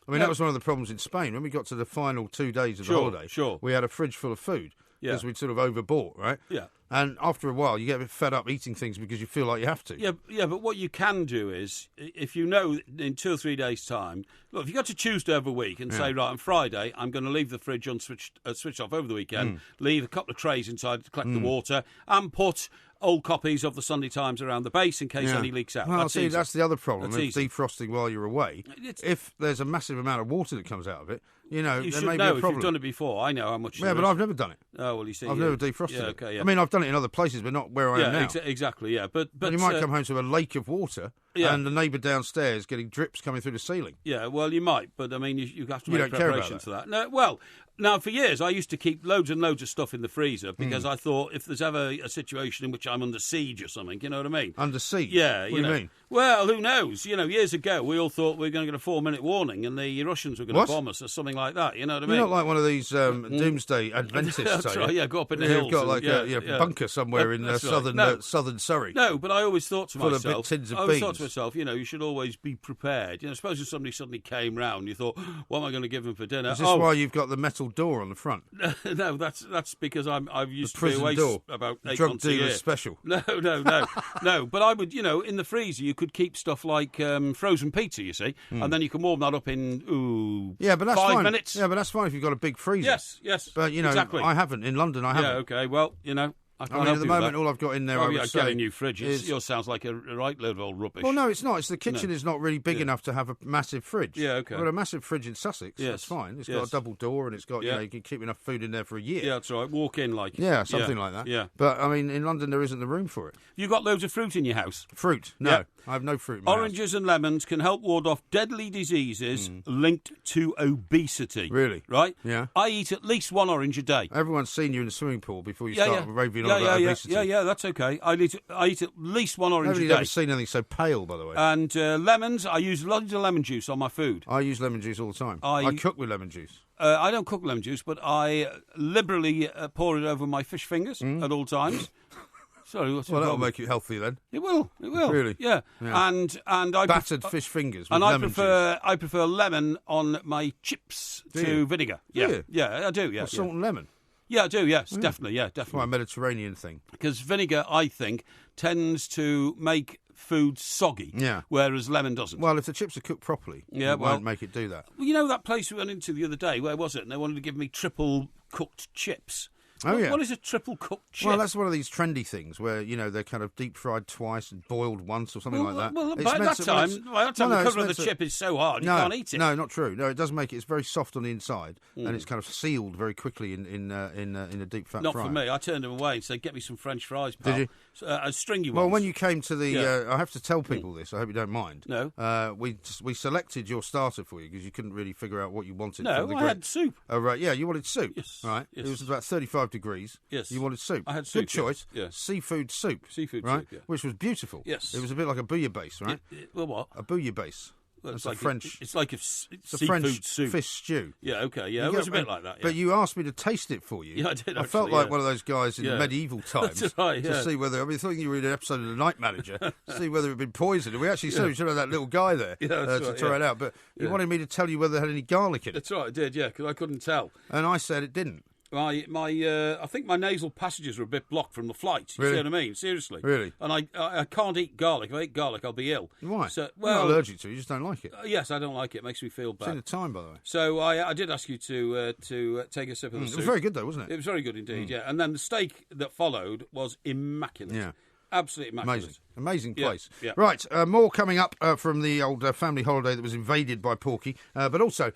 That was one of the problems in Spain. When we got to the final 2 days of the holiday, we had a fridge full of food. Because we'd sort of overbought, right? Yeah. And after a while, you get a bit fed up eating things because you feel like you have to. Yeah, but what you can do is, if you know in 2 or 3 days' time, look, if you got to Tuesday of a week and say, right, on Friday, I'm going to leave the fridge switched off over the weekend, leave a couple of trays inside to collect the water, and put old copies of the Sunday Times around the base in case any leaks out. Well, that's the other problem with defrosting while you're away. If there's a massive amount of water that comes out of it, there may be a problem. If you've done it before. I know how much. Yeah, but I've never done it. Oh well, you see, I've never defrosted it. Okay, yeah. I've done it in other places, but not where I am now. Exactly. Yeah, but you might come home to a lake of water, and the neighbour downstairs getting drips coming through the ceiling. Yeah, well, you might, but you have to make preparations for that. No, well. Now, for years, I used to keep loads and loads of stuff in the freezer because I thought if there's ever a situation in which I'm under siege or something, you know what I mean? Under siege? Yeah. What do you mean? Well, who knows? Years ago, we all thought we were going to get a 4-minute warning and the Russians were going to bomb us or something like that, you know what I mean? You're not like one of these doomsday Adventists, That's right, go up in the hills. You've got like a bunker somewhere in southern Surrey. No, but I always thought to myself... Full of tins of beans. I always thought to myself, you should always be prepared. Suppose if somebody suddenly came round, you thought, what am I going to give them for dinner? Is this why you've got the metal door on the front? No, that's because I've used to be away about 8 drug months a year. dealer's special. No. But I would, in the freezer you could keep stuff like frozen pizza, you see, and then you can warm that up in 5 minutes. Yeah, but that's fine if you've got a big freezer. Yes. But exactly. I haven't in London. I haven't. Yeah, okay. Well, I can't help at the moment, all I've got in there, I would say, get a new fridge. Yours sounds like a right load of old rubbish. Well, no, it's not. It's the kitchen is not really big enough to have a massive fridge. Yeah, okay. I've got a massive fridge in Sussex. Yes. That's fine. It's got a double door and it's got, you can keep enough food in there for a year. Yeah, that's right. Walk in like... Yeah, something like that. Yeah. But, in London, there isn't the room for it. You got loads of fruit in your house? Fruit? No. Yeah. I have no fruit in my Oranges and lemons can help ward off deadly diseases linked to obesity. Really? Right? Yeah. I eat at least 1 orange a day. Everyone's seen you in the swimming pool before you start raving on about obesity. Yeah, that's okay. I eat at least 1 orange a day. Nobody's ever seen anything so pale, by the way. And lemons, I use loads of lemon juice on my food. I use lemon juice all the time. I cook with lemon juice. I don't cook lemon juice, but I liberally pour it over my fish fingers at all times. Sorry, what's that'll make you healthy then. It will. Really? Yeah. And I battered fish fingers with lemon juice. I prefer lemon on my chips to vinegar. Yeah, I do. Yeah, salt and lemon. Yeah, I do. Yes, definitely. Yeah, definitely. It's quite a Mediterranean thing. Because vinegar, I think, tends to make food soggy. Yeah. Whereas lemon doesn't. Well, if the chips are cooked proproperly, it won't make it do that. Well, that place we went into the other day. Where was it? And they wanted to give me triple cooked chips. Oh, yeah. What is a triple cooked chip? Well, that's one of these trendy things where, they're kind of deep fried twice and boiled once or something like that. Well, by that time, the cover of the chip is so hard, you can't eat it. No, not true. No, it does make it. It's very soft on the inside and it's kind of sealed very quickly in a deep fat Not fry. for me. I turned them away and said, get me some French fries, pal. Did you? A stringy ones. Well, when you came to the... I have to tell people this. I hope you don't mind. No. We selected your starter for you because you couldn't really figure out what you wanted. No, I had soup. Oh, right. Yeah, you wanted soup. Yes. Right. Yes. It was about 35 degrees. Yes. You wanted soup. I had soup. Good choice. Yeah. Seafood soup. Seafood right? soup, yeah. Which was beautiful. Yes. It was a bit like a bouillabaisse, right? Well, what? A bouillabaisse. Well, it's like French. It's like it's seafood French soup. Fish stew. Yeah, okay. Yeah, it was a bit like that. Yeah. But you asked me to taste it for you. Yeah, I did. I felt like one of those guys in medieval times That's right, to see whether. I thought you were in an episode of The Night Manager to see whether it had been poisoned. And we actually said we should have that little guy there to try it out. But you wanted me to tell you whether it had any garlic in it. That's right, I did. Yeah, because I couldn't tell. And I said it didn't. I think my nasal passages are a bit blocked from the flight. You see what I mean? Seriously. Really? And I can't eat garlic. If I eat garlic, I'll be ill. Why? So, You're not allergic to it, you just don't like it. Yes, I don't like it. It makes me feel bad. It's in the time, by the way. So I did ask you to take a sip of the soup. It was very good, though, wasn't it? It was very good indeed, yeah. And then the steak that followed was immaculate. Yeah. Absolutely immaculate. Amazing place. Yeah. Right, more coming up from the old family holiday that was invaded by Porky. But also,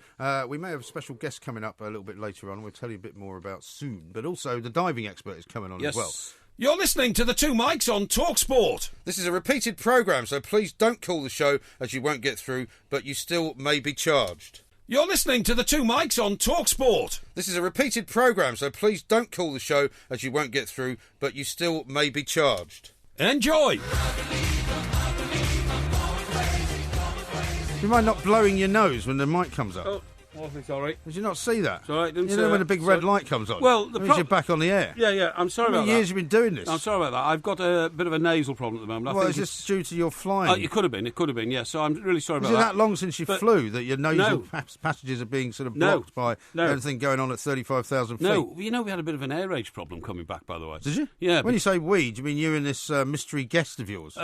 we may have a special guest coming up a little bit later on. We'll tell you a bit more about soon. But also, the diving expert is coming on as well. You're listening to the Two Mics on TalkSport. This is a repeated programme, so please don't call the show as you won't get through, but you still may be charged. You're listening to the Two Mics on TalkSport. This is a repeated programme, so please don't call the show as you won't get through, but you still may be charged. Enjoy. Do you mind not blowing your nose when the mic comes up? Oh, awfully sorry. Did you not see that? It's all right, didn't you know when a big red light comes on? Well, that means you're back on the air. Yeah, I'm sorry about that. How many years have you been doing this? I'm sorry about that. I've got a bit of a nasal problem at the moment. Well, is this due to your flying? It could have been, yeah. So I'm really sorry about that. Is it that long since you flew that your nasal passages are being sort of blocked by everything going on at 35,000 feet? No, we had a bit of an air rage problem coming back, by the way. Did you? Yeah. When you say we, do you mean you and this mystery guest of yours?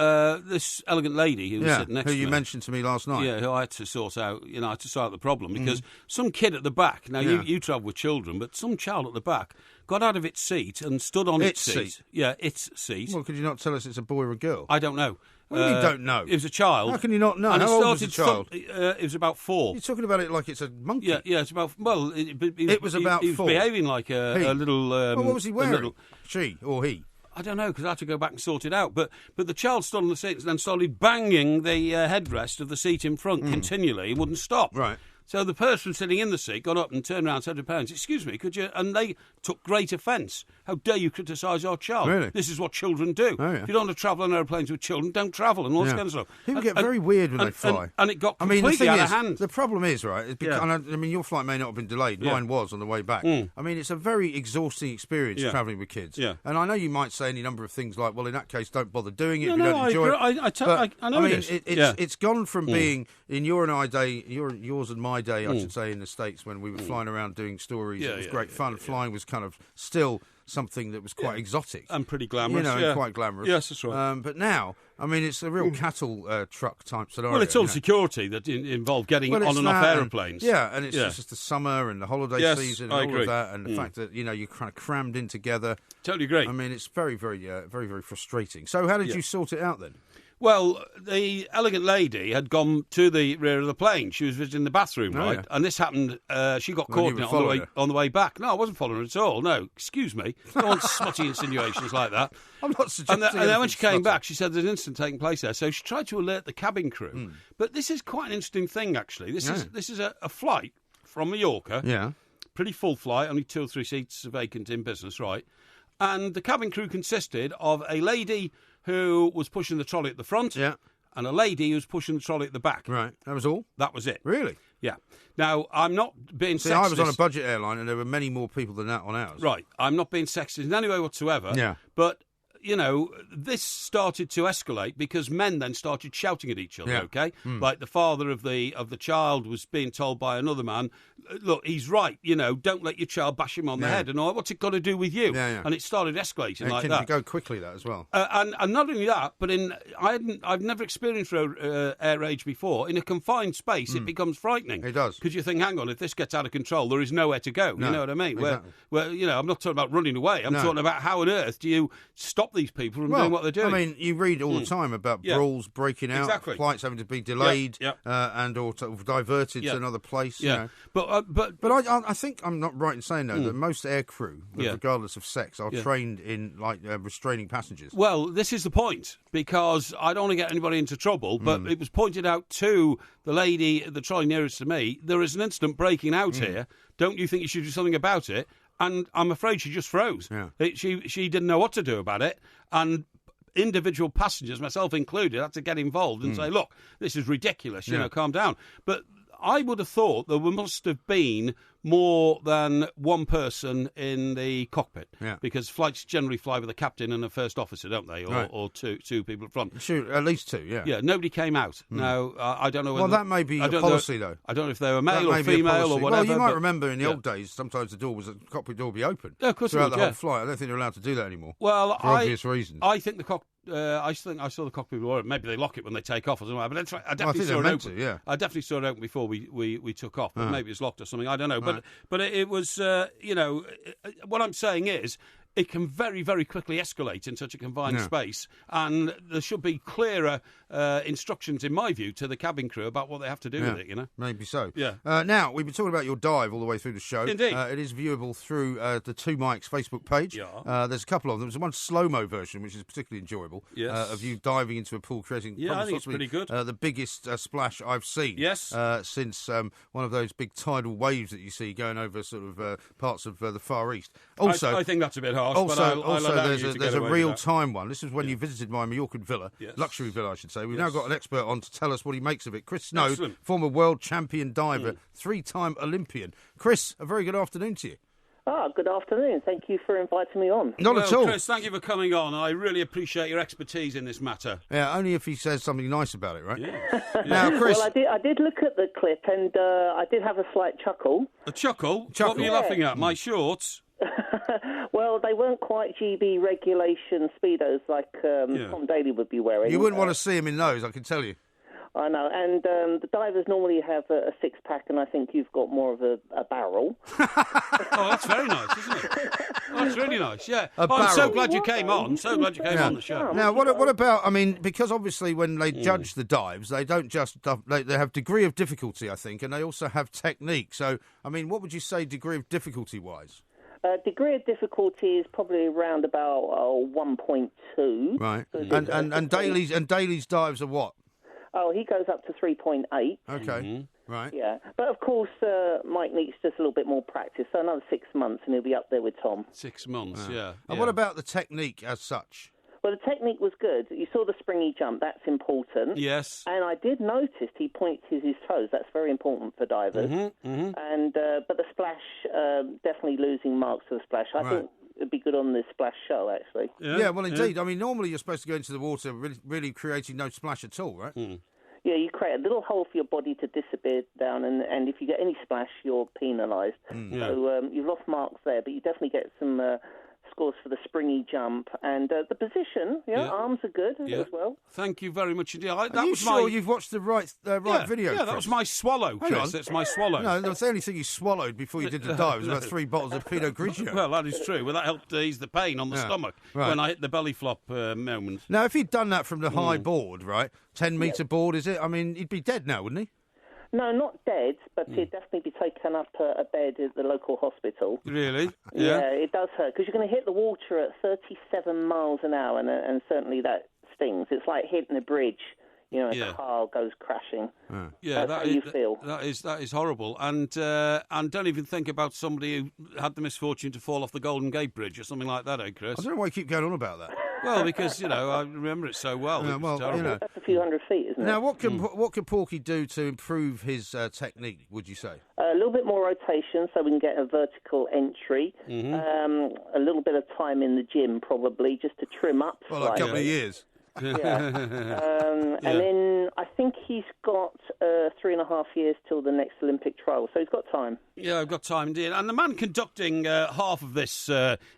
This elegant lady who was sitting next to me. Who you mentioned to me last night. Yeah, who I had to sort out, I had to sort out the problem because some kid at the back, now you travel with children, but some child at the back got out of its seat and stood on its seat. Yeah, its seat. Well, could you not tell us it's a boy or a girl? I don't know. What do you don't know? It was a child. How can you not know? And How old was the child? It was about 4. You're talking about it like it's a monkey. Yeah, it's about... Well, it was about 4. He was behaving like a little... well, what was he wearing? She or he? I don't know, because I had to go back and sort it out. But the child stood on the seat and then started banging the headrest of the seat in front continually. He wouldn't stop. Right. So the person sitting in the seat got up and turned around and said to the parents, "Excuse me, could you..." And they took great offence. "How dare you criticise our child? Really? This is what children do. Oh, yeah. If you don't want to travel on airplanes with children, don't travel," and all this kind of stuff. People get very weird when they fly. And it got completely out of hand. The problem is, right, it's because, I mean, your flight may not have been delayed. Mine was on the way back. I mean, it's a very exhausting experience travelling with kids. Yeah. And I know you might say any number of things like, well, in that case, don't bother doing it if you don't enjoy it. I know it is. It's gone from being, in your and I day, yours and my day, I should say, in the States when we were flying around doing stories. It was great fun. Flying was kind of still something that was quite exotic. And pretty glamorous. And quite glamorous. Yes, that's right. But now, I mean, it's a real cattle truck type scenario. Well, it's all security that involved getting on and off aeroplanes. And it's just the summer and the holiday season and all of that, and the fact that, you're kind of crammed in together. Totally agree. I mean, it's very, very, very, very frustrating. So how did you sort it out then? Well, the elegant lady had gone to the rear of the plane. She was visiting the bathroom, right? Yeah. And this happened, she got caught in it on the way back. No, I wasn't following her at all. No, excuse me. Don't want smutty insinuations like that. I'm not suggesting And then when she came back, she said there's an incident taking place there. So she tried to alert the cabin crew. But this is quite an interesting thing, actually. This is a flight from Mallorca. Yeah. Pretty full flight, only 2 or 3 seats vacant in business, right? And the cabin crew consisted of a lady who was pushing the trolley at the front, and a lady who was pushing the trolley at the back. Right, that was all? That was it. Really? Yeah. Now, I'm not being sexist. I was on a budget airline, and there were many more people than that on ours. Right, I'm not being sexist in any way whatsoever. Yeah. But, this started to escalate because men then started shouting at each other, okay? Like the father of the child was being told by another man, "Look, he's right, don't let your child bash him on the head," and all. "What's it got to do with you?" And it started escalating like that. It can go quickly, that as well. And not only that, but I've never experienced air rage before. In a confined space, it becomes frightening. It does. Because you think, hang on, if this gets out of control, there is nowhere to go. No, you know what I mean? Exactly. Where I'm not talking about running away. I'm talking about how on earth do you stop these people from doing what they're doing. I mean, you read all the time about brawls breaking out, flights having to be delayed and or diverted to another place. Yeah. But I think I'm not right in saying though that most air crew, regardless of sex, are trained in restraining passengers. Well, this is the point, because I don't want to get anybody into trouble, but it was pointed out to the lady at the trolley nearest to me, there is an incident breaking out here. Don't you think you should do something about it? And I'm afraid she just froze. Yeah. She didn't know what to do about it, and individual passengers, myself included, had to get involved and say, "Look, this is ridiculous. Calm down." But I would have thought there must have been more than one person in the cockpit, because flights generally fly with a captain and a first officer, don't they? Or two people at front. Sure, at least two, yeah. Yeah, nobody came out. Now, I don't know whether... Well, that may be a policy, though. I don't know if they were male or female or whatever. Well, you might remember in the old days, sometimes the cockpit door would be open throughout the whole flight. I don't think they're allowed to do that anymore. Well, for obvious reasons. I think the I think I saw the cockpit door. Maybe they lock it when they take off or something. But I definitely saw it open. I definitely saw it open before we took off. But maybe it's locked or something. I don't know. But it was what I'm saying is, it can very, very quickly escalate in such a confined space, and there should be clearer instructions, in my view, to the cabin crew about what they have to do with it, Maybe so. Yeah. Now, we've been talking about your dive all the way through the show. Indeed. It is viewable through the Two Mikes Facebook page. Yeah. There's a couple of them. There's one slow-mo version, which is particularly enjoyable, of you diving into a pool, creating I think it's pretty good. The biggest splash I've seen since one of those big tidal waves that you see going over sort of parts of the Far East. Also, I think that's a bit harsh. There's a real-time one. This is when you visited my Mallorcan villa, luxury villa, I should say. We've now got an expert on to tell us what he makes of it. Chris Snow, former world champion diver, three-time Olympian. Chris, a very good afternoon to you. Good afternoon. Thank you for inviting me on. Not at all. Chris, thank you for coming on. I really appreciate your expertise in this matter. Yeah, only if he says something nice about it, right? Yeah. Now, Chris... Well, I did look at the clip, and I did have a slight chuckle. A chuckle? What were you laughing at? My shorts? Well, they weren't quite GB regulation Speedos like Tom Daly would be wearing. You wouldn't want to see him in those, I can tell you. I know, and the divers normally have a six-pack, and I think you've got more of a barrel. Oh, that's very nice, isn't it? That's really nice, yeah. I'm so glad you came on. So glad you came on the show. Now, what about, I mean, because obviously when they judge the dives, they don't just, they have degree of difficulty, I think, and they also have technique. So, I mean, what would you say degree of difficulty-wise? Degree of difficulty is probably around about 1.2. Right. And Daly's dives are what? Oh, he goes up to 3.8. Okay. Mm-hmm. Right. Yeah. But, of course, Mike needs just a little bit more practice. So another 6 months and he'll be up there with Tom. 6 months, yeah. And what about the technique as such? Well, the technique was good. You saw the springy jump. That's important. Yes. And I did notice he pointed his toes. That's very important for divers. And but the splash, definitely losing marks for the splash. I think it'd be good on the splash show, actually. Yeah, well, indeed. I mean, normally you're supposed to go into the water really creating no splash at all, right? Yeah, you create a little hole for your body to disappear down, and if you get any splash, you're penalised. So you've lost marks there, but you definitely get some scores for the springy jump and the position. Arms are good as well. Thank you very much indeed. Are you sure you've watched the right video? Yeah, that was my swallow, Chris. That's my swallow. No, that's the only thing you swallowed before you did the dive was about 3 bottles of Pinot Grigio. Well, that is true. Well, that helped ease the pain on the stomach when I hit the belly flop moment. Now, if he'd done that from the high board, right, 10-metre board, is it? I mean, he'd be dead now, wouldn't he? No, not dead, but he'd definitely be taken up a bed at the local hospital. Really? Yeah, it does hurt, because you're going to hit the water at 37 miles an hour, and certainly that stings. It's like hitting a bridge, as a car goes crashing. Yeah, that's how you feel. That is horrible. And don't even think about somebody who had the misfortune to fall off the Golden Gate Bridge or something like that, Chris? I don't know why you keep going on about that. Well, because, I remember it so well. That's a few hundred feet, isn't it? Now, what can Porky do to improve his technique, would you say? A little bit more rotation so we can get a vertical entry. A little bit of time in the gym, probably, just to trim up slightly. Well, a couple of years. And then I think he's got 3.5 years till the next Olympic trial, so he's got time. Yeah, I've got time indeed. And the man conducting half of this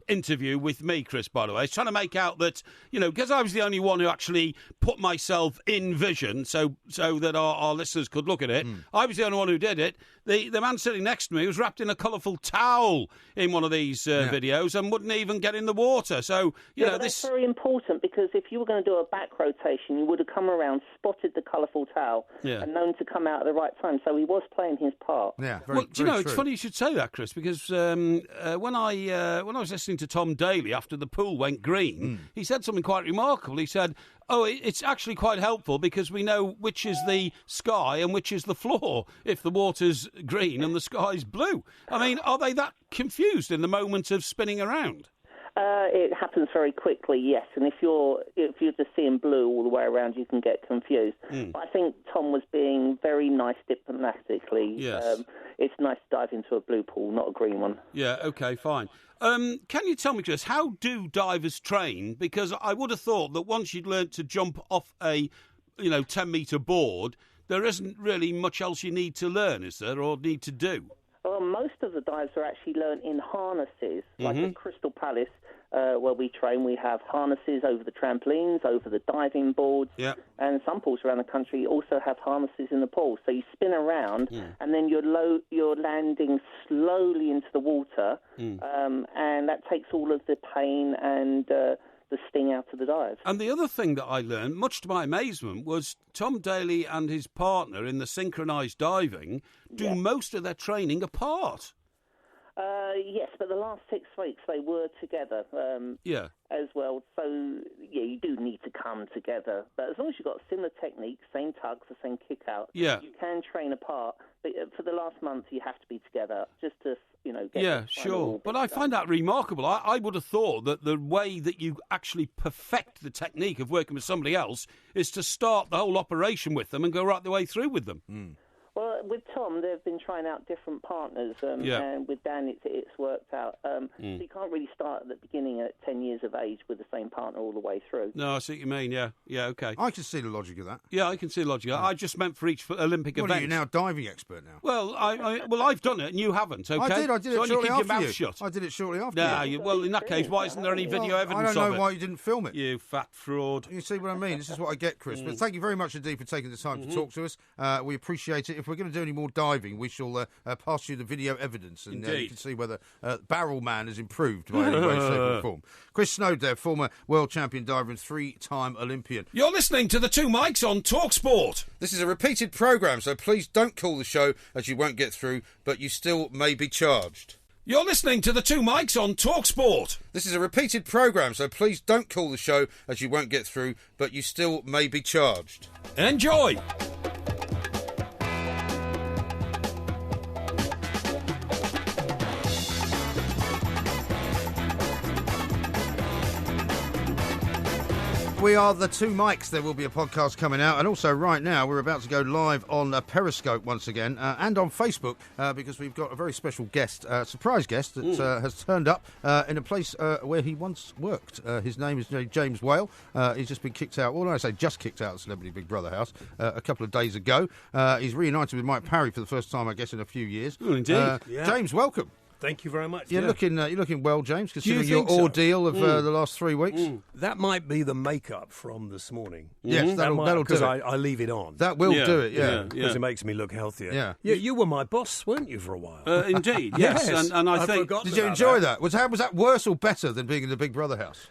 interview with me, Chris, by the way, is trying to make out that, because I was the only one who actually put myself in vision so that our listeners could look at it, I was the only one who did it. The man sitting next to me was wrapped in a colourful towel in one of these videos and wouldn't even get in the water. So, that's very important, because if you were going to do a back rotation, you would have come around, spotted the colourful towel, and known to come out at the right time. So he was playing his part. Yeah, do you know, it's funny you should say that, Chris, because when I was listening to Tom Daly after the pool went green, he said something quite remarkable. He said, it's actually quite helpful because we know which is the sky and which is the floor if the water's green and the sky's blue. I mean, are they that confused in the moment of spinning around? It happens very quickly, yes. And if you're just seeing blue all the way around, you can get confused. But I think Tom was being very nice diplomatically. Yes. It's nice to dive into a blue pool, not a green one. Yeah, okay, fine. Can you tell me, Chris, how do divers train? Because I would have thought that once you'd learnt to jump off a 10-metre board, there isn't really much else you need to learn, is there, or need to do? Well, most of the dives are actually learned in harnesses. Like at Crystal Palace, where we train, we have harnesses over the trampolines, over the diving boards, and some pools around the country also have harnesses in the pool. So you spin around, and then you're landing slowly into the water, and that takes all of the pain and the sting out of the dive. And the other thing that I learned, much to my amazement, was Tom Daly and his partner in the synchronised diving do most of their training apart. Yes, but the last 6 weeks they were together as well. So, you do need to come together. But as long as you've got similar techniques, same tugs, the same kick out, you can train apart. But for the last month, you have to be together just to, get... Yeah, sure. But I find that remarkable. I would have thought that the way that you actually perfect the technique of working with somebody else is to start the whole operation with them and go right the way through with them. Well, with Tom, they've been trying out different partners, and with Dan, it's worked out. So you can't really start at the beginning at 10 years of age with the same partner all the way through. No, I see what you mean, yeah, okay. I can see the logic of that. Yeah, I can see the logic of that. I just meant for each Olympic event. What, are you now a diving expert now? Well, I've done it and you haven't, okay? I did it so shortly keep after your mouth you. shut. I did it shortly after you. Well, in that case, why isn't there any video evidence of it? I don't know why you didn't film it. You fat fraud. You see what I mean? This is what I get, Chris. But thank you very much indeed for taking the time to talk to us. We appreciate it. If we're going to do any more diving, we shall pass you the video evidence, and you can see whether Barrel Man has improved by any way, shape or form. Chris Snowdale, former world champion diver and 3-time Olympian. You're listening to the Two Mics on TalkSport. This is a repeated programme, so please don't call the show, as you won't get through, but you still may be charged. You're listening to the Two Mics on TalkSport. This is a repeated programme, so please don't call the show, as you won't get through, but you still may be charged. Enjoy. We are the Two Mics. There will be a podcast coming out, and also right now we're about to go live on Periscope once again, and on Facebook, because we've got a very special guest, surprise guest that has turned up in a place where he once worked. His name is James Whale. He's just been kicked out. Well, I say just kicked out of the Celebrity Big Brother house a couple of days ago. He's reunited with Mike Parry for the first time, I guess, in a few years. Oh, indeed. James, welcome. Thank you very much. You're looking well, James, considering your so? ordeal of the last 3 weeks. That might be the makeup from this morning. Yes, that'll do it. Because I leave it on. That will do it, yeah. Because it makes me look healthier. Yeah. You were my boss, weren't you, for a while? Indeed, yes. And I think... Did you enjoy that? Was that worse or better than being in the Big Brother house?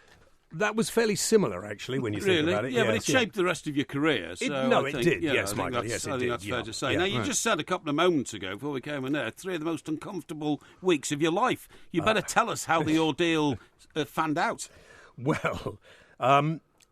That was fairly similar, actually, when you think about it. Yeah, but it shaped the rest of your career. So it did. Yes, Michael. Yes, it did. I think that's fair to say. Yeah. Now, you just said a couple of moments ago, before we came in there, 3 of the most uncomfortable weeks of your life. You better tell us how the ordeal fanned out. Well,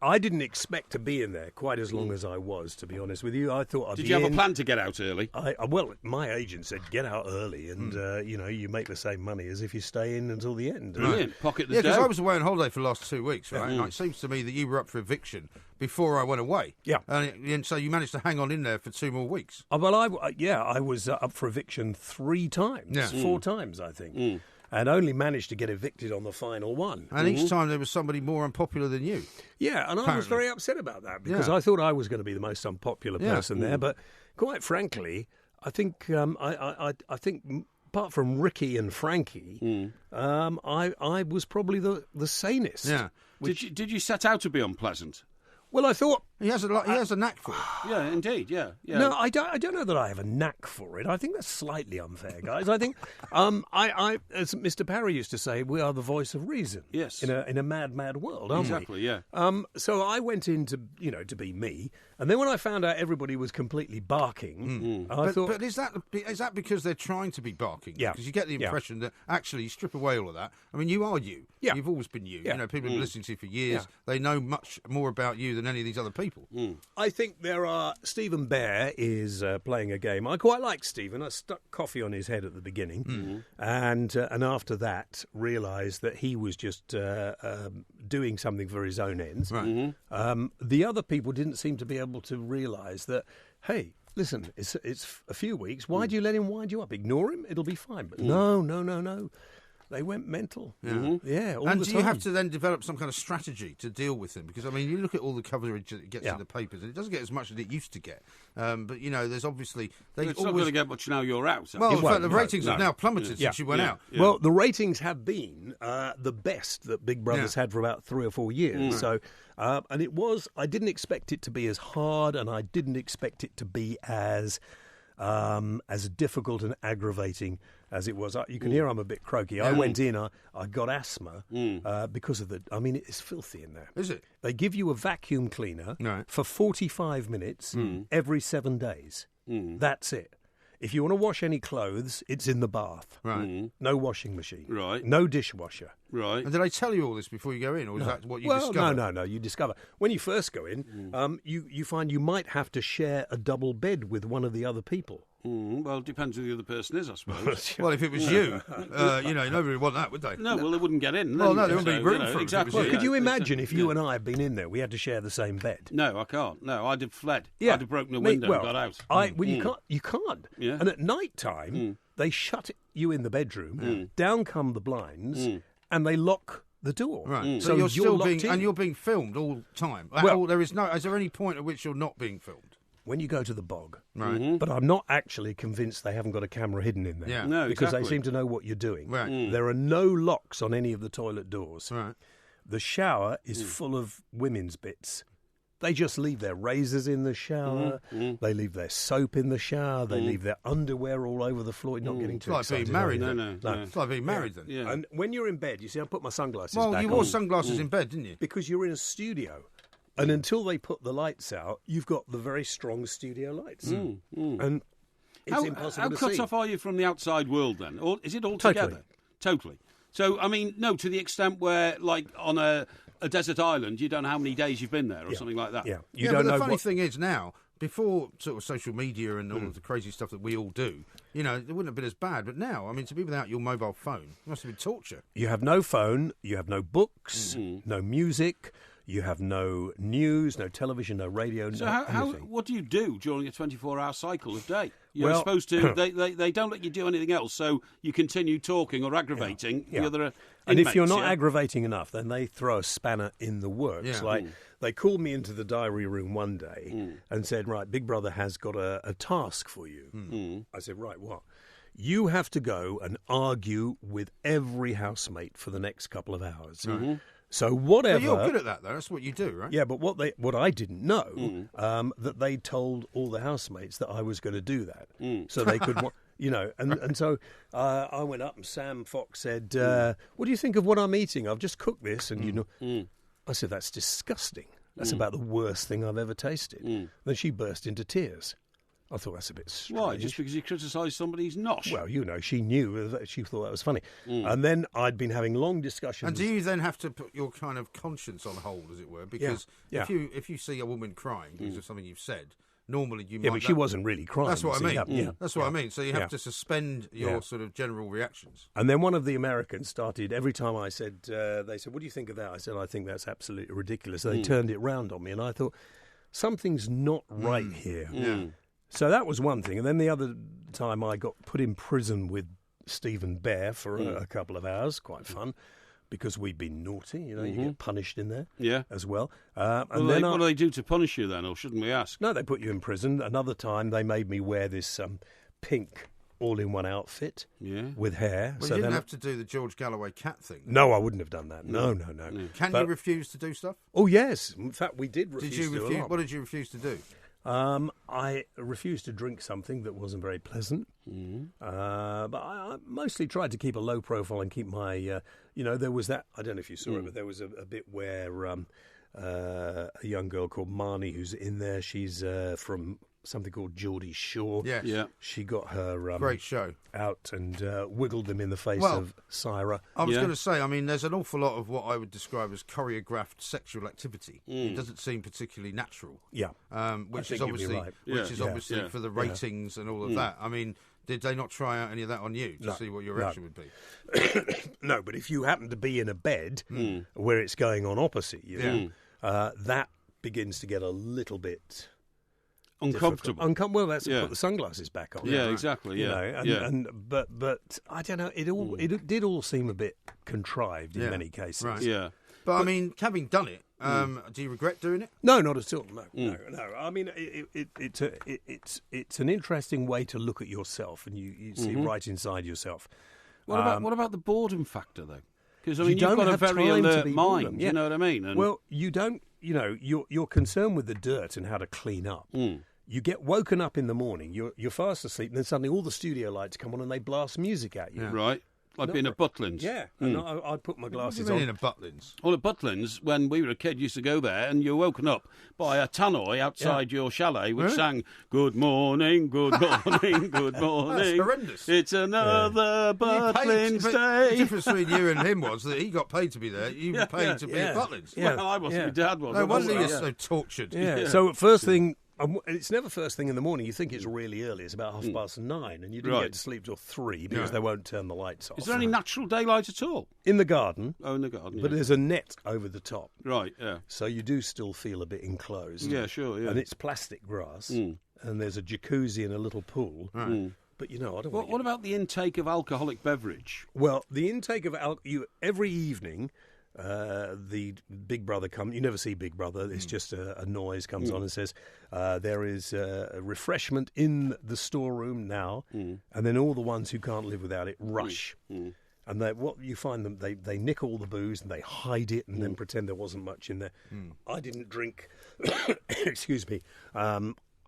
I didn't expect to be in there quite as long as I was, to be honest with you. I thought I'd Did be you have in. a plan to get out early? Well, my agent said get out early, and you make the same money as if you stay in until the end. Brilliant. Pocket the dough. because I was away on holiday for the last 2 weeks, right? And it seems to me that you were up for eviction before I went away. Yeah. And so you managed to hang on in there for 2 more weeks. I was up for eviction 3 times, 4 times, I think. And only managed to get evicted on the final one. And each time there was somebody more unpopular than you. Yeah, and I was very upset about that because I thought I was going to be the most unpopular person there. But quite frankly, I think I think apart from Ricky and Frankie, I was probably the sanest. Yeah. Did you set out to be unpleasant? Well, I thought he has a knack for it. Yeah, indeed. Yeah. No, I don't know that I have a knack for it. I think that's slightly unfair, guys. I think I as Mr. Parry used to say, we are the voice of reason. Yes. In a mad world, aren't we? Exactly. Yeah. So I went in to be me, and then when I found out everybody was completely barking, I thought. But is that because they're trying to be barking? Yeah. Because you get the impression that actually you strip away all of that. I mean, you are you. Yeah. You've always been you. Yeah. You know, people have been listening to you for years. Yeah. They know much more about you than than any of these other people. I think Stephen Bear is playing a game. I quite like Stephen. I stuck coffee on his head at the beginning, and after that realised that he was just doing something for his own ends. Right. The other people didn't seem to be able to realise that, hey, listen, it's a few weeks. Why do you let him wind you up? Ignore him, it'll be fine. But no. They went mental. Yeah, all and the do time. you have to then develop some kind of strategy to deal with him? Because, I mean, you look at all the coverage that it gets in the papers, and it doesn't get as much as it used to get. But, you know, there's obviously... It's not going to get much now you're out. Well, in fact, the ratings have now plummeted since you went out. Yeah. Well, the ratings have been the best that Big Brother's had for about 3 or 4 years. So, and it was... I didn't expect it to be as hard, and I didn't expect it to be as difficult and aggravating as it was. You can hear I'm a bit croaky. I went in, I got asthma because of the... I mean, it's filthy in there. Is it? They give you a vacuum cleaner for 45 minutes every 7 days. That's it. If you want to wash any clothes, it's in the bath. Right. No washing machine. Right. No dishwasher. Right. And did they tell you all this before you go in, or is that what you discover? No. You discover. When you first go in, you find you might have to share a double bed with one of the other people. Well, it depends who the other person is, I suppose. Well, if it was you, you know, nobody would want that, would they? No, well, they wouldn't get in. Well, no, there wouldn't be room for it. Exactly. Well, could you imagine if you and I had been in there, we had to share the same bed? No, I can't. No, I'd have fled. Yeah. I'd have broken the window and got out. You can't. Yeah. And at night time, they shut you in the bedroom, down come the blinds, and they lock the door. Right. So you're still locked in. and you're being filmed all the time. Well, is there any point at which you're not being filmed? When you go to the bog. Right. But I'm not actually convinced they haven't got a camera hidden in there. Yeah. No, because exactly. they seem to know what you're doing. Right. There are no locks on any of the toilet doors. Right. The shower is full of women's bits. They just leave their razors in the shower. They leave their soap in the shower. They leave their underwear all over the floor. Not getting too It's like excited. being married. No. It's like being married then. Yeah. And when you're in bed, you see, I put my sunglasses Well, back you on. wore sunglasses in bed, didn't you? Because you're in a studio. And until they put the lights out, you've got the very strong studio lights. And it's impossible to see. How cut off are you from the outside world then? Or is it all together? Totally. So, I mean, no, to the extent where, like, on a desert island, you don't know how many days you've been there or something like that. Yeah. But the funny thing is now, before sort of social media and all of the crazy stuff that we all do, you know, it wouldn't have been as bad. But now, I mean, to be without your mobile phone, it must have been torture. You have no phone, you have no books, no music, you have no news, no television, no radio, So anything. what do you do during a 24-hour cycle of day? You're supposed to... They don't let you do anything else, so you continue talking or aggravating the other inmates. And if you're not aggravating enough, then they throw a spanner in the works. Yeah. Like, they called me into the diary room one day and said, right, Big Brother has got a task for you. I said, right, what? You have to go and argue with every housemate for the next couple of hours. So whatever. But you're good at that, though. That's what you do, right? Yeah, but what I didn't know that they told all the housemates that I was going to do that, so they could, you know. And so I went up, and Sam Fox said, "What do you think of what I'm eating? I've just cooked this, and you know." I said, "That's disgusting. That's about the worst thing I've ever tasted." Then she burst into tears. I thought that's a bit strange. Why? Just because you criticised somebody's nosh? Well, you know, she knew that she thought that was funny. And then I'd been having long discussions. And do you then have to put your kind of conscience on hold, as it were? Because if you see a woman crying because of something you've said, normally you might... Yeah, but she wasn't really crying. That's what I mean. Yeah. That's what I mean. So you have to suspend your sort of general reactions. And then one of the Americans started, every time I said, they said, what do you think of that? I said, I think that's absolutely ridiculous. They turned it round on me, and I thought, something's not right here. Yeah. So that was one thing. And then the other time I got put in prison with Stephen Bear for a couple of hours. Quite fun, because we'd been naughty. You know, you get punished in there as well. What do they do to punish you then, or shouldn't we ask? No, they put you in prison. Another time they made me wear this pink all-in-one outfit with hair. Well, you didn't have to do the George Galloway cat thing. No, I wouldn't have done that. No. Can you refuse to do stuff? Oh, yes. In fact, we did refuse to do a lot. What did you refuse to do? I refused to drink something that wasn't very pleasant, but I mostly tried to keep a low profile and keep my, you know, there was that, I don't know if you saw it, but there was a bit where a young girl called Marnie, who's in there, she's from something called Geordie Shore. Yes. Yeah. She got her Great show. out and wiggled them in the face Well, of Syra. I was Yeah. going to say, I mean, there's an awful lot of what I would describe as choreographed sexual activity. It doesn't seem particularly natural. Yeah. Which think is you'd be obviously, right. Yeah. for the ratings and all of that. I mean, did they not try out any of that on you to see what your reaction would be? No, but if you happen to be in a bed where it's going on opposite you, that begins to get a little bit Uncomfortable. Well, that's put the sunglasses back on. Yeah, exactly. Yeah. You know, but I don't know. It did all seem a bit contrived in many cases. Right. Yeah. But I mean, having done it, do you regret doing it? No, not at all. No. I mean, it's an interesting way to look at yourself, and you see right inside yourself. What about the boredom factor, though? Because I You mean, you've don't got a have very time to alert be mind. bored. You know what I mean? And Well, you don't. You know, you're concerned with the dirt and how to clean up. You get woken up in the morning. You're fast asleep, and then suddenly all the studio lights come on and they blast music at you. right. Like being at Butlins. Yeah, and I'd put my glasses What do you mean on. in a Butlins? Well, at Butlins, when we were a kid, used to go there, and you're woken up by a tannoy outside your chalet, which sang, "Good morning, good morning, good morning." That's horrendous. It's another Butlins The day. difference between you and him was that he got paid to be there. You were paid to be at Butlins. Yeah. Well, I wasn't. My dad was. No wonder you're Yeah. so tortured. Yeah. So first thing, it's never first thing in the morning. You think it's really early. It's about 9:30, and you didn't Right. get to sleep till 3 because they won't turn the lights off. Is there any natural daylight at all? in the garden? Oh, in the garden. But Yeah. there's a net over the top, Right. Yeah. so you do still feel a bit enclosed. Yeah. Sure. Yeah. And it's plastic grass, and there's a jacuzzi and a little pool. But I don't. What about the intake of alcoholic beverage? Well, the intake of alcohol every evening. The Big Brother comes. You never see Big Brother. It's just a noise comes on and says there is a refreshment in the storeroom now, and then all the ones who can't live without it rush. And what you find them, they nick all the booze and they hide it and then pretend there wasn't much in there. I didn't drink. Excuse me.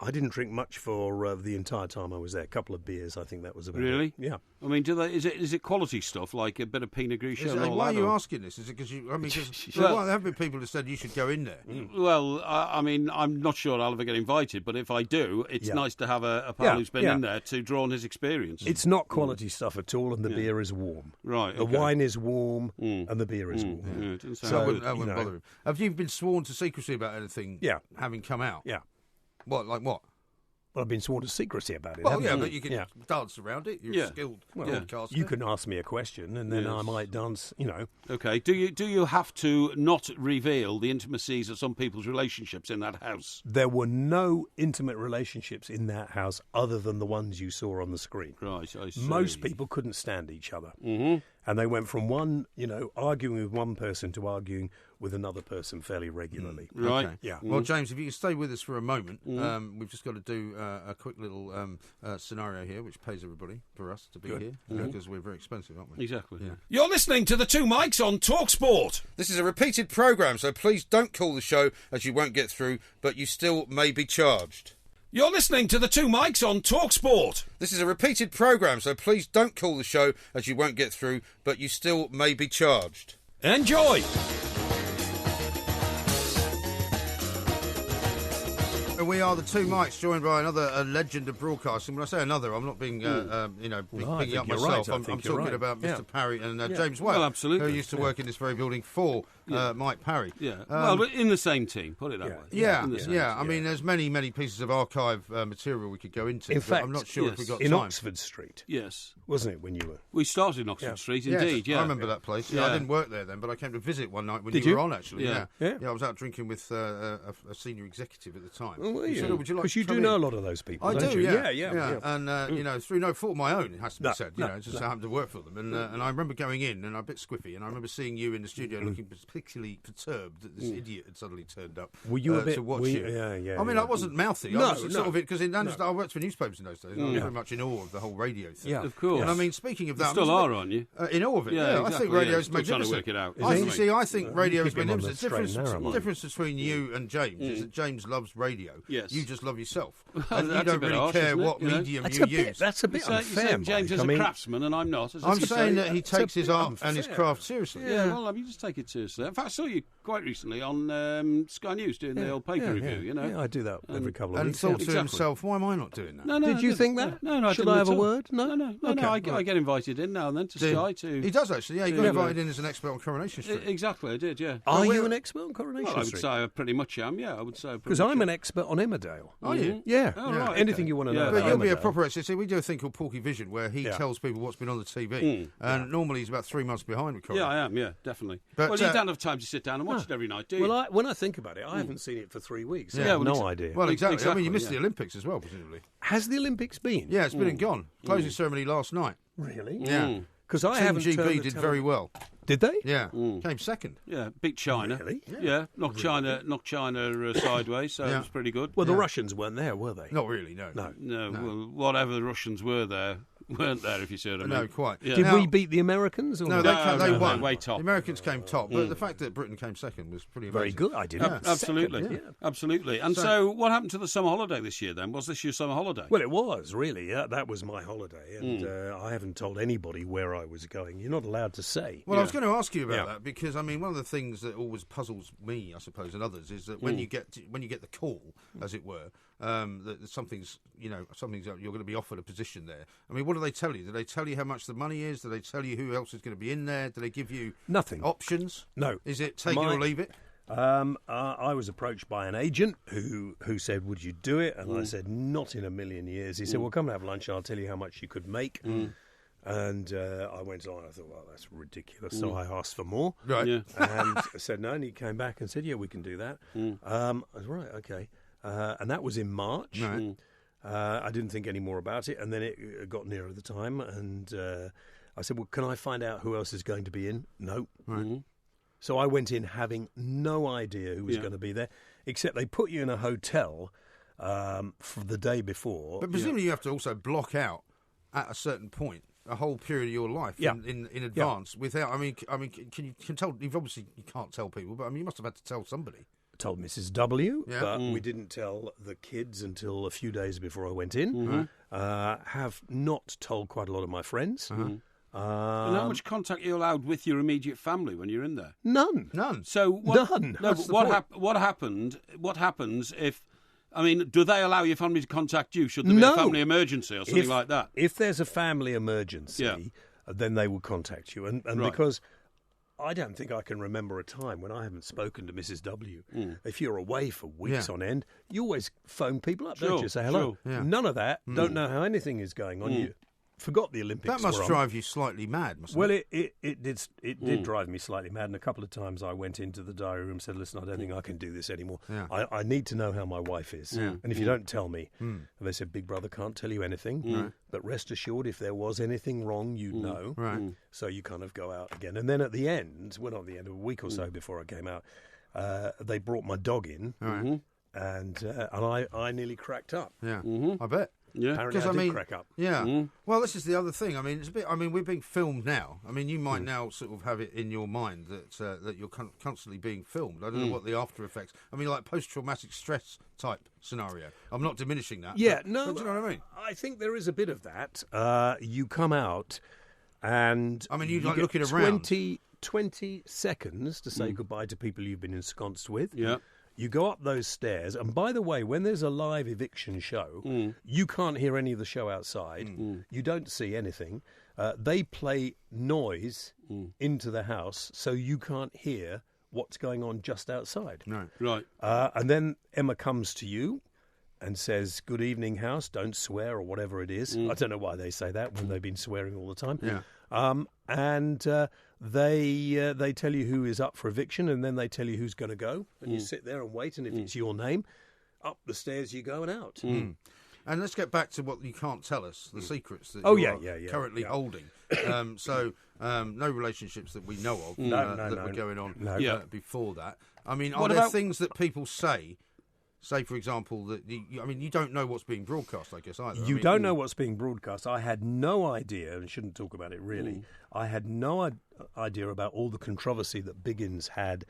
I didn't drink much for the entire time I was there. A couple of beers, I think that was about Really? it. Yeah. I mean, is it quality stuff like a bit of Pinot Grigio? and all Why are that, you or- asking this? Is it because you? I mean, Well- there have been people who said you should go in there. Well, I mean, I'm not sure I'll ever get invited, but if I do, it's nice to have a pal who's been in there to draw on his experience. It's not quality stuff at all, and the beer is warm. Right. The okay. wine is warm, and the beer is warm. Yeah, it doesn't sound So good. that wouldn't bother him. Have you been sworn to secrecy about anything? Yeah. Having come out. Yeah. What? Like what? Well, I've been sworn to secrecy about it. Well, haven't yeah, I? but you can dance around it. You're a skilled broadcaster. You can ask me a question, and then I might dance. Okay. Do you have to not reveal the intimacies of some people's relationships in that house? There were no intimate relationships in that house other than the ones you saw on the screen. Right. I see. Most people couldn't stand each other. And they went from one, arguing with one person to arguing with another person fairly regularly. Right. Okay. Yeah. Well, James, if you can stay with us for a moment, we've just got to do a quick little scenario here, which pays everybody for us to be here because we're very expensive, aren't we? Exactly. Yeah. You're listening to the Two Mics on TalkSport. This is a repeated programme, so please don't call the show as you won't get through, but you still may be charged. You're listening to the Two Mics on TalkSport. This is a repeated programme, so please don't call the show as you won't get through, but you still may be charged. Enjoy. We are the Two Mics, joined by another legend of broadcasting. When I say another, I'm not being, bigging I up think you're myself. right. I I'm think you're talking right. about Mr. Yeah. Parry and James Whale, Well, absolutely. who used to work in this very building for Mike Parry. Yeah. Well, but in the same team. Put it that way. Yeah, In the same yeah. team. I mean, there's many pieces of archive material we could go into. In but fact, I'm not sure if we got in time. Oxford Street, Yes. wasn't it, when you were? We started in Oxford Street, indeed. Yeah. I remember that place. Yeah, Yeah. I didn't work there then, but I came to visit one night when Did you you? were on. Actually, Yeah. yeah. Yeah. I was out drinking with a senior executive at the time. Oh, were He you? said, "Oh, would you like Because to you come do in?" know a lot of those people, I don't do, you? yeah. Yeah. And through no fault of my own, it has to be No, said. no, Just I happened to work for them, and I remember going in, and I'm a bit squiffy, and I remember seeing you in the studio looking particularly perturbed that this idiot had suddenly turned up. Were you a bit? to watch were you? Yeah. I mean, I wasn't mouthy. No, I was sort of it because I worked for newspapers in those days. And I was Yeah. very much in awe of the whole radio thing. Yeah. Of course. And I mean, speaking of that, You still are, aren't you? in awe of it. Yeah, Yeah, I exactly, think yeah. radio's Still trying to magnificent. work it out. I Isn't think it? I think radio's keep him on the magnificent. straight and narrow, The Mike. difference between you and James is that James loves radio, Yes. You just love yourself. Well, And you that's a don't bit really harsh, care isn't it? what You know? medium That's you a bit. use. That's a bit You're unfair, saying James Mike. is I a mean, craftsman and I'm not. I'm saying that he It's a takes his bit art and his unfair. craft seriously. Yeah, well, I mean, you just take it seriously. In fact, I saw you quite recently on Sky News doing the old paper review, you know. Yeah, I do that every couple of And weeks. thought to Exactly. himself, why am I not doing that? No, Did you think that? No, Should didn't I have at a all. word? No? No. Okay, I right. get invited in now and then to Sky to... He does, actually. Yeah, he got Yeah. invited in as an expert on Coronation Street. Exactly, I did, yeah. Are Well, you we're- an expert on Coronation Well, I would Street? say I pretty much am, yeah. I would say Because I'm an expert on Emmerdale. Are you? Yeah. Oh, right, Anything okay. you want to know Yeah. about But you'll be a Emmerdale. proper expert. See, we do a thing called Porky Vision where he Yeah. tells people what's been on the TV. And normally he's about 3 months behind with Coronation. Yeah, I am, yeah, definitely. But, Well, you don't have time to sit down and watch it every night, do you? Well, when I think about it, I haven't seen it for 3 weeks. I Yeah, have well, no idea. Well, exactly. I mean, Exactly, you missed yeah. the Olympics as well, presumably. Has the Olympics been? Yeah, it's been and gone. Closing ceremony last night. Really? Yeah. Because I Team haven't turned GB the did tele- very well. Did they? Yeah. Came second. Yeah, beat China. Really? Yeah, knocked China sideways, so it Yeah. was pretty good. Well, the Russians weren't there, were they? Not really, no. No, well, whatever the Russians weren't there, if you see what I mean. No, quite. Yeah. Did Now- we beat the Americans? Or No, not? they no, won. way top. The Americans came top, but the fact that Britain came second was pretty amazing. Very good. I didn't. Absolutely, Second, yeah. absolutely. And so, what happened to the summer holiday this year? Then was this your summer holiday? Well, it was really. Yeah, that was my holiday, and I haven't told anybody where I was going. You're not allowed to say. Well, I was going to ask you about Yeah. that because I mean, one of the things that always puzzles me, I suppose, and others, is that when you get the call, as it were, that something's you're going to be offered a position there. I mean, what do they tell you? Do they tell you how much the money is? Do they tell you who else is going to be in there? Do they give you Nothing. options? No. Is it take it or leave it? I was approached by an agent who said, "Would you do it?" And I said, "Not in a million years." He said, "Well, come and have lunch. And I'll tell you how much you could make." And I went on. I thought, "Well, that's ridiculous." So I asked for more. Right. Yeah. And I said no, and he came back and said, "Yeah, we can do that." I was right, okay, and that was in March. Right. I didn't think any more about it, and then it got nearer the time, and I said, "Well, can I find out who else is going to be in?" No. Right. So I went in having no idea who was going to be there, except they put you in a hotel for the day before. But presumably you have to also block out at a certain point a whole period of your life Yeah. in advance. Without, I mean, can you tell? You can't tell people, but I mean, you must have had to tell somebody. Told Mrs. W, Yeah. but we didn't tell the kids until a few days before I went in. Have not told quite a lot of my friends. And how much contact are you allowed with your immediate family when you're in there? None. None. So what, None. No, That's but the what happened? What happens if? I mean, do they allow your family to contact you? Should there be No. a family emergency or something If- like that? If there's a family emergency, Yeah. then they will contact you. And Right. because I don't think I can remember a time when I haven't spoken to Mrs. W. If you're away for weeks Yeah. on end, you always phone people up, Sure, don't you? Say hello. sure. Yeah. None of that. Don't know how anything is going on. You forgot the Olympics. That must were on. drive you slightly mad, mustn't Well, it? it did drive me slightly mad, and a couple of times I went into the diary room and said, "Listen, I don't think I can do this anymore. Yeah. I need to know how my wife is, and if you don't tell me," and they said, "Big Brother can't tell you anything, but rest assured, if there was anything wrong, you'd know." Right. So you kind of go out again, and then at the end, well, not at the end, a week or so before I came out, they brought my dog in, and I nearly cracked up. Yeah. I bet. Yeah. Apparently, Because I did mean, crack up. yeah. Well, this is the other thing. I mean, it's a bit. I mean, we're being filmed now. I mean, you might now sort of have it in your mind that you're constantly being filmed. I don't know what the after effects. I mean, like post-traumatic stress type scenario. I'm not diminishing that. Yeah, but, no, but do you know what I mean? I think there is a bit of that. You come out, and I mean, you like get looking around. 20 seconds to say goodbye to people you've been ensconced with. Yeah. You go up those stairs, and by the way, when there's a live eviction show, you can't hear any of the show outside. You don't see anything. They play noise into the house, so you can't hear what's going on just outside. No. Right. And then Emma comes to you and says, "Good evening, house, don't swear," or whatever it is. I don't know why they say that when they've been swearing all the time. Yeah. And they tell you who is up for eviction, and then they tell you who's going to go. And you sit there and wait, and if it's your name, up the stairs you go and out. And let's get back to what you can't tell us, the secrets that Oh, you're yeah, currently holding. No relationships that we know of No, that no. were going on No. before that. I mean, are What there about- things that people say, for example, that you don't know what's being broadcast, I guess, either. You don't know what's being broadcast. I had no idea, and shouldn't talk about it really. I had no idea about all the controversy that Biggins had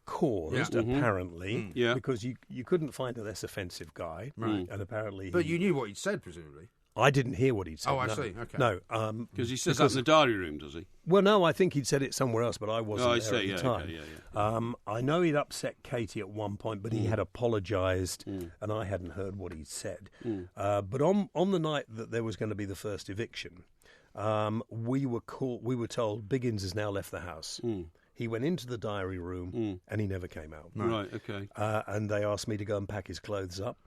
caused, apparently, Yeah. because you couldn't find a less offensive guy, and apparently. But you knew what he'd said, presumably. I didn't hear what he'd said. Oh, I no. see. Okay. No, Because he says that in the diary room, does he? well, no, I think he'd said it somewhere else, but I wasn't Oh, I there see. at Yeah, the time. okay, yeah. I know he'd upset Katie at one point, but he had apologised, and I hadn't heard what he'd said. But on the night that there was going to be the first eviction, we were told Biggins has now left the house. He went into the diary room and he never came out. Right, okay. And they asked me to go and pack his clothes up,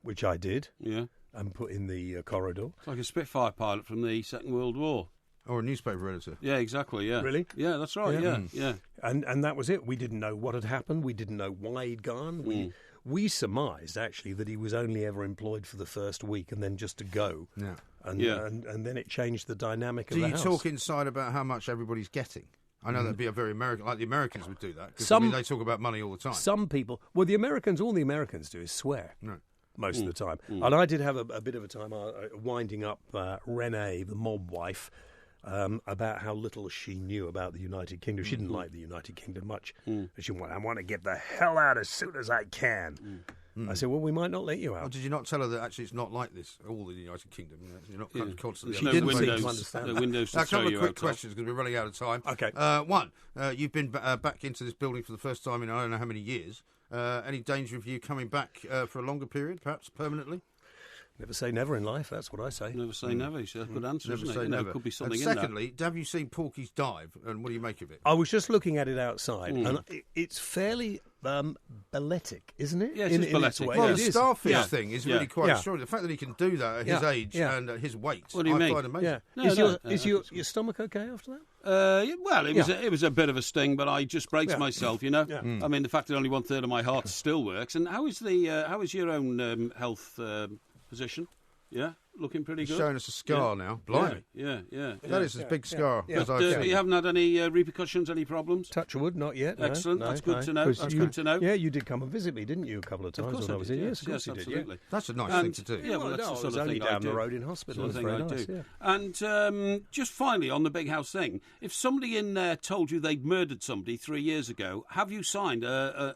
which I did, Yeah. and put in the corridor. It's like a Spitfire pilot from the Second World War. Or a newspaper editor. Yeah, exactly, yeah. Really? Yeah, that's right, yeah. And that was it. We didn't know what had happened. We didn't know why he'd gone. We surmised, actually, that he was only ever employed for the first week and then just to go. Yeah. And then it changed the dynamic of Do the you house. talk inside about how much everybody's getting? I know that'd be a very American, like the Americans would do that. 'Cause, they talk about money all the time. Some people, well, all the Americans do is swear. Right. Most of the time. And I did have a bit of a time winding up Renee, the mob wife, about how little she knew about the United Kingdom. She didn't like the United Kingdom much. And she went, I want to get the hell out as soon as I can. I said, well, we might not let you out. Oh, did you not tell her that actually it's not like this all in the United Kingdom? You're not kind of constantly... She didn't seem to windows, understand the that. windows Now, to a show couple of you quick out of. questions because we're running out of time. Okay. One, you've been back into this building for the first time in I don't know how many years. Any danger of you coming back for a longer period, perhaps permanently? Never say never in life, that's what I say. Never say never. It's a good answer, Never isn't say it? never. Could be something and in that. secondly, have you seen Porky's dive, and what do you make of it? I was just looking at it outside, and it's fairly balletic, isn't it? Yeah, it's just in its balletic, way. Well, yeah. the It is. starfish Yeah. thing is Yeah. really quite Yeah. extraordinary. The fact that he can do that at his age and at his weight, What do you I mean? find amazing. Yeah. No, Is your stomach okay after that? Well, it was a bit of a sting, but I just braced myself, you know. Yeah. I mean, the fact that only 1/3 of my heart still works. And how is your own health position? Yeah, looking pretty He's good. showing us a scar now. Blimey. Yeah. That is a big scar. Yeah. As But, I've seen. you haven't had any repercussions, any problems? Touch wood, not yet. No, Excellent. no, That's good no. to know. 'Cause That's you- good to know. Yeah, you did come and visit me, didn't you, a couple of Of times course when I I was did, in? yes, Yes, of course you did. absolutely. That's a nice thing to do. Yeah, well, that's no, the I sort was of only thing I down the do. road in hospital. Sort of It thing was I very do. nice, yeah. And just finally, on the big house thing, if somebody in there told you they'd murdered somebody 3 years ago, have you signed an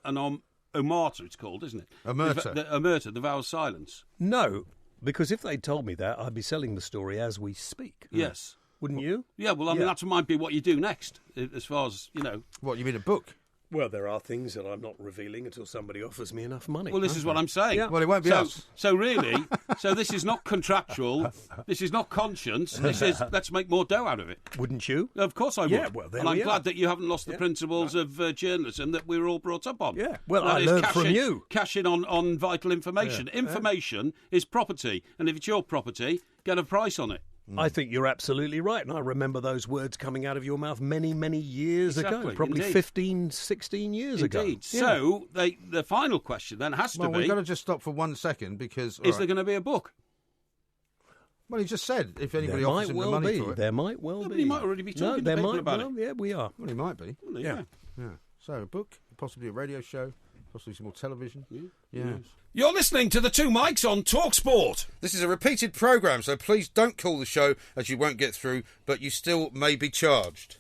omerta, it's called, isn't it? Omerta. Omerta, the vow of silence. No, because if they told me that, I'd be selling the story as we speak. Yes. Wouldn't you? Yeah, well, I mean, that might be what you do next, as far as, you know. What, you mean a book? Well, there are things that I'm not revealing until somebody offers me enough money. Well, this is what I'm saying. Yeah. Well, it won't be us. So really, this is not contractual. This is not conscience. This is let's make more dough out of it. Wouldn't you? Of course I would. Yeah, well, there and I'm we are. glad that you haven't lost the principles of journalism that we were all brought up on. Yeah. Well, That I is learned from you. Cash in on vital information. Yeah. Information is property, and if it's your property, get a price on it. I think you're absolutely right, and I remember those words coming out of your mouth many, many years ago, Exactly, probably indeed. 15, 16 years ago. Indeed. Yeah. So the final question then has to Well, be: we've got to just stop for 1 second because... is there going to be a book? Well, he just said if anybody there offers might him well the money be. for it. There might well No, but be. he might already be talking to there people might, about well, it. Yeah, we are. Well, he might be. Well, Yeah. Yeah. So a book, possibly a radio show, possibly some more television. Yeah. Yes. You're listening to the Two Mics on TalkSport. This is a repeated programme, so please don't call the show as you won't get through, but you still may be charged.